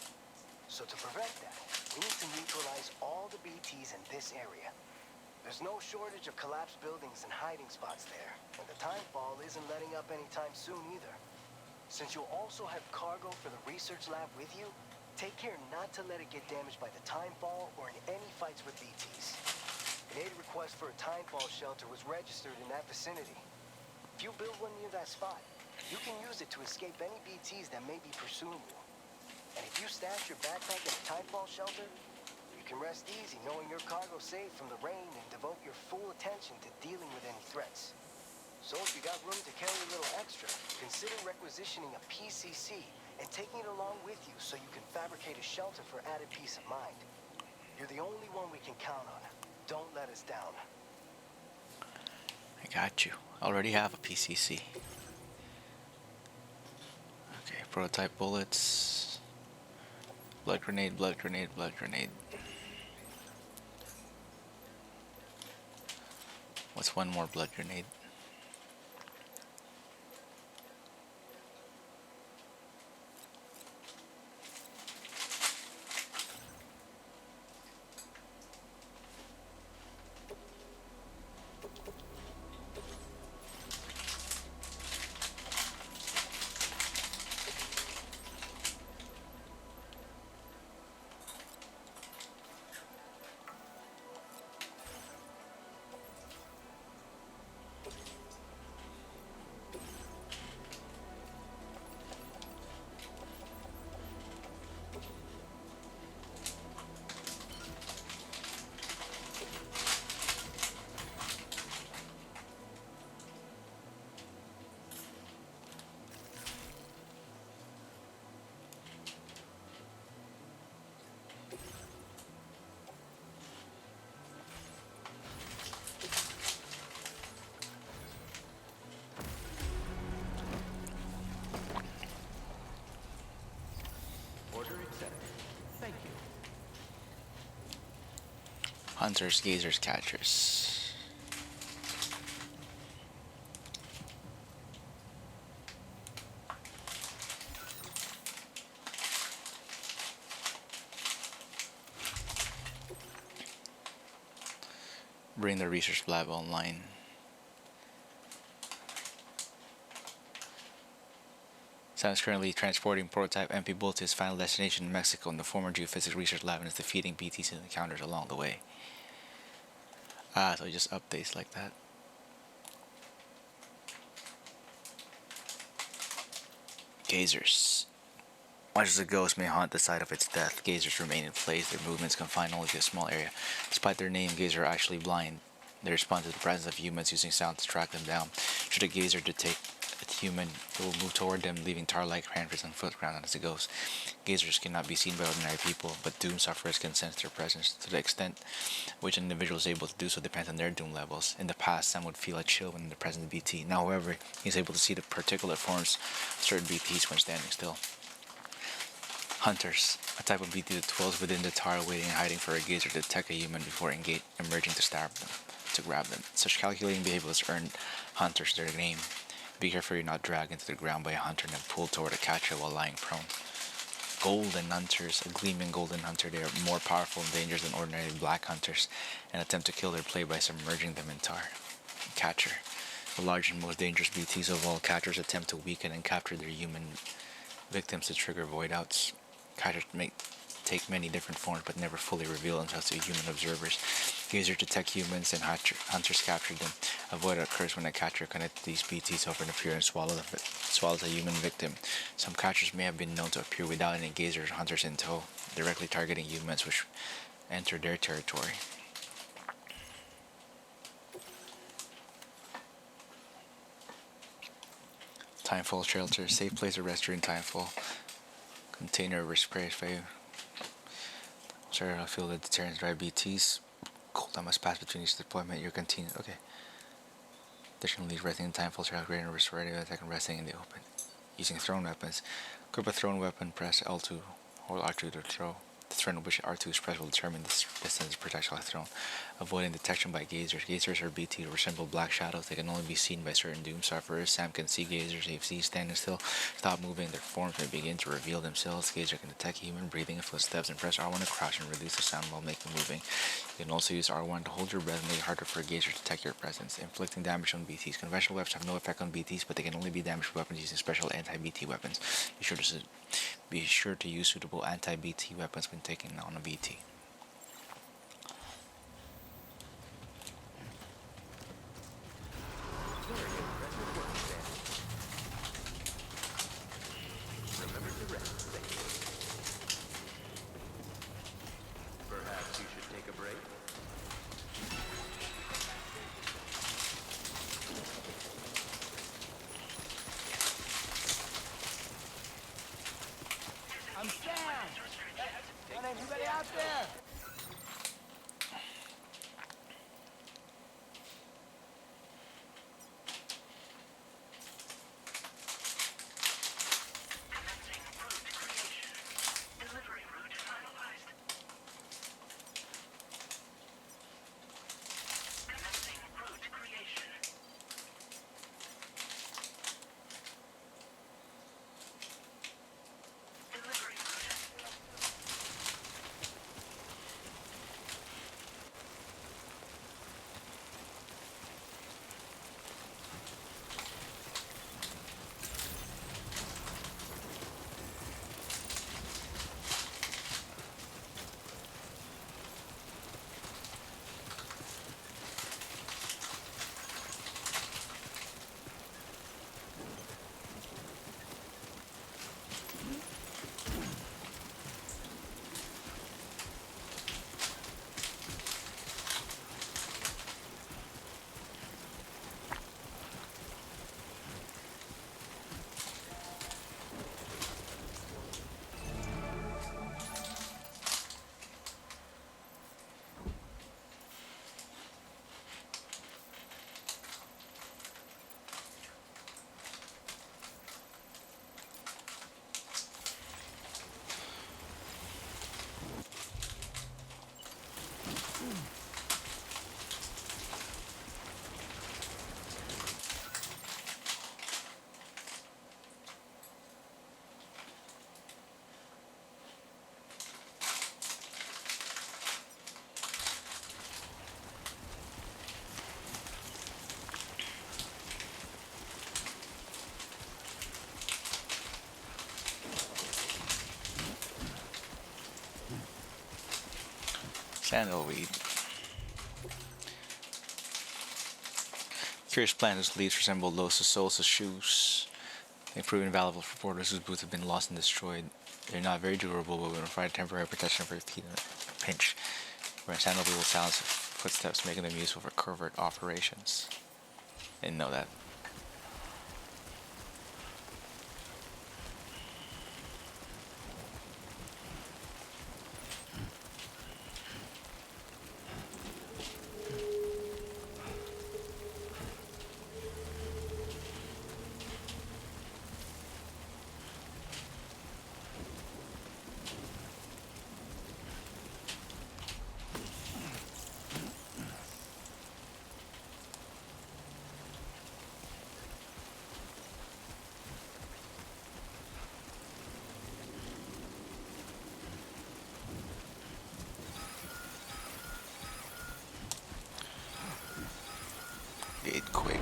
[SPEAKER 9] So to prevent that, we need to neutralize all the BTs in this area. There's no shortage of collapsed buildings and hiding spots there, and the timefall isn't letting up anytime soon either. Since you'll also have cargo for the research lab with you, take care not to let it get damaged by the timefall or in any fights with BTs. An aid request for a timefall shelter was registered in that vicinity. If you build one near that spot, you can use it to escape any BTs that may be pursuing you. And if you stash your backpack in a timefall shelter, you can rest easy knowing your cargo's safe from the rain and devote your full attention to dealing with any threats. So if you got room to carry a little extra, consider requisitioning a PCC and taking it along with you so you can fabricate a shelter for added peace of mind. You're the only one we can count on. Don't let us down.
[SPEAKER 1] I got you. I already have a PCC. Okay, prototype bullets. Blood grenade, blood grenade, blood grenade. What's one more blood grenade?
[SPEAKER 6] setting. Thank you.
[SPEAKER 1] Hunters, gazers, catchers. Bring the research lab online. Sam is currently transporting prototype MP Bull to his final destination in Mexico in the former geophysics research lab and is defeating BTs and encounters along the way. Ah, so it just updates like that. Gazers. Much as a ghost may haunt the site of its death, gazers remain in place, their movements confined only to a small area. Despite their name, gazers are actually blind. They respond to the presence of humans using sound to track them down. Should a gazer detect a human, it will move toward them, leaving tar-like handprints on footground as it goes. Gazers cannot be seen by ordinary people, but doom sufferers can sense their presence. To the extent which an individual is able to do so depends on their doom levels. In the past, some would feel a chill when in the presence of BT. Now, however, he is able to see the particulate forms of certain BTs when standing still. Hunters, a type of BT that dwells within the tar, waiting and hiding for a gazer to detect a human before emerging to grab them. Such calculating behavior has earned hunters their name. Be careful you're not dragged into the ground by a hunter and then pulled toward a catcher while lying prone. Golden hunters, a gleaming golden hunter, they are more powerful and dangerous than ordinary black hunters and attempt to kill their prey by submerging them in tar. Catcher, the largest and most dangerous BTs of all, catchers attempt to weaken and capture their human victims to trigger void outs. Catchers may take many different forms but never fully reveal themselves to human observers. Gazers detect humans and hunters capture them. A void occurs when a catcher connected to these BTs over an appear and swallows a human victim. Some catchers may have been known to appear without any gazers or hunters in tow, directly targeting humans which enter their territory. Timefall shelter, safe place to rest during timefall. Container spray fire. Sorry, I feel the deterrence dry BTs. Cold that must pass between each deployment. Your canteen. Okay. Additionally, resting in timefall shelter greater risk for attack and resting in the open. Using thrown weapons. Equip a thrown weapon, press L2 or R2 to throw. The thrown which R2 is pressed will determine the distance the projectile is thrown. Avoiding detection by gazers. Gazers are BT to resemble black shadows. They can only be seen by certain doom sufferers. Sam can see gazers. If he's standing still, stop moving, their forms may begin to reveal themselves. Gazer can detect human breathing and footsteps and press R1 to crouch and release the sound while making moving. You can also use R1 to hold your breath and make it harder for a gazer to detect your presence. Inflicting damage on BTs. Conventional weapons have no effect on BTs, but they can only be damaged with weapons using special anti-BT weapons. Be sure to use suitable anti-BT weapons when taking on a BT.
[SPEAKER 6] Very impressive work, Sam. Remember to rest safely. Perhaps you should take a break?
[SPEAKER 4] I'm Sam! Anybody out there?
[SPEAKER 8] Commencing route creation. Delivery route finalized. Commencing route creation. Delivery route.
[SPEAKER 1] Sandalweed. Curious plant whose leaves resemble those of soles of shoes. They've proven valuable for porters whose boots have been lost and destroyed. They're not very durable, but will provide temporary protection for your feet in a pinch. Where sandalweed will silence footsteps, making them useful for covert operations. Didn't know that. Get quick.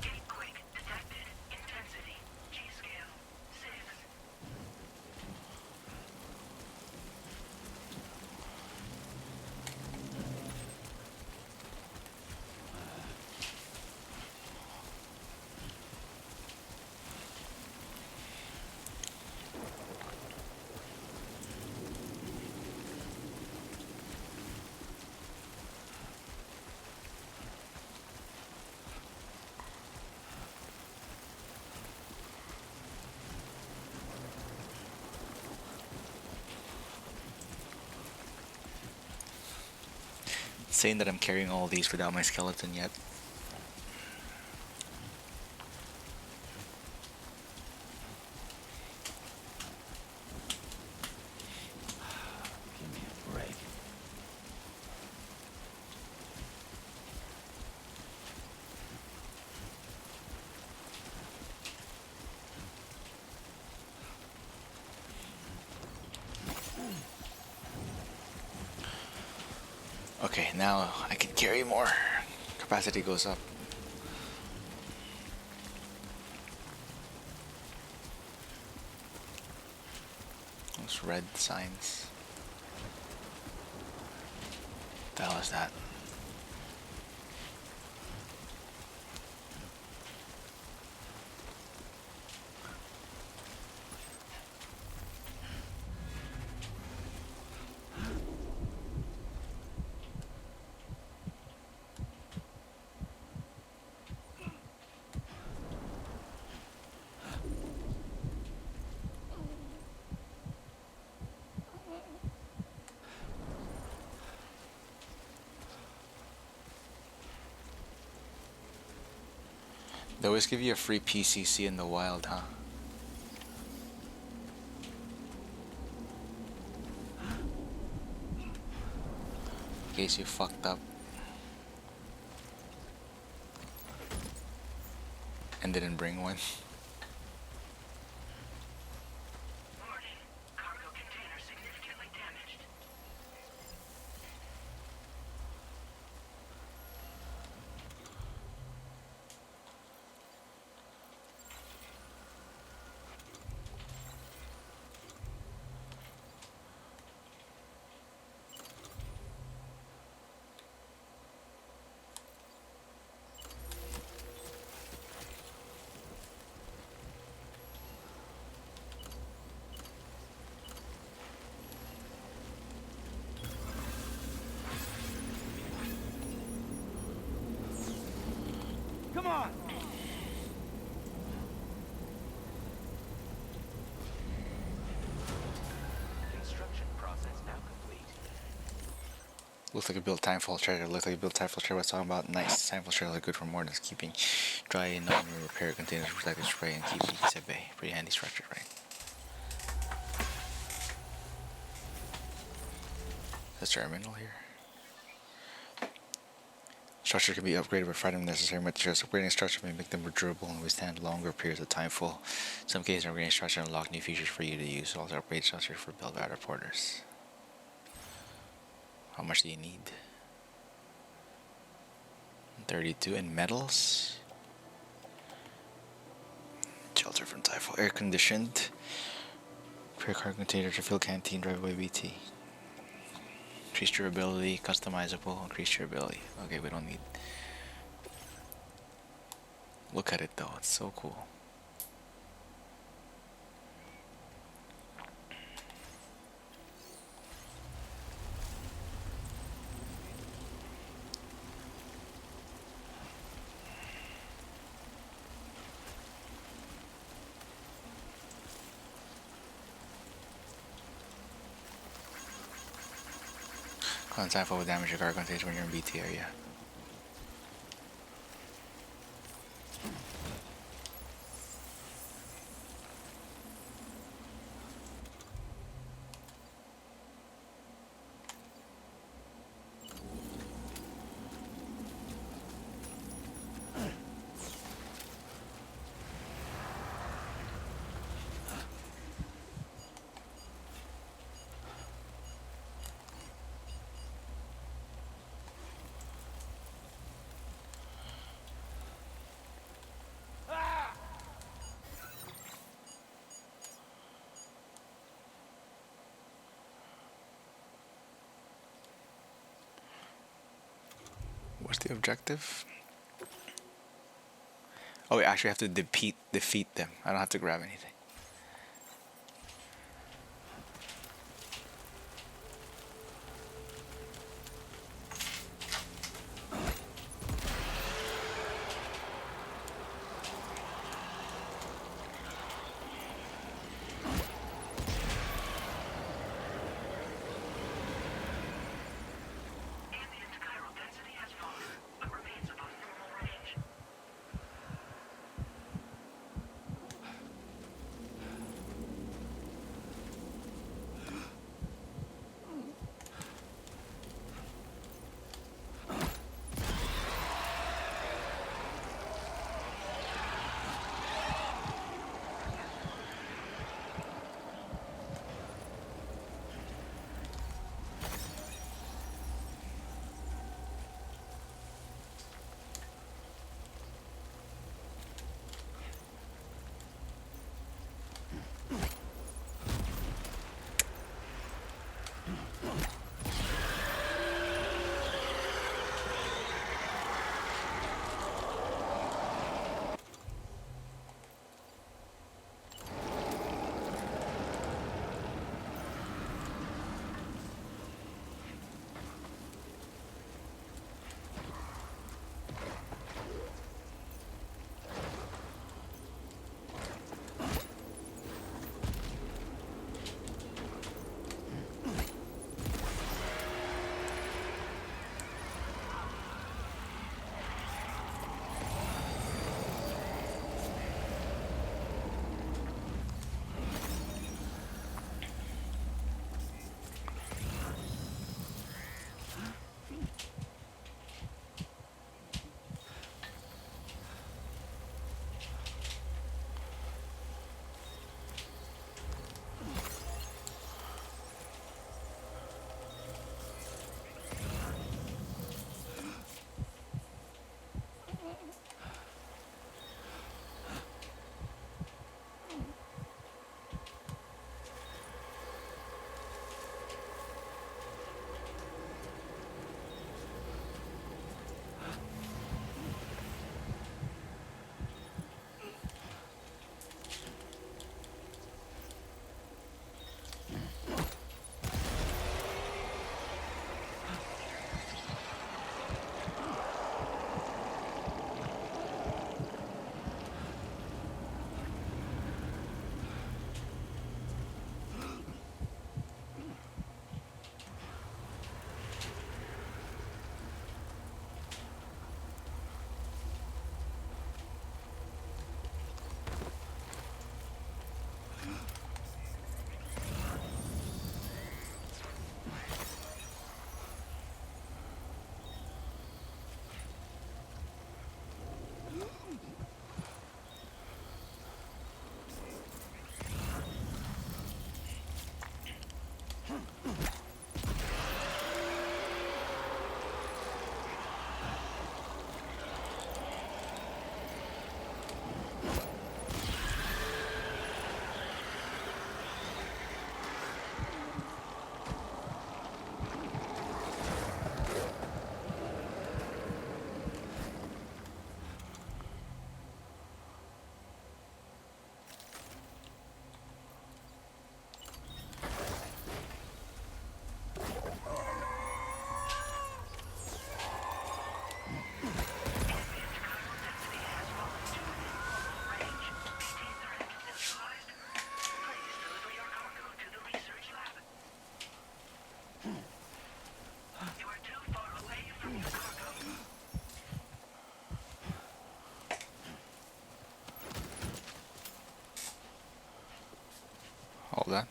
[SPEAKER 8] Gate quick detected. Intensity. G scale. 6.
[SPEAKER 1] Saying that I'm carrying all these without my skeleton yet.
[SPEAKER 7] Give me a break.
[SPEAKER 1] Okay, now I can carry more. Capacity goes up. Those red signs. What the hell is that? They always give you a free PCC in the wild, huh? In case you fucked up and didn't bring one.
[SPEAKER 8] Warning. Cargo container significantly damaged.
[SPEAKER 4] Come on!
[SPEAKER 6] Construction process now complete.
[SPEAKER 1] Looks like a built timefall trailer. Looks like a built timefall trailer. I was talking about nice timefall trailers are good for more than just keeping dry and non-repair containers, recycled spray, and keep leaks at bay. Pretty handy structure, right? This terminal here. Structure can be upgraded by finding necessary materials. Upgrading structure may make them more durable and withstand longer periods of timefall. In some cases, upgrading structure unlock new features for you to use. Also, upgrade structure for build out reporters. How much do you need? 32 in metals. shelter from typhoid. Air conditioned. Prepare cargo container to fill canteen, driveway BT. Increase durability, customizable, increase durability. Okay, we don't need. Look at it though, it's so cool. Contact will damage your cargo container when you're in BT area. What's the objective? Oh, we actually have to defeat them. I don't have to grab anything.
[SPEAKER 8] Ambient chiral density has fallen, but remains above normal range.
[SPEAKER 1] Hold on.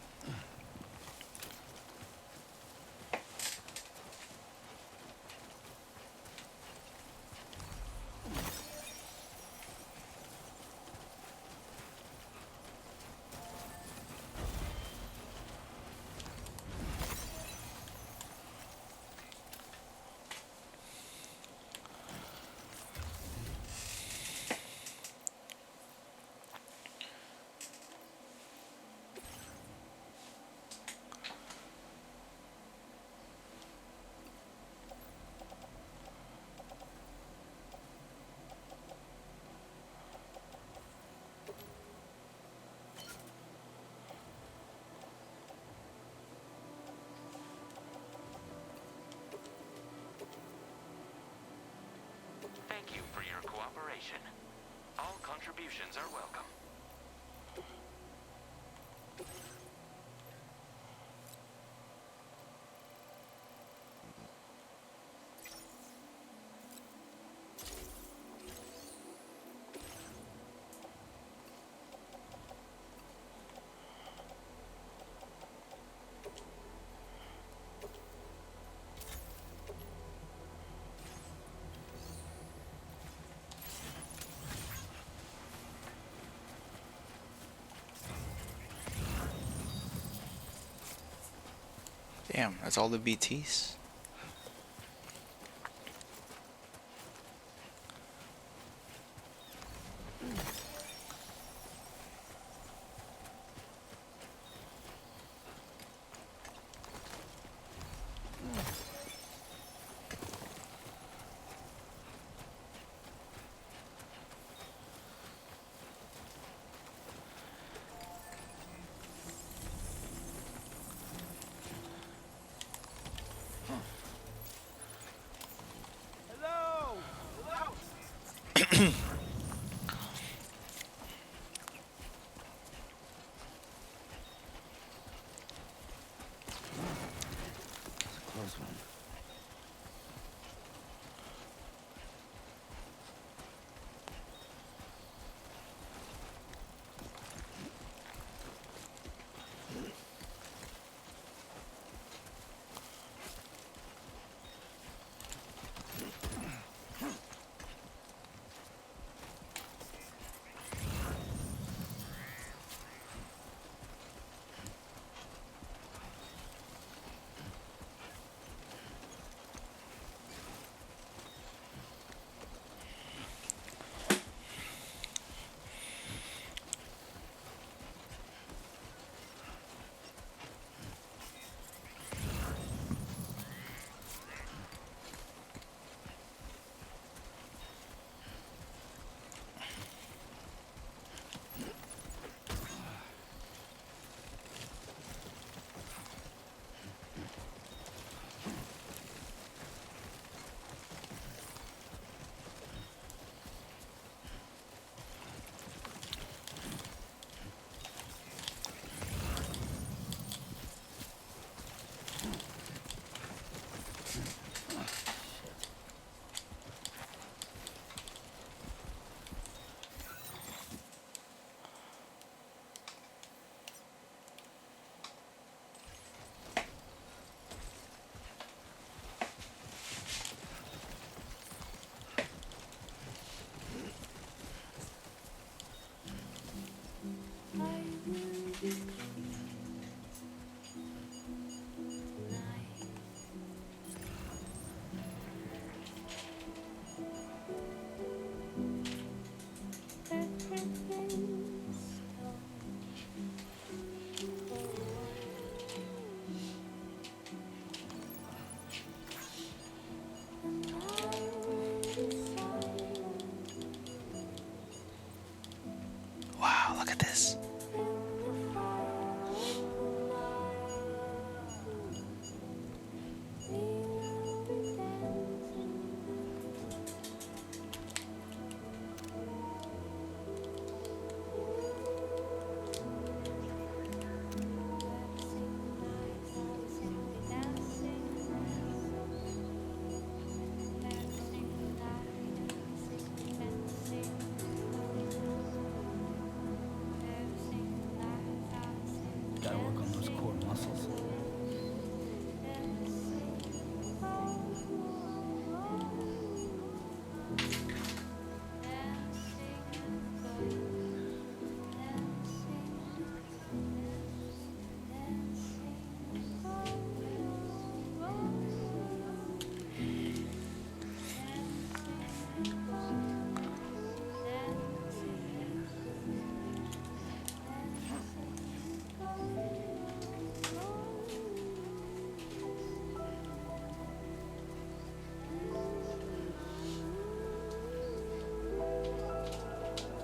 [SPEAKER 6] Thank you for your cooperation. All contributions are welcome.
[SPEAKER 1] Damn, that's all the BTs.
[SPEAKER 4] Hello!
[SPEAKER 7] Close one.
[SPEAKER 1] Wow, look at this.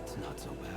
[SPEAKER 7] It's not so bad.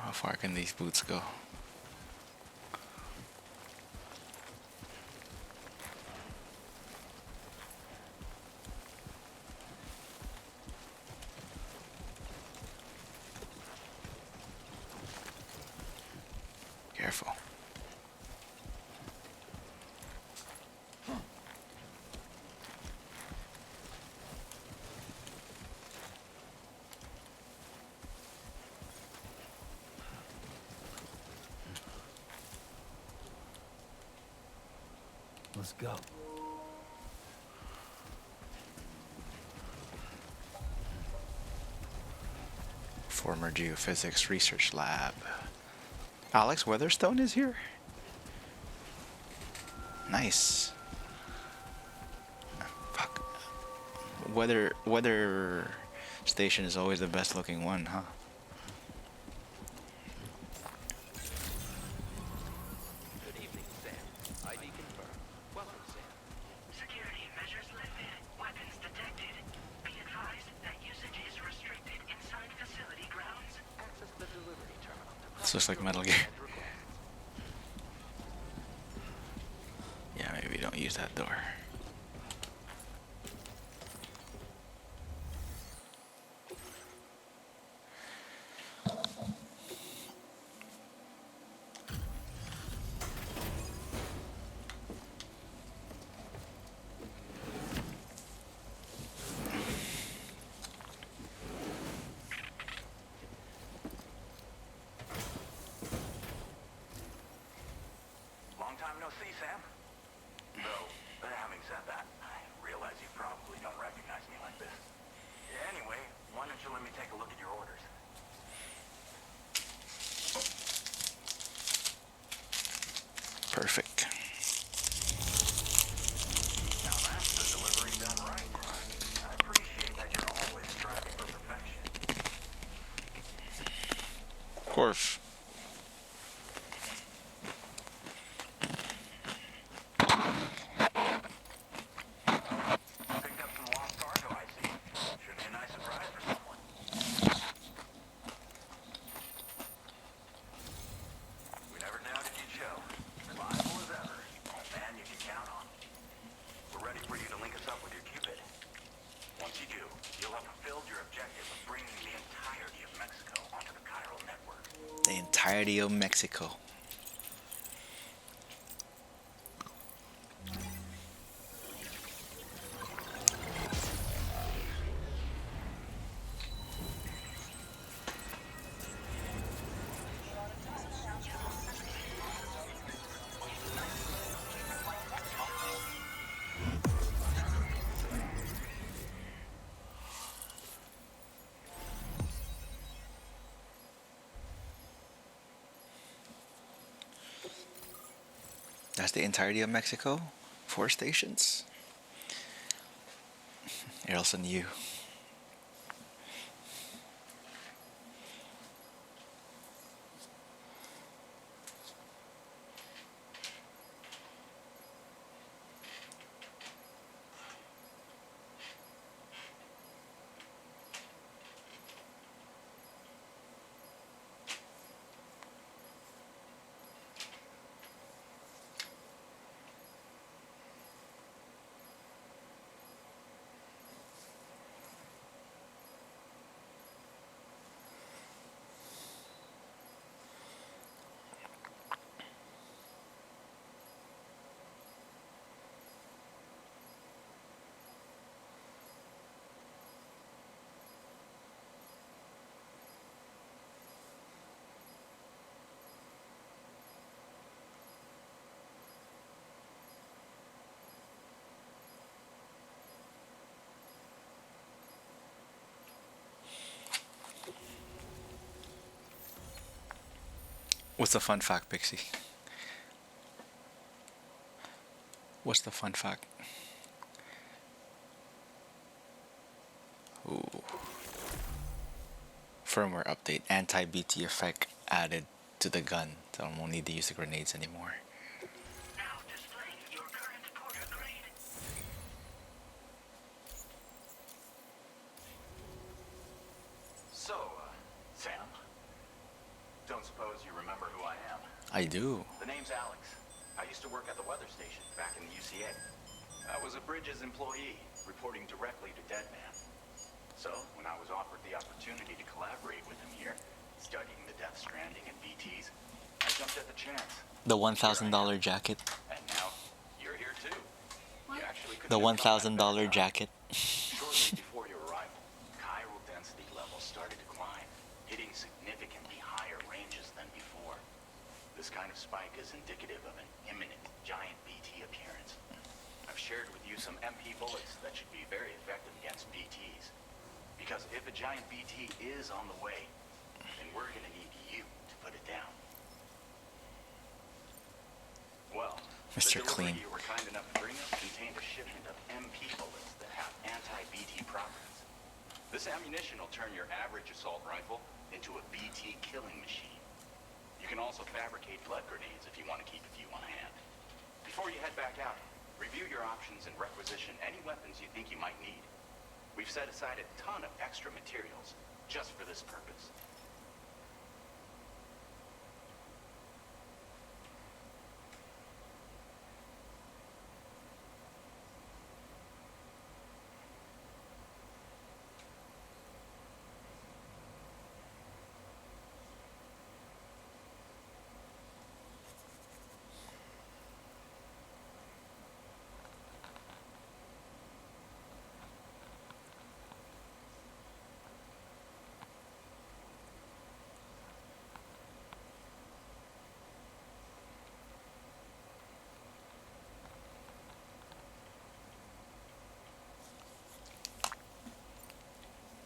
[SPEAKER 1] How far can these boots go? Careful.
[SPEAKER 7] Let's go.
[SPEAKER 1] Former geophysics research lab. Alex Weatherstone is here? Nice. Fuck. Weather station is always the best looking one, huh?
[SPEAKER 6] Good evening, Sam. ID confirmed. Welcome, Sam.
[SPEAKER 8] Security measures lifted. Weapons detected. Be advised that usage is restricted inside facility grounds.
[SPEAKER 6] Access the delivery terminal to
[SPEAKER 1] It's just like
[SPEAKER 6] process
[SPEAKER 1] Metal
[SPEAKER 6] your
[SPEAKER 1] Gear.
[SPEAKER 6] orders and requests.
[SPEAKER 1] Yeah, maybe don't use that door.
[SPEAKER 9] Long time no see, Sam. Though, having said that, I realize you probably don't recognize me like this. Anyway, why don't you let me take a look at your orders?
[SPEAKER 1] Perfect.
[SPEAKER 9] Now that's the delivery done right. I appreciate that you're always striving for perfection.
[SPEAKER 1] Of course.
[SPEAKER 9] Picked up some lost cargo, I see. Should be a nice surprise for someone. We never doubted you'd show. Reliable as ever. A man you can count on. We're ready for you to link us up with your Cupid. Once you do, you'll have fulfilled your objective of bringing the entirety of Mexico onto the chiral network.
[SPEAKER 1] The entirety of Mexico. That's the entirety of Mexico? 4 stations? Errolson, you. What's the fun fact, Pixie? What's the fun fact? Ooh. Firmware update. Anti-BT effect added to the gun. So I won't need to use the grenades anymore.
[SPEAKER 8] Now displaying your current porter grade.
[SPEAKER 6] So, Sam, don't suppose you remember who I am?
[SPEAKER 1] I do.
[SPEAKER 6] The name's Alex. I used to work at the weather station back in the UCA. I was a Bridges employee, reporting directly to Deadman. So, when I was offered the opportunity to collaborate with him here, studying the Death Stranding and BTs, I jumped at the chance.
[SPEAKER 1] The $1,000 jacket.
[SPEAKER 6] And now, you're here too.
[SPEAKER 3] What?
[SPEAKER 6] You actually couldn't
[SPEAKER 1] The
[SPEAKER 6] have thought of it better
[SPEAKER 1] $1,000
[SPEAKER 6] time.
[SPEAKER 1] jacket.
[SPEAKER 6] Shortly before your arrival, chiral density levels started to climb, hitting significantly higher ranges than before. This kind of spike is indicative of an imminent giant BT appearance. I've shared with you some MP bullets that should be very effective against BTs. Because if a giant BT is on the way, then we're gonna need you to put it down. Well,
[SPEAKER 1] Mr.
[SPEAKER 6] the delivery
[SPEAKER 1] Clean.
[SPEAKER 6] you were kind enough to bring us contained a shipment of MP bullets that have anti-BT properties. This ammunition will turn your average assault rifle into a BT killing machine. You can also fabricate blood grenades if you want to keep a few on hand. Before you head back out, review your options and requisition any weapons you think you might need. We've set aside a ton of extra materials just for this purpose.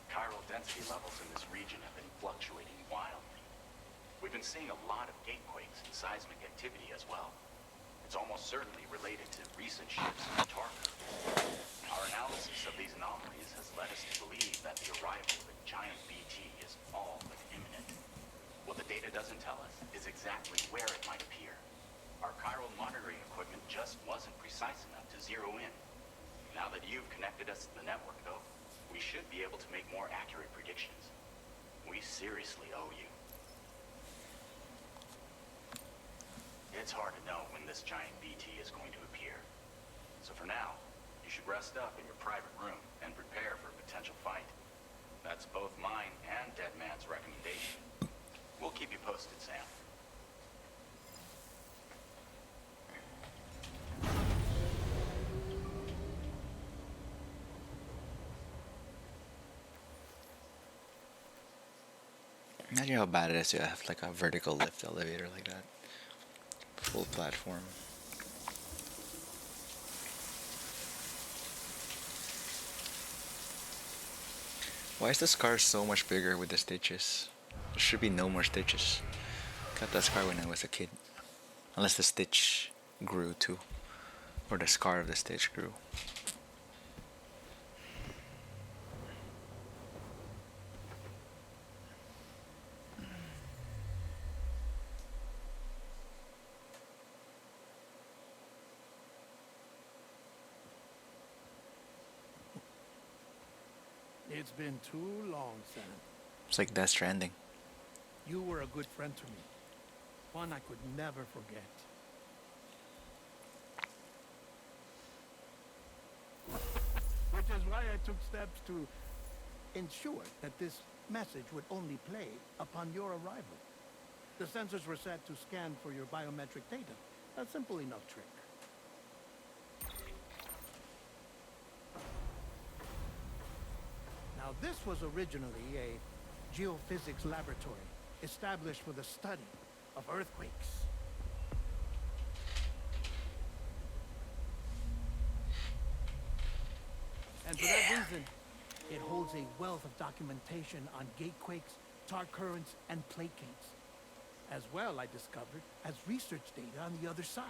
[SPEAKER 6] Chiral density levels in this region have been fluctuating wildly. We've been seeing a lot of gatequakes and seismic activity as well. It's almost certainly related to recent shifts in the Tarka. Our analysis of these anomalies has led us to believe that the arrival of a giant BT is all but imminent. What the data doesn't tell us is exactly where it might appear. Our chiral monitoring equipment just wasn't precise enough to zero in. Now that you've connected us to the network, though, we should be able to make more accurate predictions. We seriously owe you. It's hard to know when this giant BT is going to appear. So for now, you should rest up in your private room and prepare for a potential fight. That's both mine and Deadman's recommendation. We'll keep you posted, Sam.
[SPEAKER 1] Imagine how bad it is to have like a vertical lift elevator like that. Full platform. Why is this car so much bigger with the stitches? There should be no more stitches. Got that scar when I was a kid. Unless the stitch grew too. Or the scar of the stitch grew.
[SPEAKER 10] It's been too long, Sam.
[SPEAKER 1] It's like Death Stranding.
[SPEAKER 10] You were a good friend to me. One I could never forget. Which is why I took steps to ensure that this message would only play upon your arrival. The sensors were set to scan for your biometric data. A simple enough trick. Now, this was originally a geophysics laboratory established for the study of earthquakes. And for that reason, it holds a wealth of documentation on gatequakes, tar currents, and plate gates. as well, I discovered, as research data on the other side.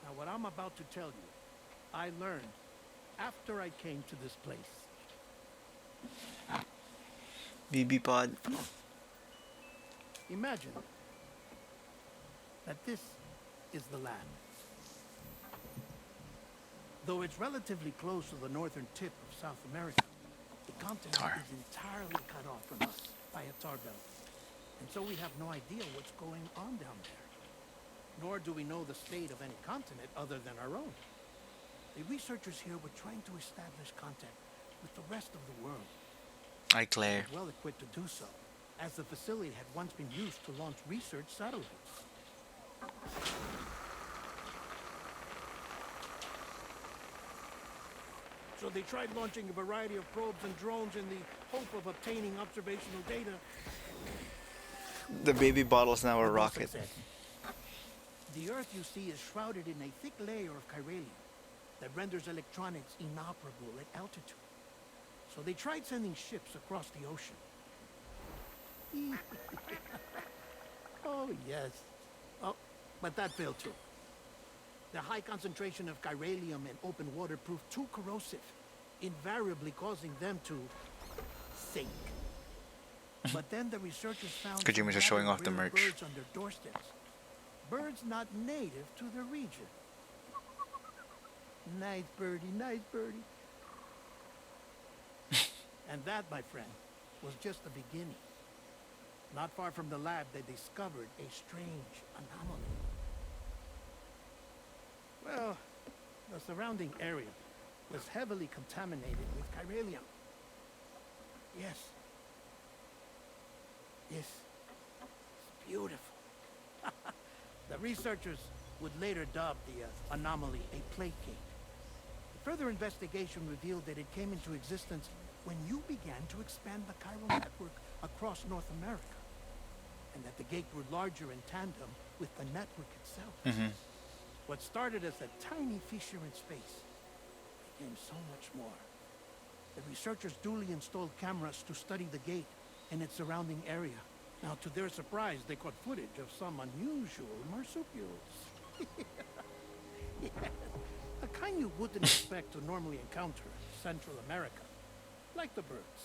[SPEAKER 10] Now, what I'm about to tell you, I learned after I came to this place.
[SPEAKER 1] BB pod.
[SPEAKER 10] Imagine that this is the land. Though it's relatively close to the northern tip of South America, the continent is entirely cut off from us by a tar belt. And so we have no idea what's going on down there. Nor do we know the state of any continent other than our own. The researchers here were trying to establish contact with the rest of the world.
[SPEAKER 1] Hi, Claire.
[SPEAKER 10] Well equipped to do so, as the facility had once been used to launch research satellites. So they tried launching a variety of probes and drones in the hope of obtaining observational data.
[SPEAKER 1] The baby bottle's now a
[SPEAKER 10] With no
[SPEAKER 1] rocket.
[SPEAKER 10] success. The Earth, you see, is shrouded in a thick layer of chiralium that renders electronics inoperable at altitude. So they tried sending ships across the ocean. Oh, yes. Oh, but that failed too. The high concentration of chiralium in open water proved too corrosive, invariably causing them to sink. But then the researchers found
[SPEAKER 1] Kojima
[SPEAKER 10] some
[SPEAKER 1] is showing
[SPEAKER 10] rather
[SPEAKER 1] off the
[SPEAKER 10] rare
[SPEAKER 1] merch.
[SPEAKER 10] birds on their doorsteps. Birds not native to the region. Nice birdie, nice birdie. And that, my friend, was just the beginning. Not far from the lab, they discovered a strange anomaly. Well, the surrounding area was heavily contaminated with chiralium. Yes. Yes. It's beautiful. The researchers would later dub the anomaly a plate gate. Further investigation revealed that it came into existence when you began to expand the chiral network across North America, and that the gate grew larger in tandem with the network itself. What started as a tiny fissure in space became so much more. The researchers duly installed cameras to study the gate and its surrounding area. Now, to their surprise, they caught footage of some unusual marsupials. Yes, a kind you wouldn't expect to normally encounter in Central America, like the birds.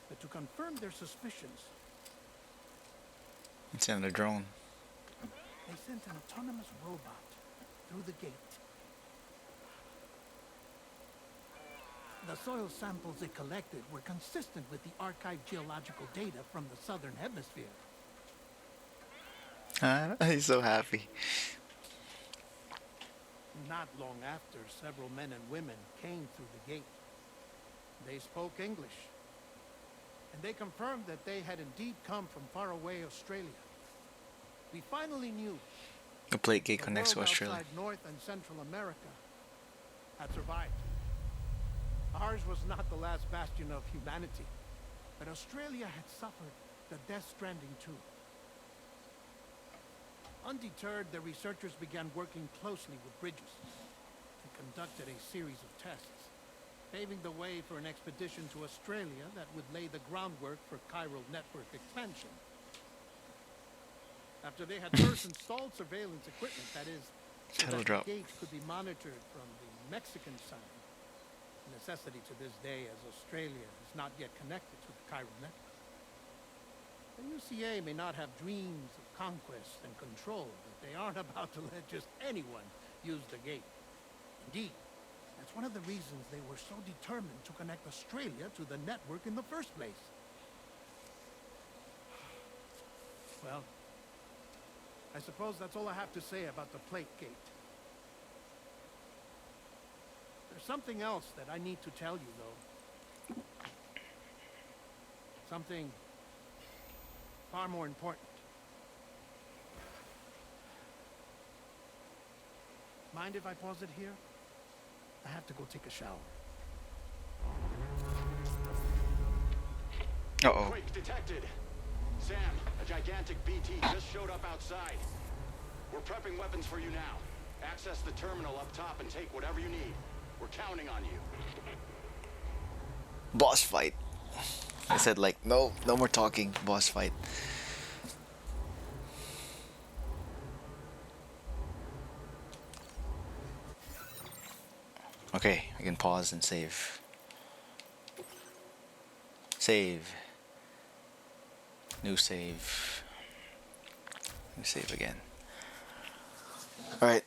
[SPEAKER 10] But to confirm their suspicions,
[SPEAKER 1] It's in the drone.
[SPEAKER 10] they sent an autonomous robot through the gate. The soil samples they collected were consistent with the archived geological data from the southern hemisphere.
[SPEAKER 1] He's so happy.
[SPEAKER 10] Not long after, several men and women came through the gate. They spoke English, and they confirmed that they had indeed come from faraway Australia. We finally knew
[SPEAKER 1] The plate gate
[SPEAKER 10] the
[SPEAKER 1] connects to
[SPEAKER 10] world
[SPEAKER 1] Australia.
[SPEAKER 10] outside North and Central America had survived. Ours was not the last bastion of humanity, but Australia had suffered the death stranding too. Undeterred, the researchers began working closely with Bridges and conducted a series of tests, paving the way for an expedition to Australia that would lay the groundwork for chiral network expansion. After they had first installed surveillance equipment, that is, so
[SPEAKER 1] Title
[SPEAKER 10] that
[SPEAKER 1] drop.
[SPEAKER 10] the gate could be monitored from the Mexican side, a necessity to this day as Australia is not yet connected to the chiral network. The UCA may not have dreams of conquest and control, but they aren't about to let just anyone use the gate. Indeed, that's one of the reasons they were so determined to connect Australia to the network in the first place. Well, I suppose that's all I have to say about the plate gate. There's something else that I need to tell you, though. Something far more important. Mind if I pause it here? I have to go take a shower.
[SPEAKER 1] Uh-oh.
[SPEAKER 6] Quake detected. Sam, a gigantic BT just showed up outside. We're prepping weapons for you now. Access the terminal up top and take whatever you need. We're counting on you.
[SPEAKER 1] Boss fight. I said like, no, no more talking. Boss fight. Okay, I can pause and save. Save. New save. New save again. Alright.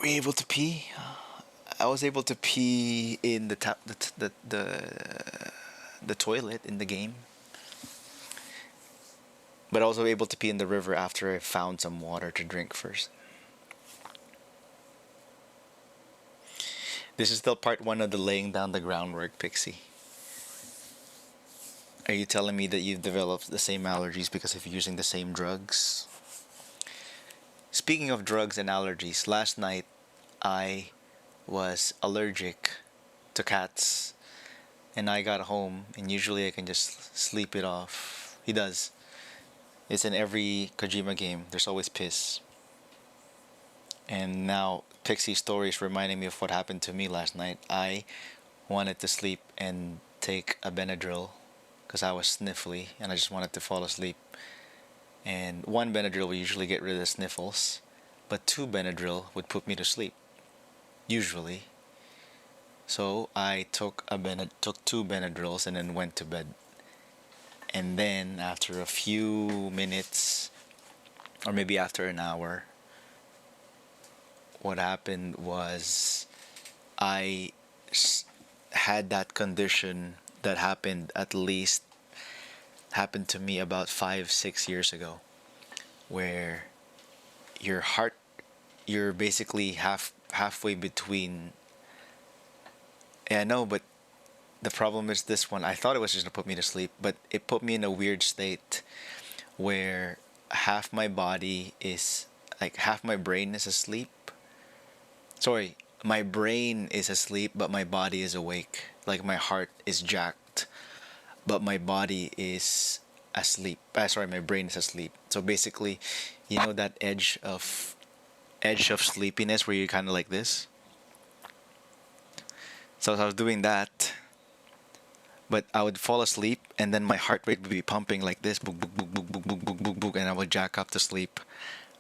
[SPEAKER 1] Were you able to pee? I was able to pee in the tap, the toilet in the game, but also able to pee in the river after I found some water to drink first. This is still part one of the laying down the groundwork, Pixie. Are you telling me that you've developed the same allergies because of using the same drugs? Speaking of drugs and allergies, last night I was allergic to cats, and I got home, and usually I can just sleep it off. He does. It's in every Kojima game. There's always piss. And now Pixie's story is reminding me of what happened to me last night. I wanted to sleep and take a Benadryl because I was sniffly and I just wanted to fall asleep. And one Benadryl would usually get rid of the sniffles, but two Benadryl would put me to sleep, usually. So I took two Benadryls and then went to bed. And then after a few minutes, or maybe after an hour, what happened was I had that condition that happened to me about 5-6 years ago, where your heart, you're basically halfway between. Yeah, I know, but the problem is this one. I thought it was just gonna put me to sleep, but it put me in a weird state where half my body is like half my brain is asleep. Sorry, my brain is asleep, but my body is awake. Like my heart is jacked, but my body is asleep. Sorry, my brain is asleep. So basically, you know that edge of sleepiness where you're kind of like this. So I was doing that, but I would fall asleep, and then my heart rate would be pumping like this, book, book, book, book, book, book, book, book, book, and I would jack up to sleep.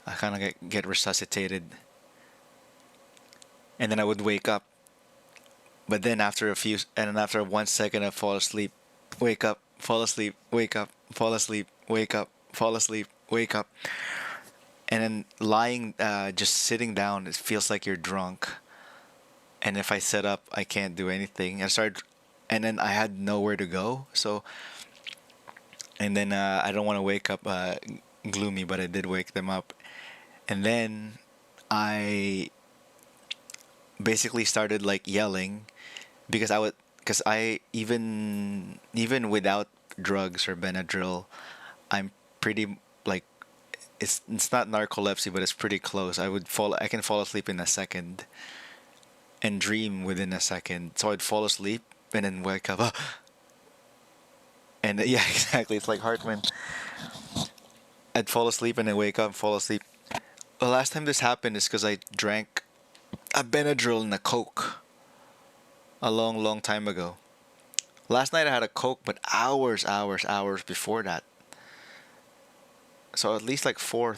[SPEAKER 1] I kind of get resuscitated, and then I would wake up. But then after 1 second, I fall asleep, wake up, fall asleep, wake up, fall asleep, wake up, fall asleep, wake up, and then lying, just sitting down, it feels like you're drunk. And if I sit up, I can't do anything. And then I had nowhere to go. So, and then I don't want to wake up gloomy, but I did wake them up. And then I basically started like yelling because I even without drugs or Benadryl, I'm pretty like it's not narcolepsy, but it's pretty close. I can fall asleep in a second and dream within a second. So I'd fall asleep and then wake up. And yeah, exactly. It's like Hartman. I'd fall asleep and then wake up, fall asleep. The last time this happened is because I drank a Benadryl and a Coke a long, long time ago. Last night I had a Coke, but hours before that. So at least like 4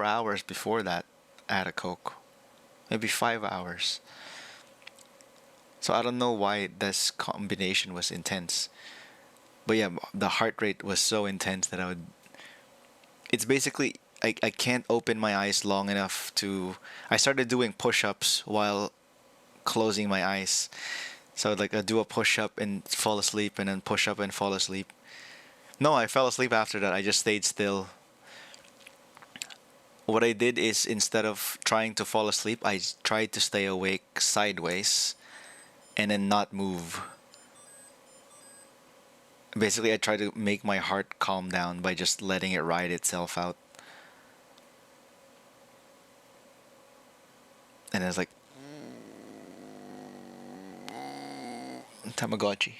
[SPEAKER 1] hours before that, I had a Coke. Maybe 5 hours. So I don't know why this combination was intense. But yeah, the heart rate was so intense that it's basically, I can't open my eyes long enough to. I started doing push ups while closing my eyes. So I'd do a push up and fall asleep and then push up and fall asleep. No, I fell asleep after that. I just stayed still. What I did is instead of trying to fall asleep, I tried to stay awake sideways and then not move. Basically, I try to make my heart calm down by just letting it ride itself out. And it's like Tamagotchi.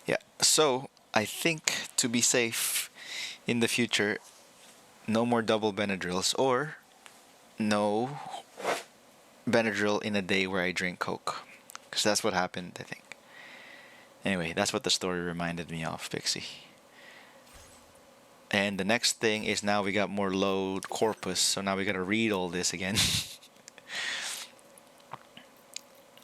[SPEAKER 1] Yeah, so I think to be safe, in the future, no more double Benadryls, or no Benadryl in a day where I drink Coke. Because that's what happened, I think. Anyway, that's what the story reminded me of, Pixie. And the next thing is now we got more load corpus, so now we gotta read all this again.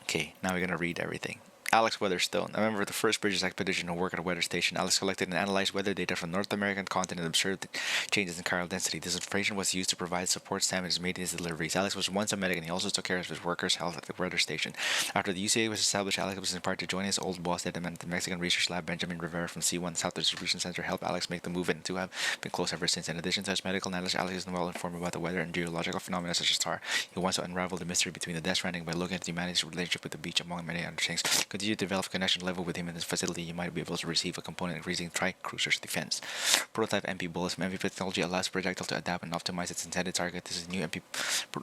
[SPEAKER 1] Okay, now we're gonna read everything. Alex Weatherstone, a member of the first British expedition who worked at a weather station. Alex collected and analyzed weather data from the North American continent and observed changes in chiral density. This information was used to provide support staff in his maintenance deliveries. Alex was once a medic and he also took care of his workers' health at the weather station. After the UCA was established, Alex was inspired to join his old boss, Deadman, at the Mexican Research Lab. Benjamin Rivera from C1 South Distribution Center helped Alex make the move, and two have been close ever since. In addition to his medical knowledge, Alex is well informed about the weather and geological phenomena such as tar. He wants to unravel the mystery between the Death Stranding by looking at humanity's relationship with the beach, among many other things. Continue to develop a connection level with him in this facility. You might be able to receive a component increasing tri-cruiser's defense. Prototype MP bullets from MP technology allows projectile to adapt and optimize its intended target. This is a new MP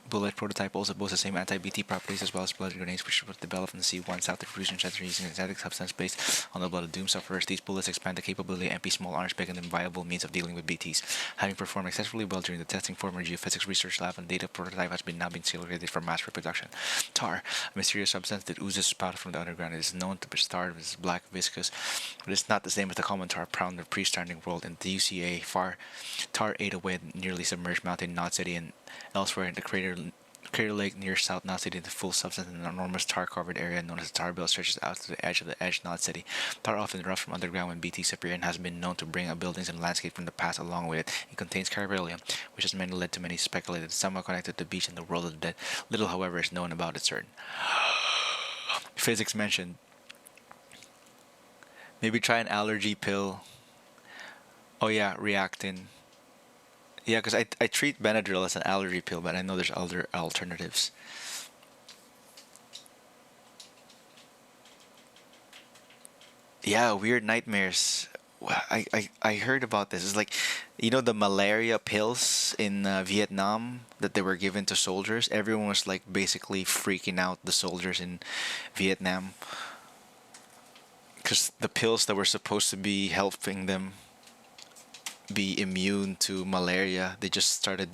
[SPEAKER 1] bullet prototype, also boasts the same anti-BT properties as well as blood grenades, which was developed in the C1 South Diffusion Center using a synthetic substance based on the blood of Doom sufferers. These bullets expand the capability of MP small arms, making them viable means of dealing with BTs. Having performed exceptionally well during the testing, former geophysics research lab and data prototype has now been accelerated for mass reproduction. Tar, a mysterious substance that oozes spout from the underground. It is known to be starred with black viscous, but it's not the same as the common tar found in the pre-Stranding world. In the UCA, tar ate away nearly submerged mountain Knot City and elsewhere in the Crater Lake near South Knot City. The full substance in an enormous tar-covered area known as the tar belt stretches out to the edge of the Knot City. Tar often erupts from underground when BTs appear and has been known to bring up buildings and landscape from the past along with it. It contains chiralium, which has led to many speculated somehow connected to the beach and the world of the dead. Little, however, is known about it certain. Physics mentioned. Maybe try an allergy pill. Oh yeah, Reactin. Yeah, because I treat Benadryl as an allergy pill, but I know there's other alternatives. Yeah, weird nightmares. I heard about this. It's like, the malaria pills in Vietnam that they were given to soldiers. Everyone was like basically freaking out, the soldiers in Vietnam, because the pills that were supposed to be helping them be immune to malaria, they just started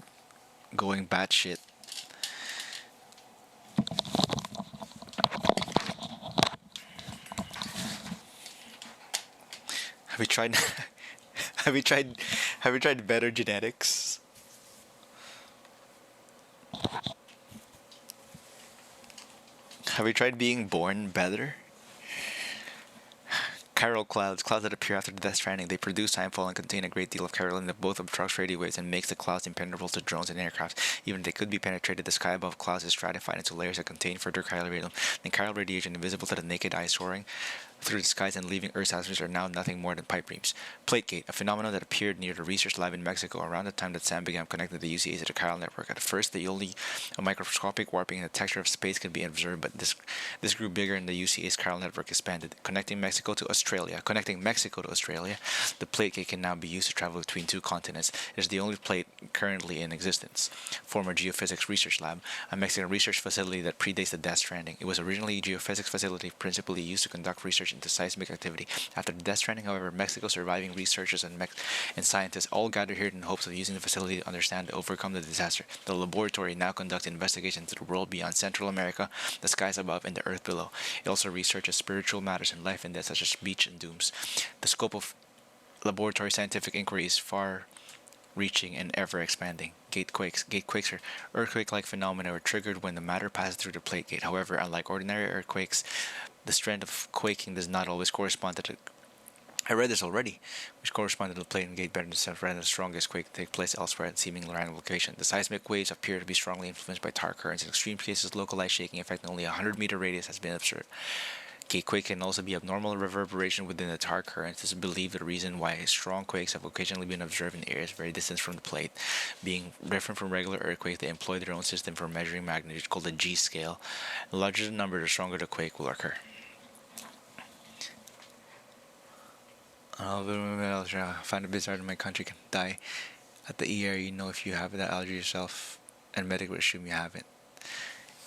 [SPEAKER 1] going batshit. Have you tried? have you tried? Have you tried better genetics? Have you tried being born better? Chiral clouds that appear after the Death Stranding. They produce timefall and contain a great deal of chiralin that both obstructs radio waves and makes the clouds impenetrable to drones and aircraft. Even if they could be penetrated, the sky above clouds is stratified into layers that contain further chiral radium. And chiral radiation, invisible to the naked eye, soaring through the skies and leaving Earth's atmosphere, are now nothing more than pipe dreams. Plategate, a phenomenon that appeared near the research lab in Mexico around the time that Sam began connecting the UCA to the chiral network. At first, only a microscopic warping in the texture of space could be observed, but this grew bigger and the UCA's chiral network expanded. Connecting Mexico to Australia, the plategate can now be used to travel between two continents. It is the only plate currently in existence. Former Geophysics Research Lab, a Mexican research facility that predates the Death Stranding. It was originally a geophysics facility principally used to conduct research into seismic activity. After the Death Stranding, however, Mexico's surviving researchers and scientists all gathered here in hopes of using the facility to understand and overcome the disaster. The laboratory now conducts investigations into the world beyond Central America, the skies above, and the earth below. It also researches spiritual matters and life and death, such as beach and dooms. The scope of laboratory scientific inquiry is far-reaching and ever-expanding. Gatequakes are earthquake-like phenomena were triggered when the matter passes through the plate gate. However, unlike ordinary earthquakes, the strength of quaking does not always correspond to the... I read this already, which corresponded to the plate gate better than the strongest quake take place elsewhere at seeming random location. The seismic waves appear to be strongly influenced by tar currents. In extreme cases, localized shaking affecting only a 100-meter radius has been observed. Gatequake can also be abnormal reverberation within the tar currents. This is believed the reason why strong quakes have occasionally been observed in areas very distant from the plate. Being different from regular earthquakes, they employ their own system for measuring magnitude called the G scale. The larger the number, the stronger the quake will occur. I find it bizarre that my country can die at the ER. If you have that allergy yourself, and medic would assume you haven't.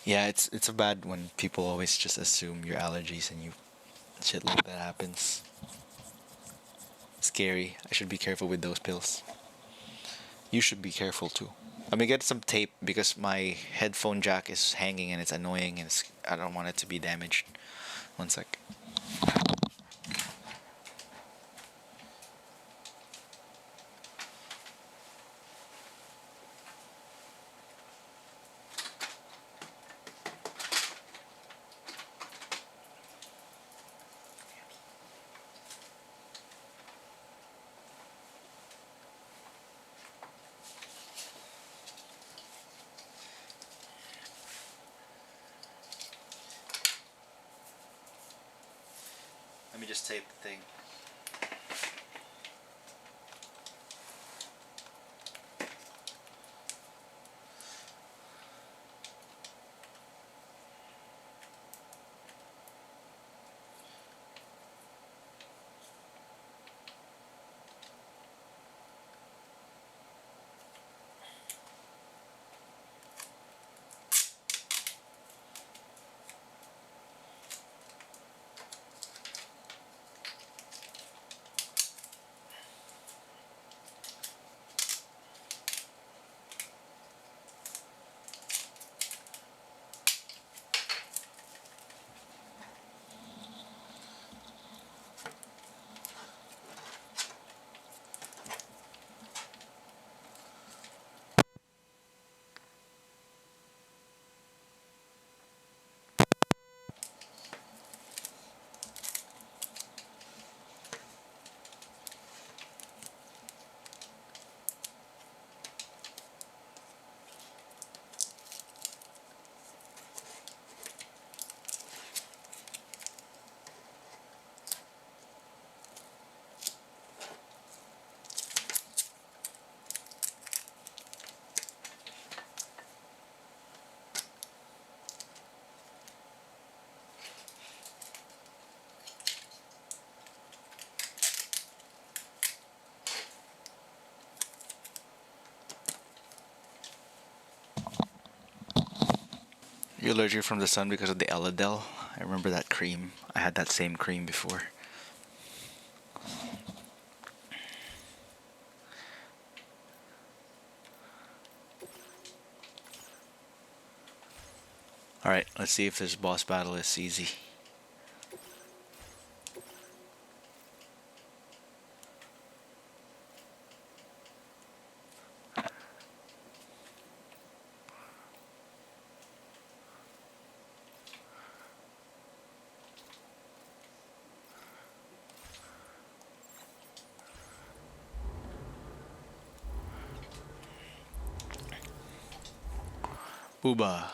[SPEAKER 1] Yeah, it's a bad when people always just assume your allergies and shit like that happens. scary. I should be careful with those pills. You should be careful too. Let me get some tape because my headphone jack is hanging and it's annoying and I don't want it to be damaged. One sec. Let me just tape the thing. You're allergic from the sun because of the Eladel. I remember that cream. I had that same cream before. Alright, let's see if this boss battle is easy. Booba.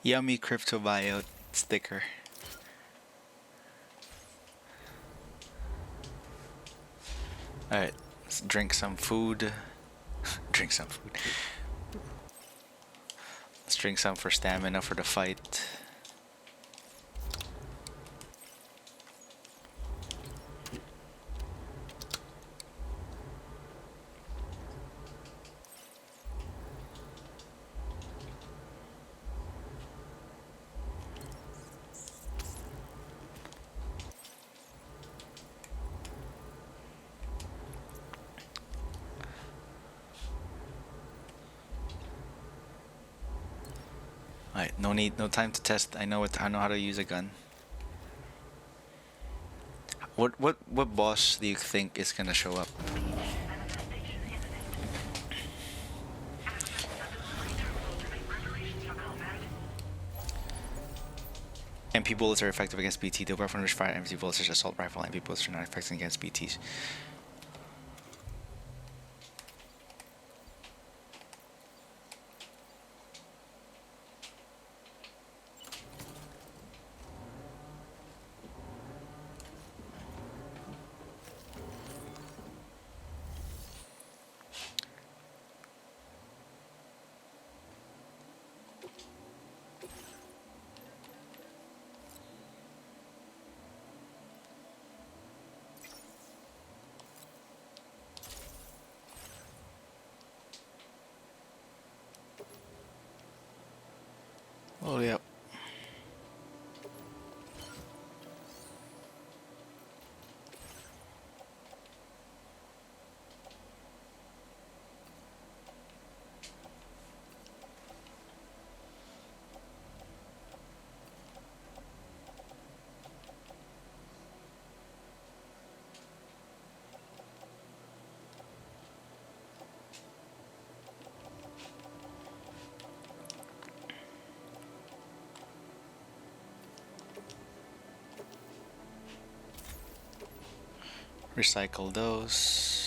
[SPEAKER 1] Yummy crypto buyout sticker. Alright, let's drink some food. Drink some food. Let's drink some for stamina for the fight. Alright, no time to test. I know how to use a gun. What boss do you think is gonna show up?
[SPEAKER 8] Manifestation imminent. Access the delivery terminal to make preparations for combat.
[SPEAKER 1] MP bullets are effective against BT. The weapon which fire empty bullets such as assault rifle. MP bullets are not effective against BTs. Recycle those.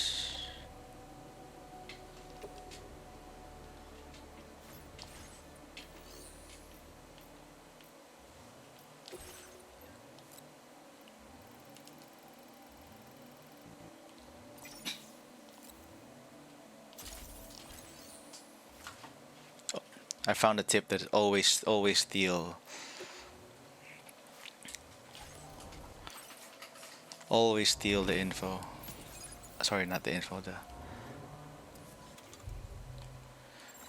[SPEAKER 1] I found a tip that always steal. Always steal the info. Sorry, not the info.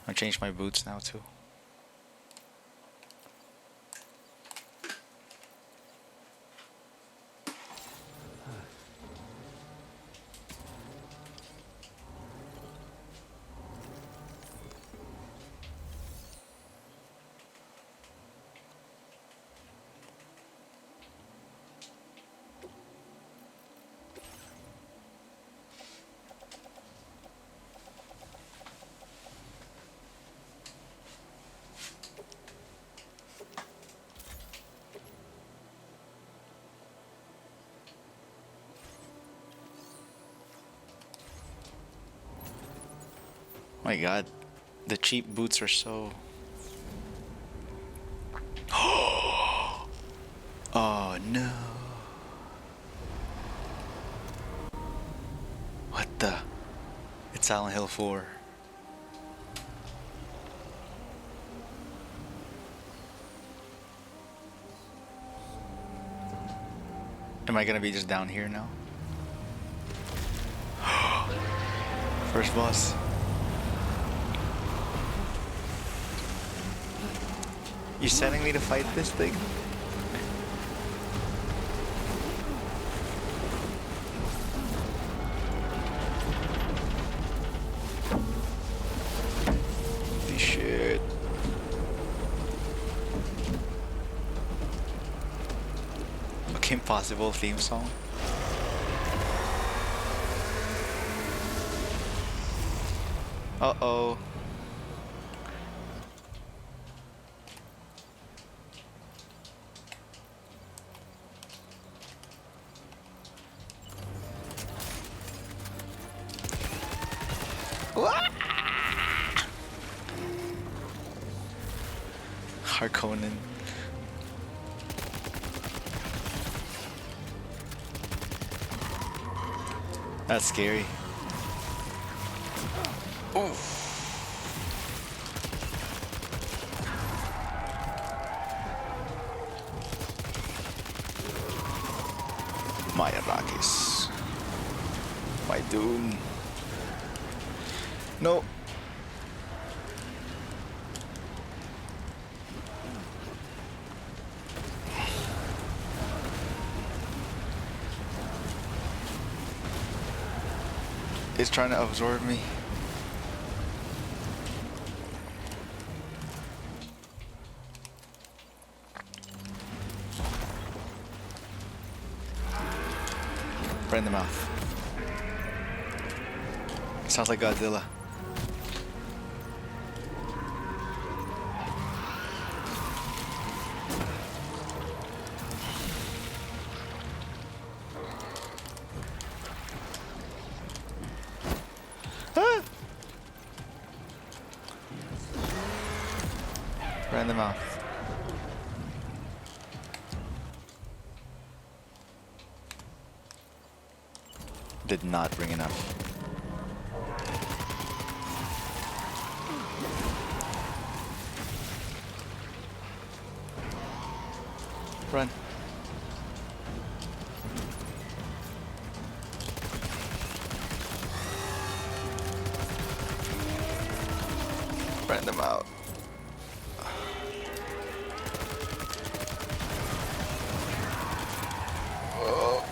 [SPEAKER 1] I changed my boots now too. My god, the cheap boots are so... Oh no. What the? It's Silent Hill 4. Am I gonna be just down here now? First boss. You sending me to fight this thing? Holy shit. Okay, Impossible theme song. Uh-oh. Harkonnen. That's scary. Ooh. My Arrakis. My doom. No. It's trying to absorb me. Right in the mouth. Sounds like Godzilla. Ah! Right in the mouth. Did not bring enough. Run. Ran them out. Oh.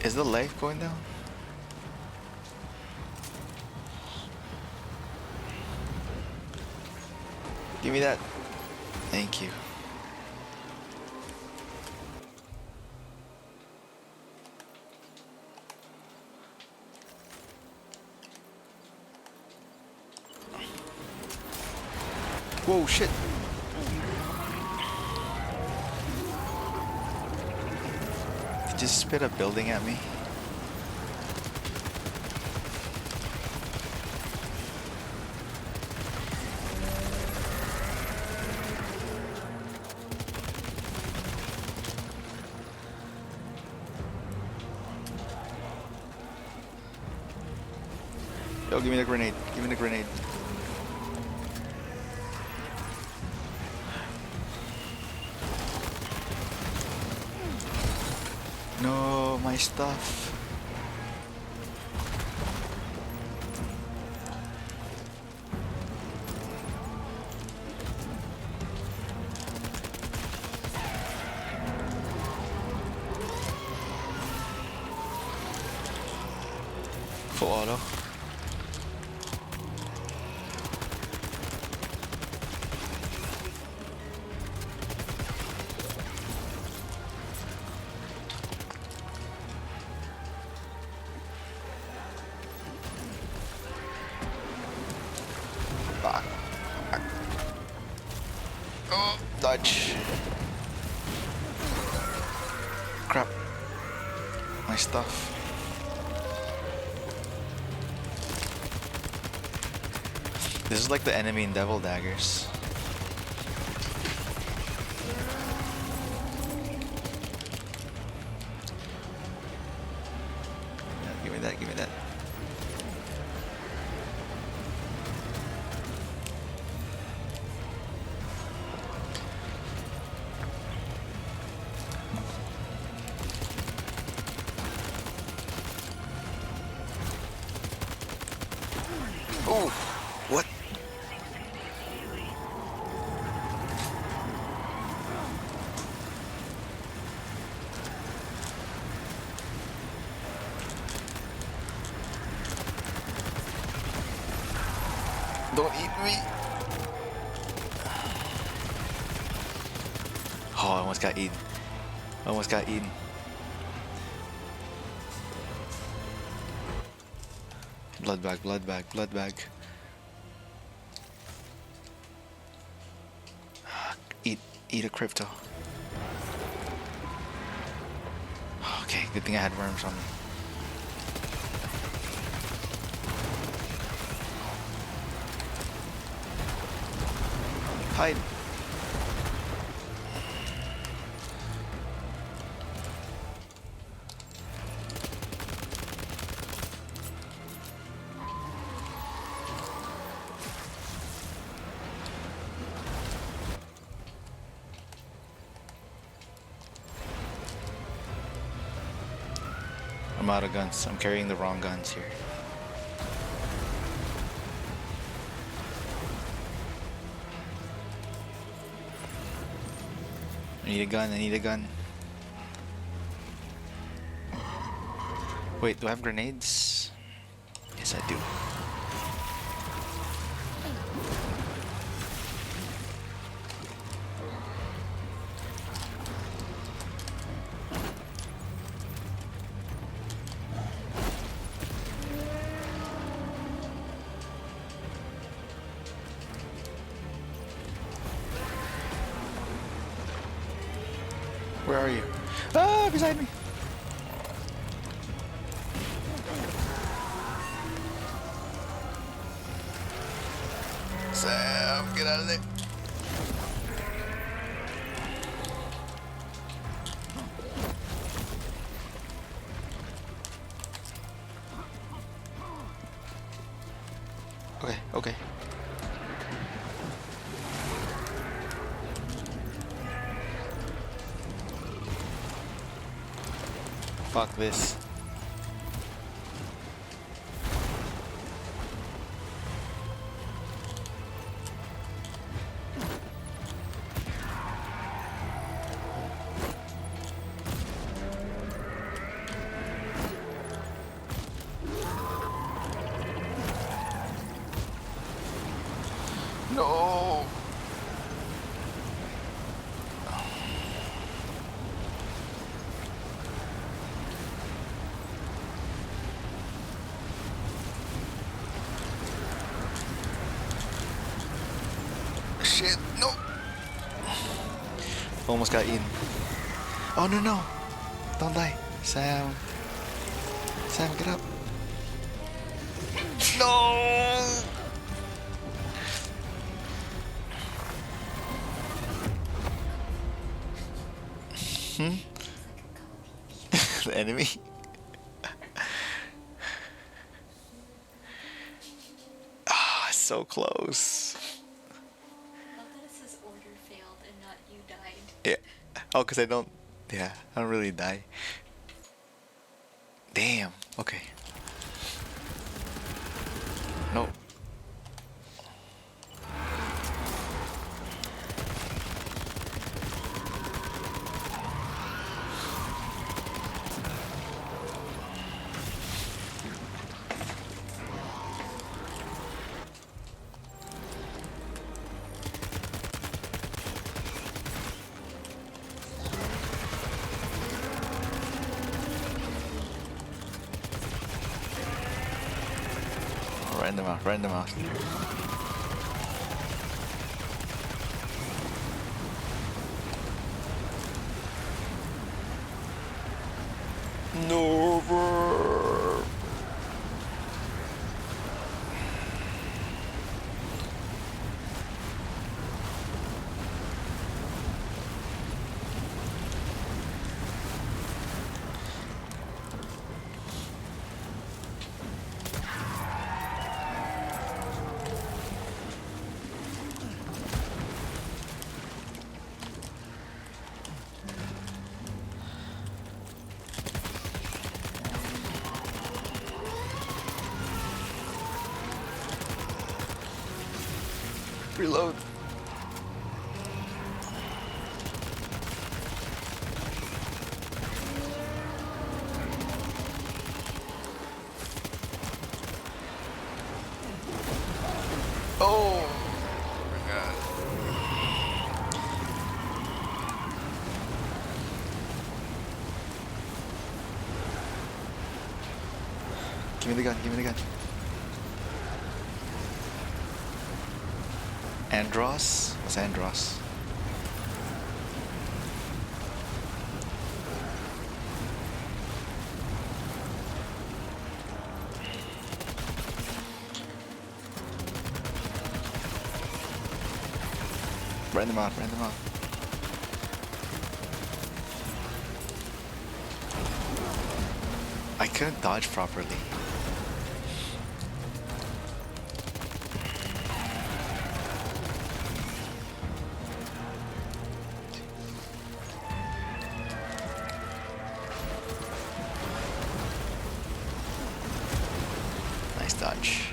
[SPEAKER 1] Is the leg going down? Give me that. Thank you. Whoa, shit. Did you spit a building at me? Yo, give me the grenade. Give me the grenade. No, my stuff. Full auto. Oh, dodge. Crap. My stuff. This is like the enemy in Devil Daggers. Yeah, give me that, give me that. Oh, what? Don't eat me. Oh, I almost got eaten. I almost got eaten. Blood bag, blood bag, blood bag. Eat a crypto. Okay, good thing I had worms on me. Hide. I'm out of guns. I'm carrying the wrong guns here. I need a gun, I need a gun. Wait, do I have grenades? Yes, I do. Where are you? Ah, beside me! Sam, get out of there. Okay, okay. Fuck this. No. shit. No. Almost got eaten. Oh, no, no. Don't die. Sam. Sam, get up. No. Hmm? The enemy? Ah, so close.
[SPEAKER 3] Love that it says order failed and not you died.
[SPEAKER 1] Yeah. Oh, because I don't... Yeah, I don't really die. Damn. Okay. No. Random out, random out. No. Reload. Oh my god. Give me the gun, give me the gun. Andros? What's Andros? Random out, random out. I couldn't dodge properly. Nice dodge.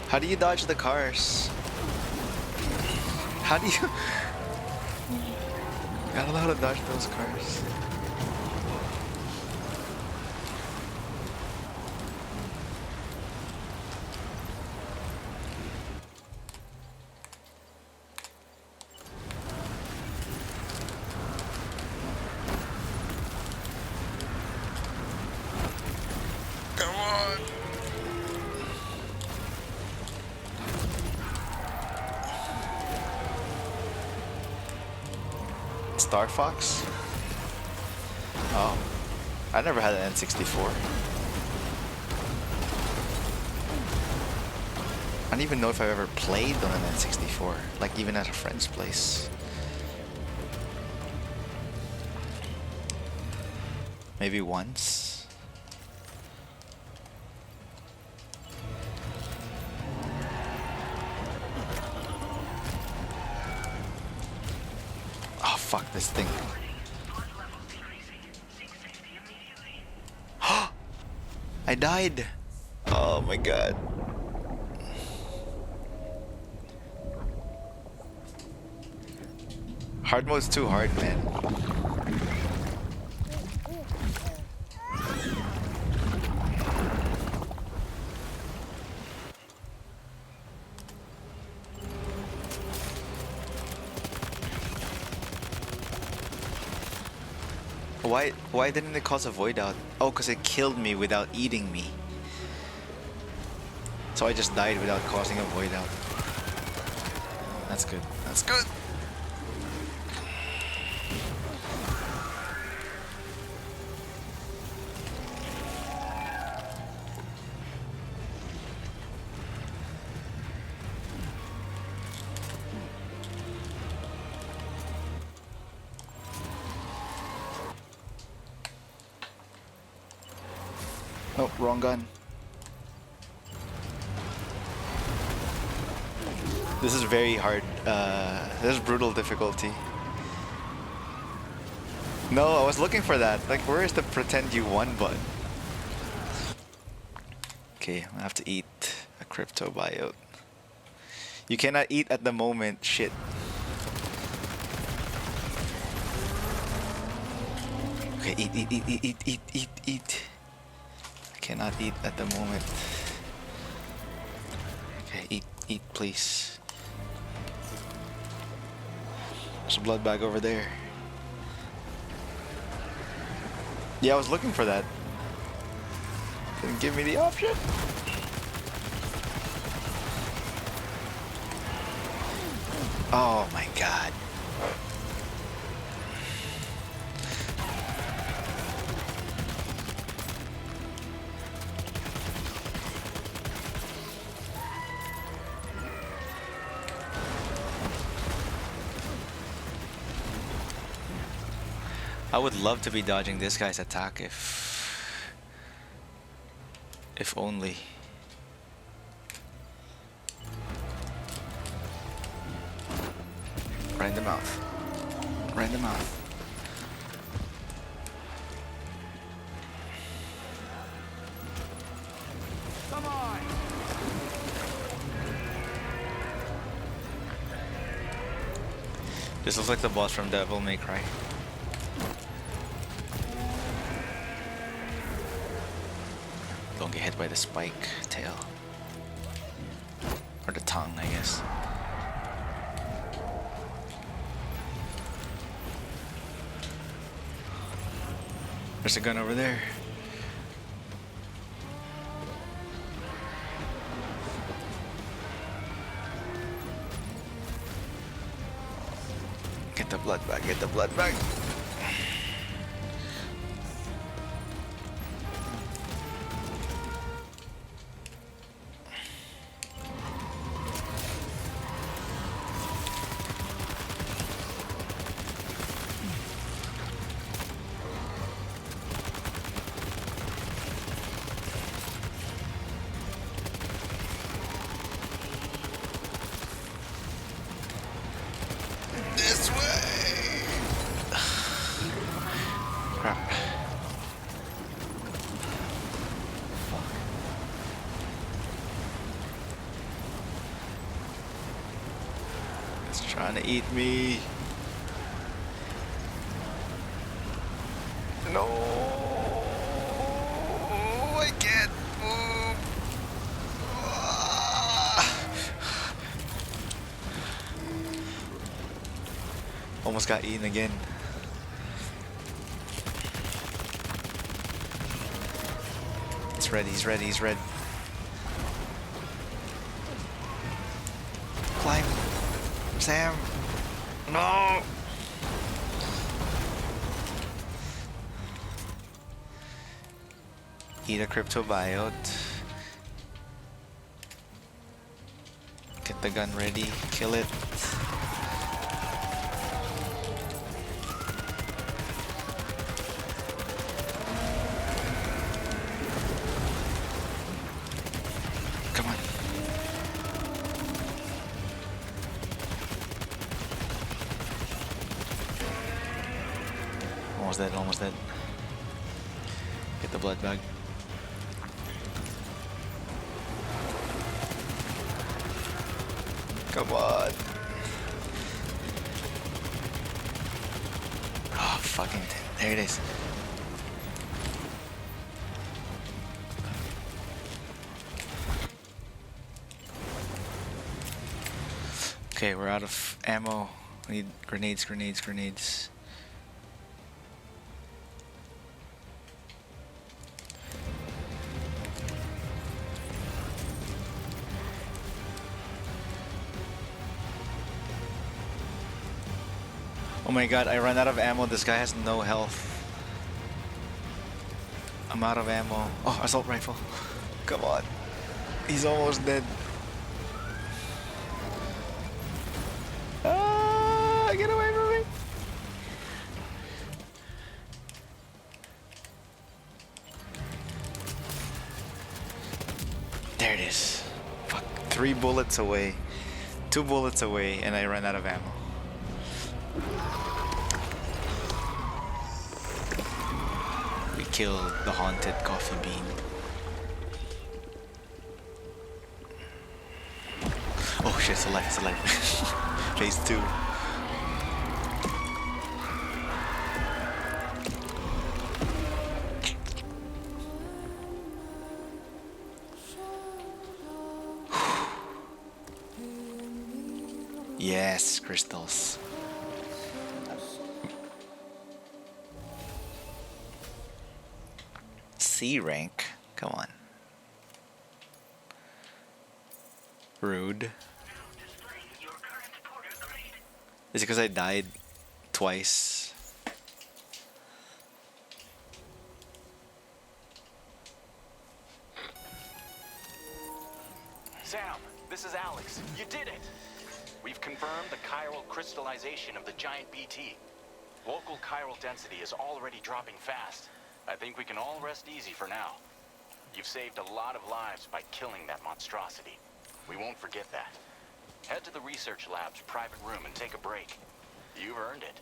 [SPEAKER 1] How do you dodge the cars? How do you... I don't know how to dodge those cars. Come on! Star Fox? Oh. I never had an N64. I don't even know if I've ever played on an N64, like even at a friend's place. Maybe once. Oh fuck this thing.
[SPEAKER 8] Blood levels decreasing.
[SPEAKER 1] I died. Oh my god. Hard mode's too hard, man. Why didn't it cause a void out? Oh, because it killed me without eating me. So I just died without causing a void out. That's good. That's good. Oh, wrong gun. This is very hard. This is brutal difficulty. No, I was looking for that. Like, where is the pretend you won button? Okay, I have to eat a crypto buyout. You cannot eat at the moment. Shit. Okay, eat. I cannot eat at the moment. Okay, eat, please. There's a blood bag over there. Yeah, I was looking for that. Didn't give me the option. Oh my god. I would love to be dodging this guy's attack if only. Right in the mouth. Right in the mouth.
[SPEAKER 10] Come on!
[SPEAKER 1] This looks like the boss from Devil May Cry. Don't get hit by the spike tail. Or the tongue, I guess. There's a gun over there. Get the blood bag, get the blood bag. This way! Crap. It's trying to eat me. No! I can't move! Almost got eaten again. It's red, he's red, he's red. Climb! Sam! No! Eat a crypto buyout. Get the gun ready, kill it. Come on. Almost dead, almost dead. Get the blood bag. Come on. Oh, fucking. There it is. Okay, we're out of ammo. We need grenades, grenades, grenades. Oh my god, I ran out of ammo. This guy has no health. I'm out of ammo. Oh, assault rifle. Come on. He's almost dead. Ah, get away from me. There it is. Fuck. 3 bullets away. 2 bullets away, and I ran out of ammo. We killed the haunted coffee bean. Oh shit, it's alive, it's alive. Phase 2. Yes, crystals. C rank? Come on. Rude. Is it because I died twice?
[SPEAKER 6] Sam, this is Alex. You did it! We've confirmed the chiral crystallization of the giant BT. Local chiral density is already dropping fast. I think we can all rest easy for now. You've saved a lot of lives by killing that monstrosity. We won't forget that. Head to the research lab's private room and take a break. You've earned it.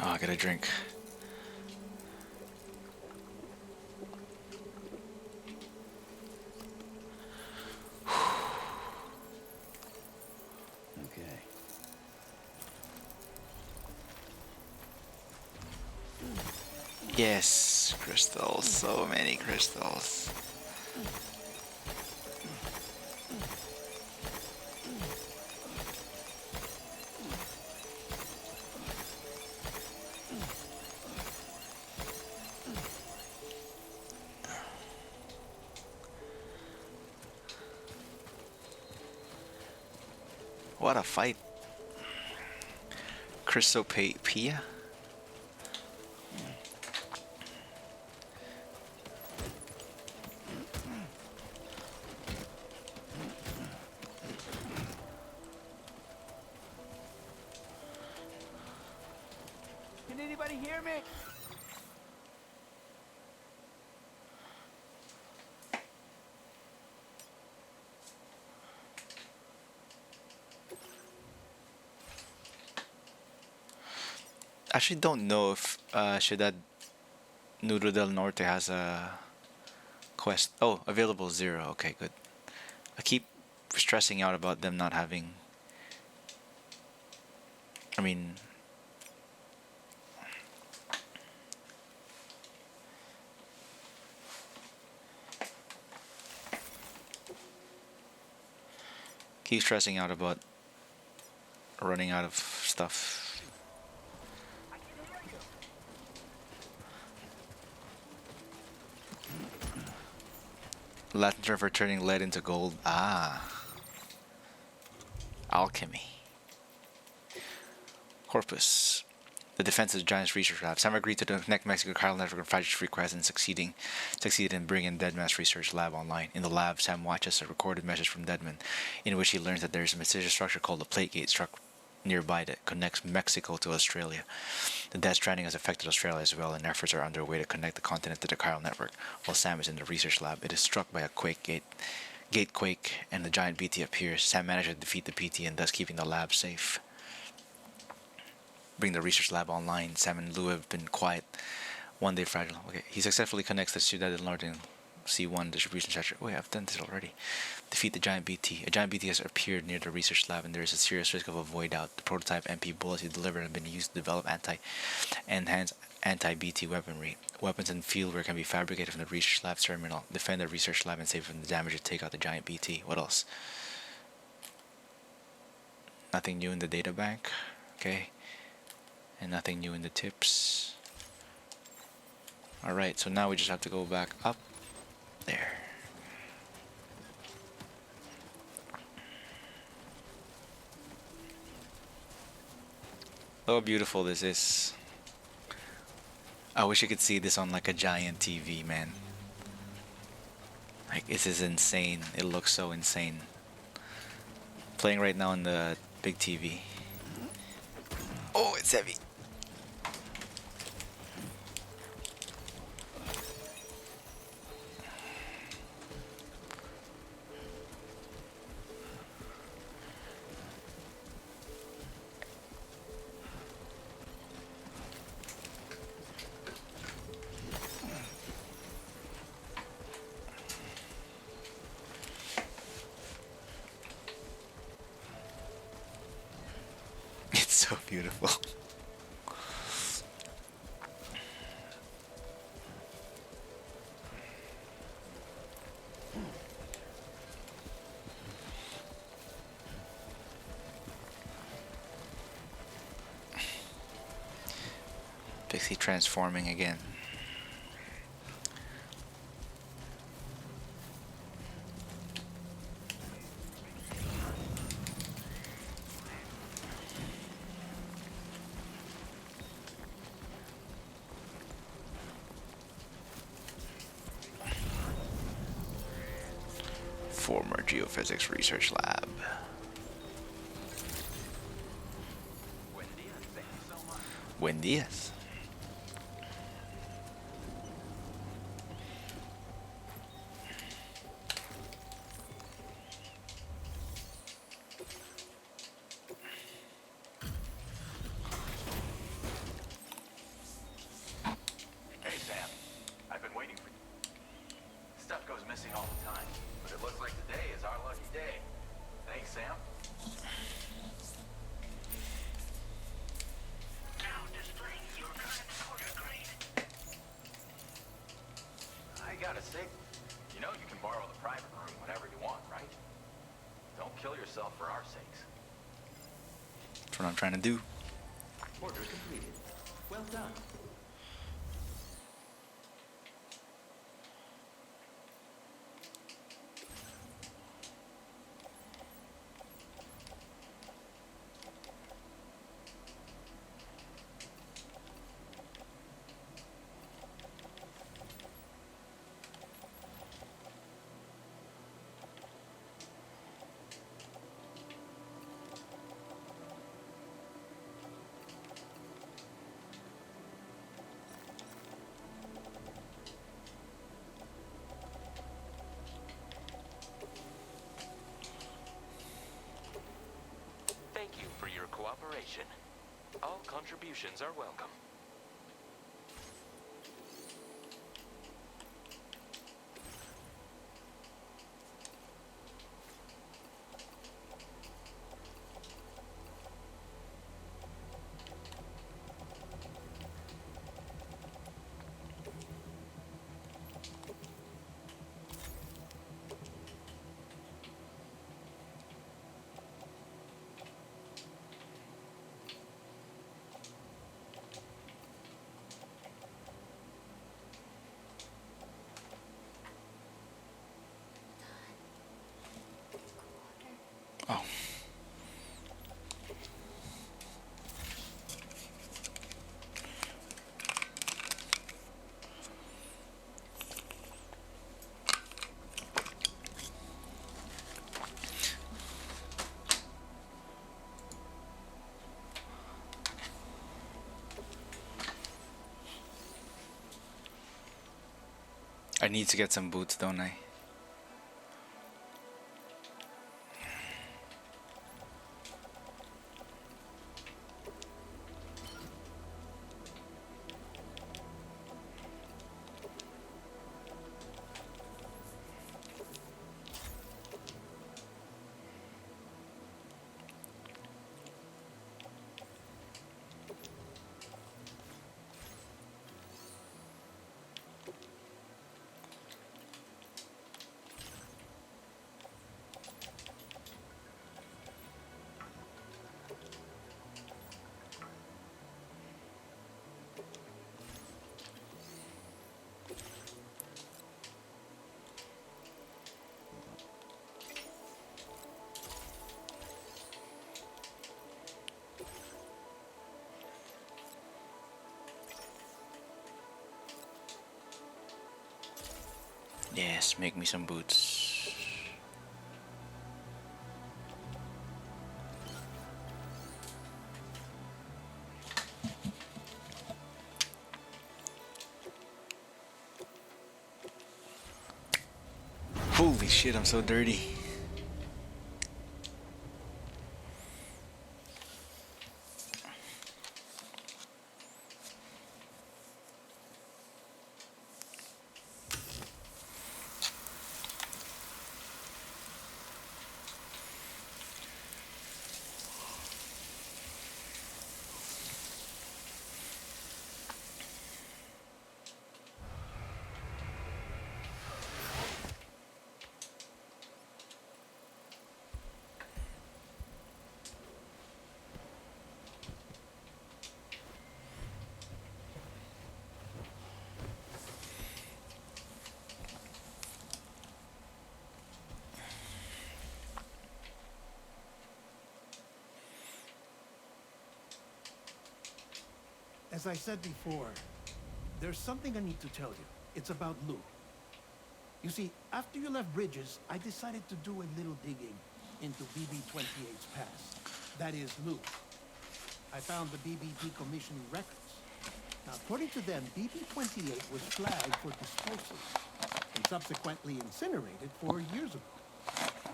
[SPEAKER 1] Oh, I gotta drink.
[SPEAKER 7] Okay.
[SPEAKER 1] Yes, crystals. So many crystals. What a fight. Chrysopia?
[SPEAKER 4] Can anybody hear me?
[SPEAKER 1] Actually don't know if Ciudad Nudo del Norte has a quest. Oh, available 0. Okay, good. I keep stressing out about them not having. I mean, keep stressing out about running out of stuff. Latin term for turning lead into gold. Ah. Alchemy. Corpus. The Defense of the Giants Research Lab. Sam agreed to connect Mexico chiral network and Friday's request and succeeded in bringing Deadman's research lab online. In the lab, Sam watches a recorded message from Deadman, in which he learns that there is a mysterious structure called the Plate Gate struck nearby that connects Mexico to Australia. The death stranding has affected Australia as well, and efforts are underway to connect the continent to the chiral network. While Sam is in the research lab, it is struck by a gate quake, and the giant BT appears. Sam manages to defeat the BT and thus keeping the lab safe. Bring the research lab online. Sam and Lou have been quiet One day fragile. Okay. He successfully connects the Ciudad del Norte and C1 distribution structure. Oh, yeah, I've done this already. Defeat the giant BT. A giant BT has appeared near the research lab, and there is a serious risk of a void out. The prototype MP bullets you delivered have been used to develop enhanced anti-BT weaponry. Weapons and fieldware can be fabricated from the research lab terminal. Defend the research lab and save from the damage to take out the giant BT. What else? Nothing new in the data bank. Okay. And nothing new in the tips. Alright, so now we just have to go back up there. Look how beautiful this is. I wish you could see this on like a giant TV, man. Like, this is insane. It looks so insane. Playing right now on the big TV. Oh, it's heavy. It's so beautiful. Pixie transforming again. Former geophysics research lab. Buen días.
[SPEAKER 6] Hey, Sam. I've been waiting for you. Stuff goes missing all the time, but it looks like today is our lucky day. Thanks, Sam.
[SPEAKER 8] Now displaying your current order grade.
[SPEAKER 6] I gotta say, you know you can borrow the private room whenever you want, right? Don't kill yourself for our sakes.
[SPEAKER 1] That's what I'm trying to do.
[SPEAKER 6] Order completed. Well done.
[SPEAKER 11] Thank you for your cooperation. All contributions are welcome.
[SPEAKER 1] Oh. I need to get some boots, don't I? Yes, make me some boots. Holy shit, I'm so dirty.
[SPEAKER 10] As I said before, there's something I need to tell you. It's about Lou. You see, after you left Bridges, I decided to do a little digging into BB-28's past. That is, Lou. I found the BB decommissioning records. Now, according to them, BB-28 was flagged for disposal and subsequently incinerated 4 years ago,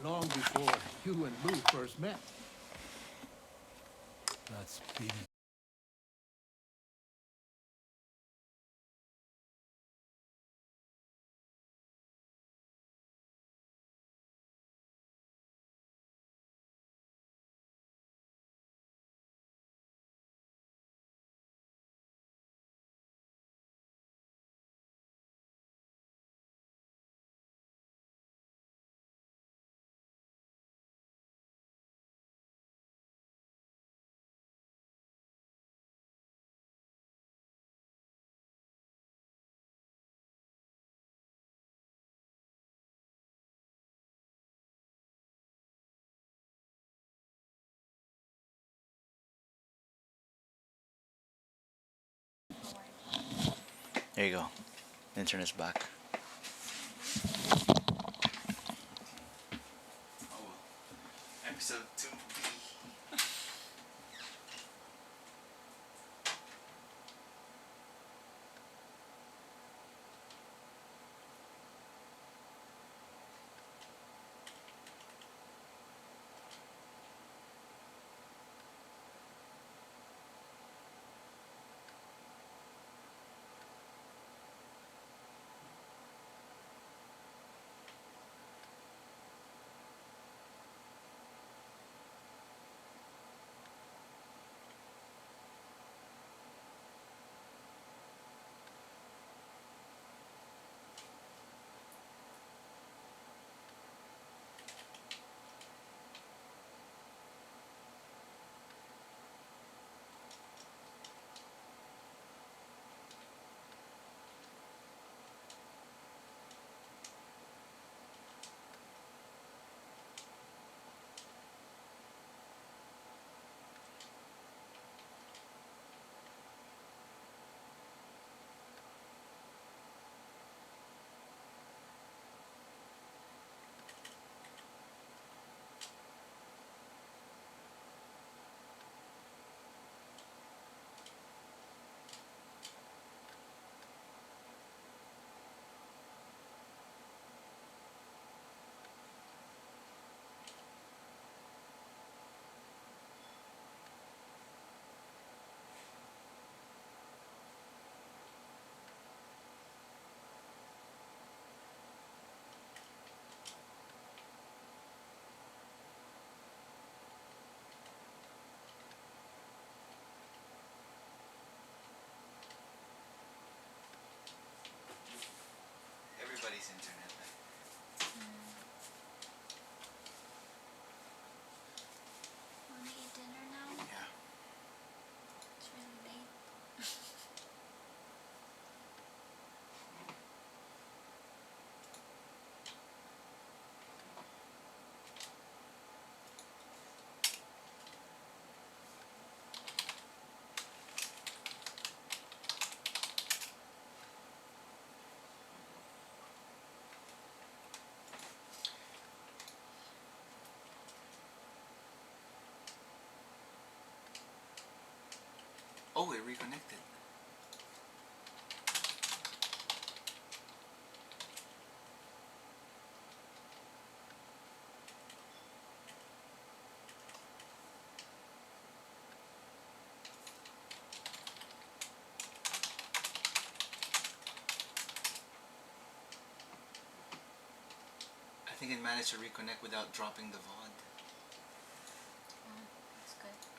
[SPEAKER 10] long before you and Lou first met.
[SPEAKER 7] That's BB.
[SPEAKER 1] There you go. Internet's back. Episode 2B. Everybody's internet.
[SPEAKER 3] Wanna eat dinner now?
[SPEAKER 1] Yeah.
[SPEAKER 3] It's really late.
[SPEAKER 1] Oh, it reconnected. I think it managed to reconnect without dropping the VOD.
[SPEAKER 3] That's good.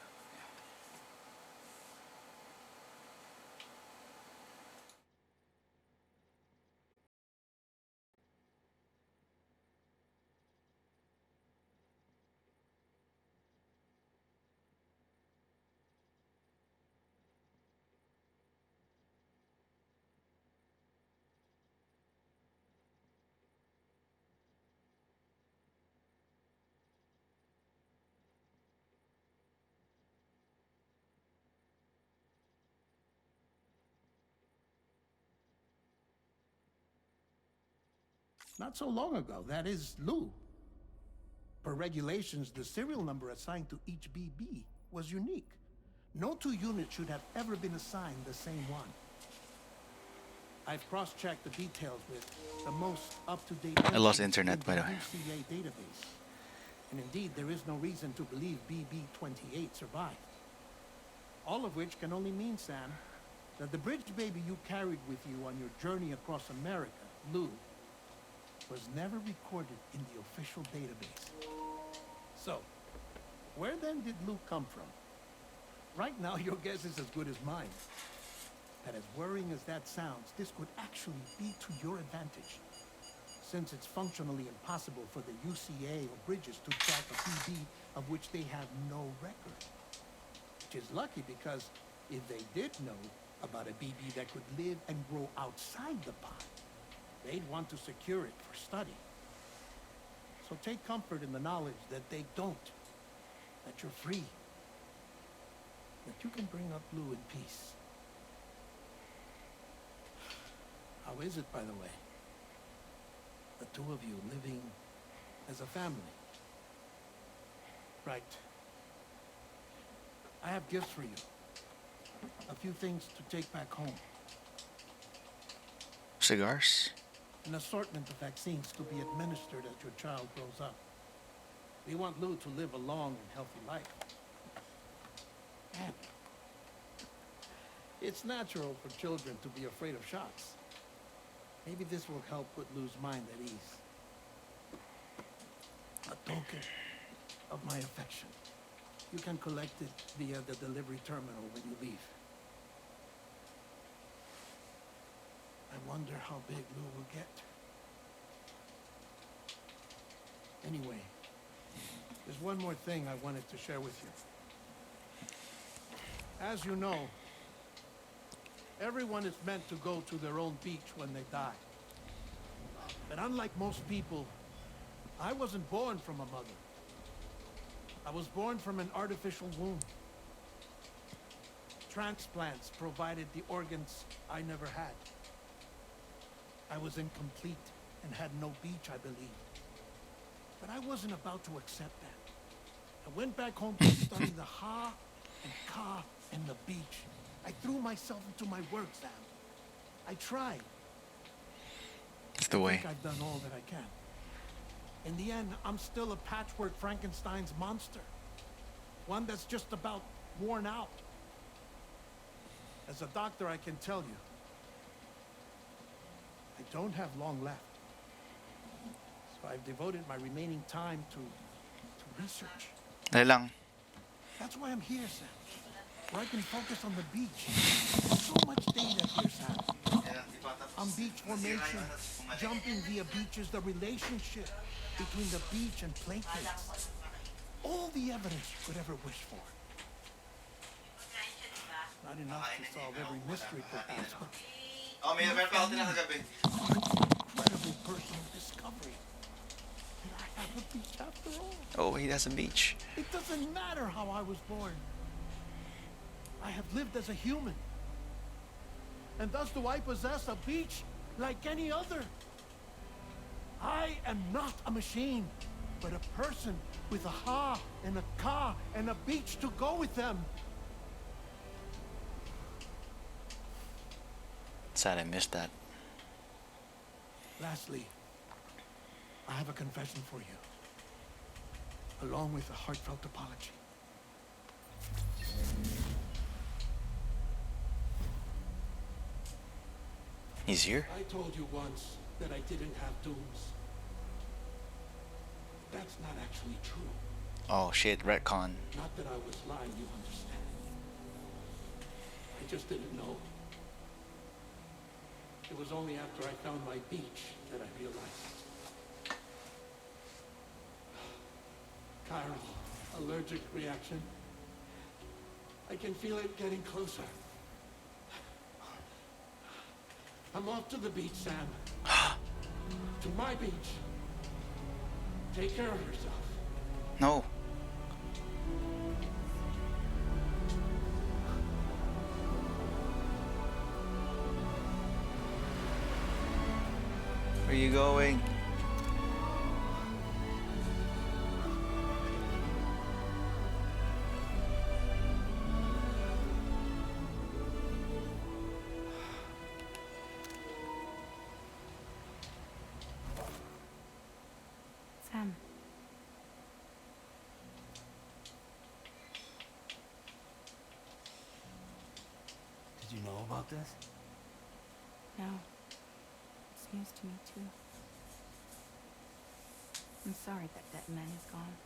[SPEAKER 10] Not so long ago, that is Lou. Per regulations, the serial number assigned to each BB was unique. No two units should have ever been assigned the same one. I've cross-checked the details with the most up-to-date
[SPEAKER 1] I lost
[SPEAKER 10] entries
[SPEAKER 1] internet,
[SPEAKER 10] in
[SPEAKER 1] by the way.
[SPEAKER 10] UCA database. And indeed, there is no reason to believe BB-28 survived. All of which can only mean, Sam, that the bridge baby you carried with you on your journey across America, Lou, was never recorded in the official database. So, where then did Lou come from? Right now, your guess is as good as mine. And as worrying as that sounds, this could actually be to your advantage, since it's functionally impossible for the UCA or Bridges to track a BB of which they have no record. Which is lucky, because if they did know about a BB that could live and grow outside the pod, they'd want to secure it for study. So take comfort in the knowledge that they don't, that you're free, that you can bring up Lou in peace. How is it, by the way? The two of you living as a family. Right. I have gifts for you. A few things to take back home.
[SPEAKER 1] Cigars?
[SPEAKER 10] An assortment of vaccines to be administered as your child grows up. We want Lou to live a long and healthy life. And it's natural for children to be afraid of shots. Maybe this will help put Lou's mind at ease. A token of my affection. You can collect it via the delivery terminal when you leave. I wonder how big Lou will get. Anyway, there's one more thing I wanted to share with you. As you know, everyone is meant to go to their own beach when they die. But unlike most people, I wasn't born from a mother. I was born from an artificial womb. Transplants provided the organs I never had. I was incomplete and had no beach, I believe. But I wasn't about to accept that. I went back home to study the Ha and Ka and the beach. I threw myself into my work, Sam. I tried.
[SPEAKER 1] It's the way.
[SPEAKER 10] I think I've done all that I can. In the end, I'm still a patchwork Frankenstein's monster. One that's just about worn out. As a doctor, I can tell you, I don't have long left. So I've devoted my remaining time to research.
[SPEAKER 1] Dali lang.
[SPEAKER 10] That's why I'm here, Sam. Where I can focus on the beach. There's so much data here, Sam. On beach formation, jumping via beaches, the relationship between the beach and plankton. All the evidence you could ever wish for. Not enough to solve every mystery, perhaps, but
[SPEAKER 1] Oh, may event pa ako tinakagabi.
[SPEAKER 10] incredible personal discovery. And I have a beach after all.
[SPEAKER 1] Oh, he has a beach.
[SPEAKER 10] It doesn't matter how I was born. I have lived as a human. And thus do I possess a beach like any other. I am not a machine, but a person with a Ha and a Ka and a beach to go with them.
[SPEAKER 1] Sad I missed that.
[SPEAKER 10] Lastly, I have a confession for you, along with a heartfelt apology.
[SPEAKER 1] He's here?
[SPEAKER 10] I told you once that I didn't have dooms. That's not actually true.
[SPEAKER 1] Oh shit, retcon.
[SPEAKER 10] Not that I was lying, you understand. I just didn't know. It was only after I found my beach that I realized. Chiral allergic reaction. I can feel it getting closer. I'm off to the beach, Sam. To my beach. Take care of yourself.
[SPEAKER 1] No. Where are you going?
[SPEAKER 2] Sam.
[SPEAKER 7] Did you know about this?
[SPEAKER 2] No. It's news to me, too. I'm sorry that Deadman is gone.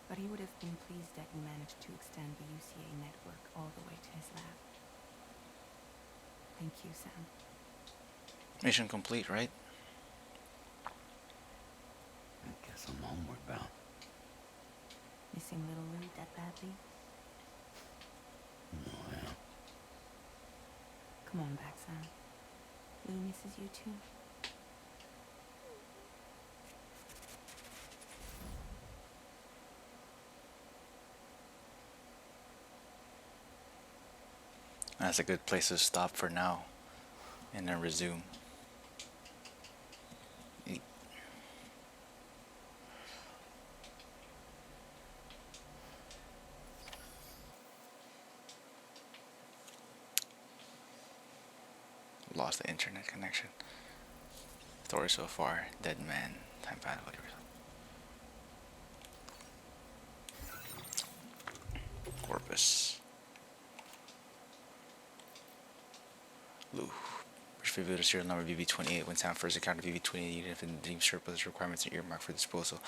[SPEAKER 2] But he would have been pleased that you managed to extend the UCA network all the way to his lab. Thank you, Sam.
[SPEAKER 1] Mission complete, right?
[SPEAKER 7] I guess I'm homeward bound.
[SPEAKER 2] Missing little Lou that badly?
[SPEAKER 7] No, I am.
[SPEAKER 2] Come on back, Sam. Lou misses you too.
[SPEAKER 1] That's a good place to stop for now. And then resume. Lost the internet connection. Story so far, Deadman, time pad, whatever. Corpus. Lou. Revealed a serial number BB-28 when Sam first encountered BB-28 unit and deemed surplus requirements and earmarked for disposal.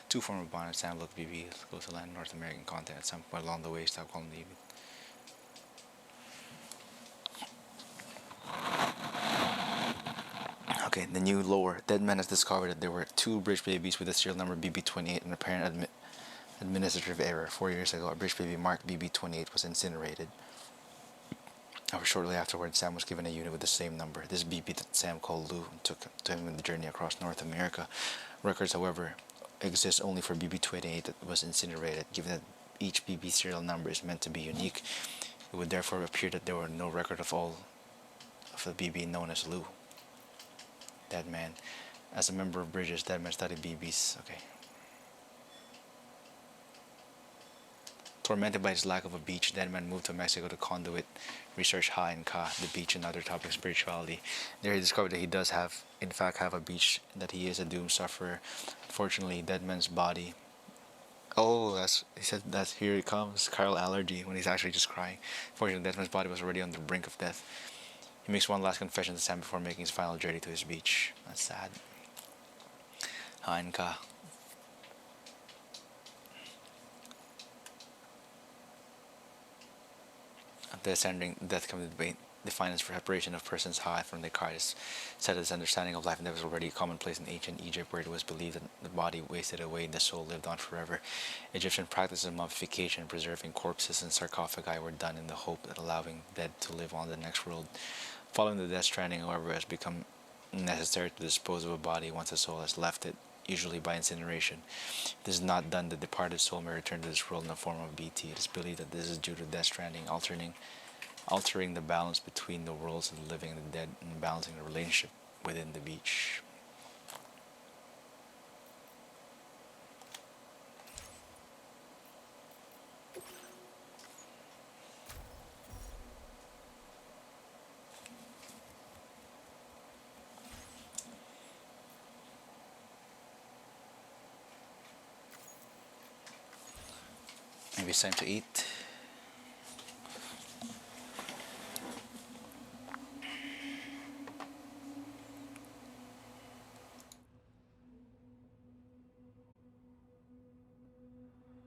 [SPEAKER 1] Two former bond and Sam looked BB go to land North American continent at some point along the way. Stop calling the unit. Okay, the new lore. Deadman has discovered that there were two bridge babies with the serial number BB-28 and apparent administrative error. 4 years ago, a bridge baby marked BB-28 was incinerated. However, shortly afterwards, Sam was given a unit with the same number. This BB that Sam called Lou and took to him on the journey across North America. Records, however, exist only for BB-28 that was incinerated. Given that each BB serial number is meant to be unique, it would therefore appear that there were no record of all of the BB known as Lou. Deadman. As a member of Bridges, Deadman studied BBs. Okay. Tormented by his lack of a beach, Deadman moved to Mexico to conduit research high in Ka, the beach and other topics of spirituality. There he discovered that he does have, in fact, have a beach, that he is a doom sufferer. Unfortunately, Deadman's body... Oh, he said that here he comes, Chiral allergy, when he's actually just crying. Unfortunately, Deadman's body was already on the brink of death. He makes one last confession to Sam before making his final journey to his beach. That's sad. Ha in Ka. After ascending, death comes to define as separation of persons high from the Theocritus said his understanding of life and death was already commonplace in ancient Egypt, where it was believed that the body wasted away and the soul lived on forever. Egyptian practices of mummification and preserving corpses in sarcophagi were done in the hope that allowing dead to live on the next world. Following the death stranding, however, it has become necessary to dispose of a body once the soul has left it, usually by incineration. If this is not done, the departed soul may return to this world in the form of BT. It is believed that this is due to death stranding, altering the balance between the worlds of the living and the dead, and balancing the relationship within the beach. Maybe it's time to eat.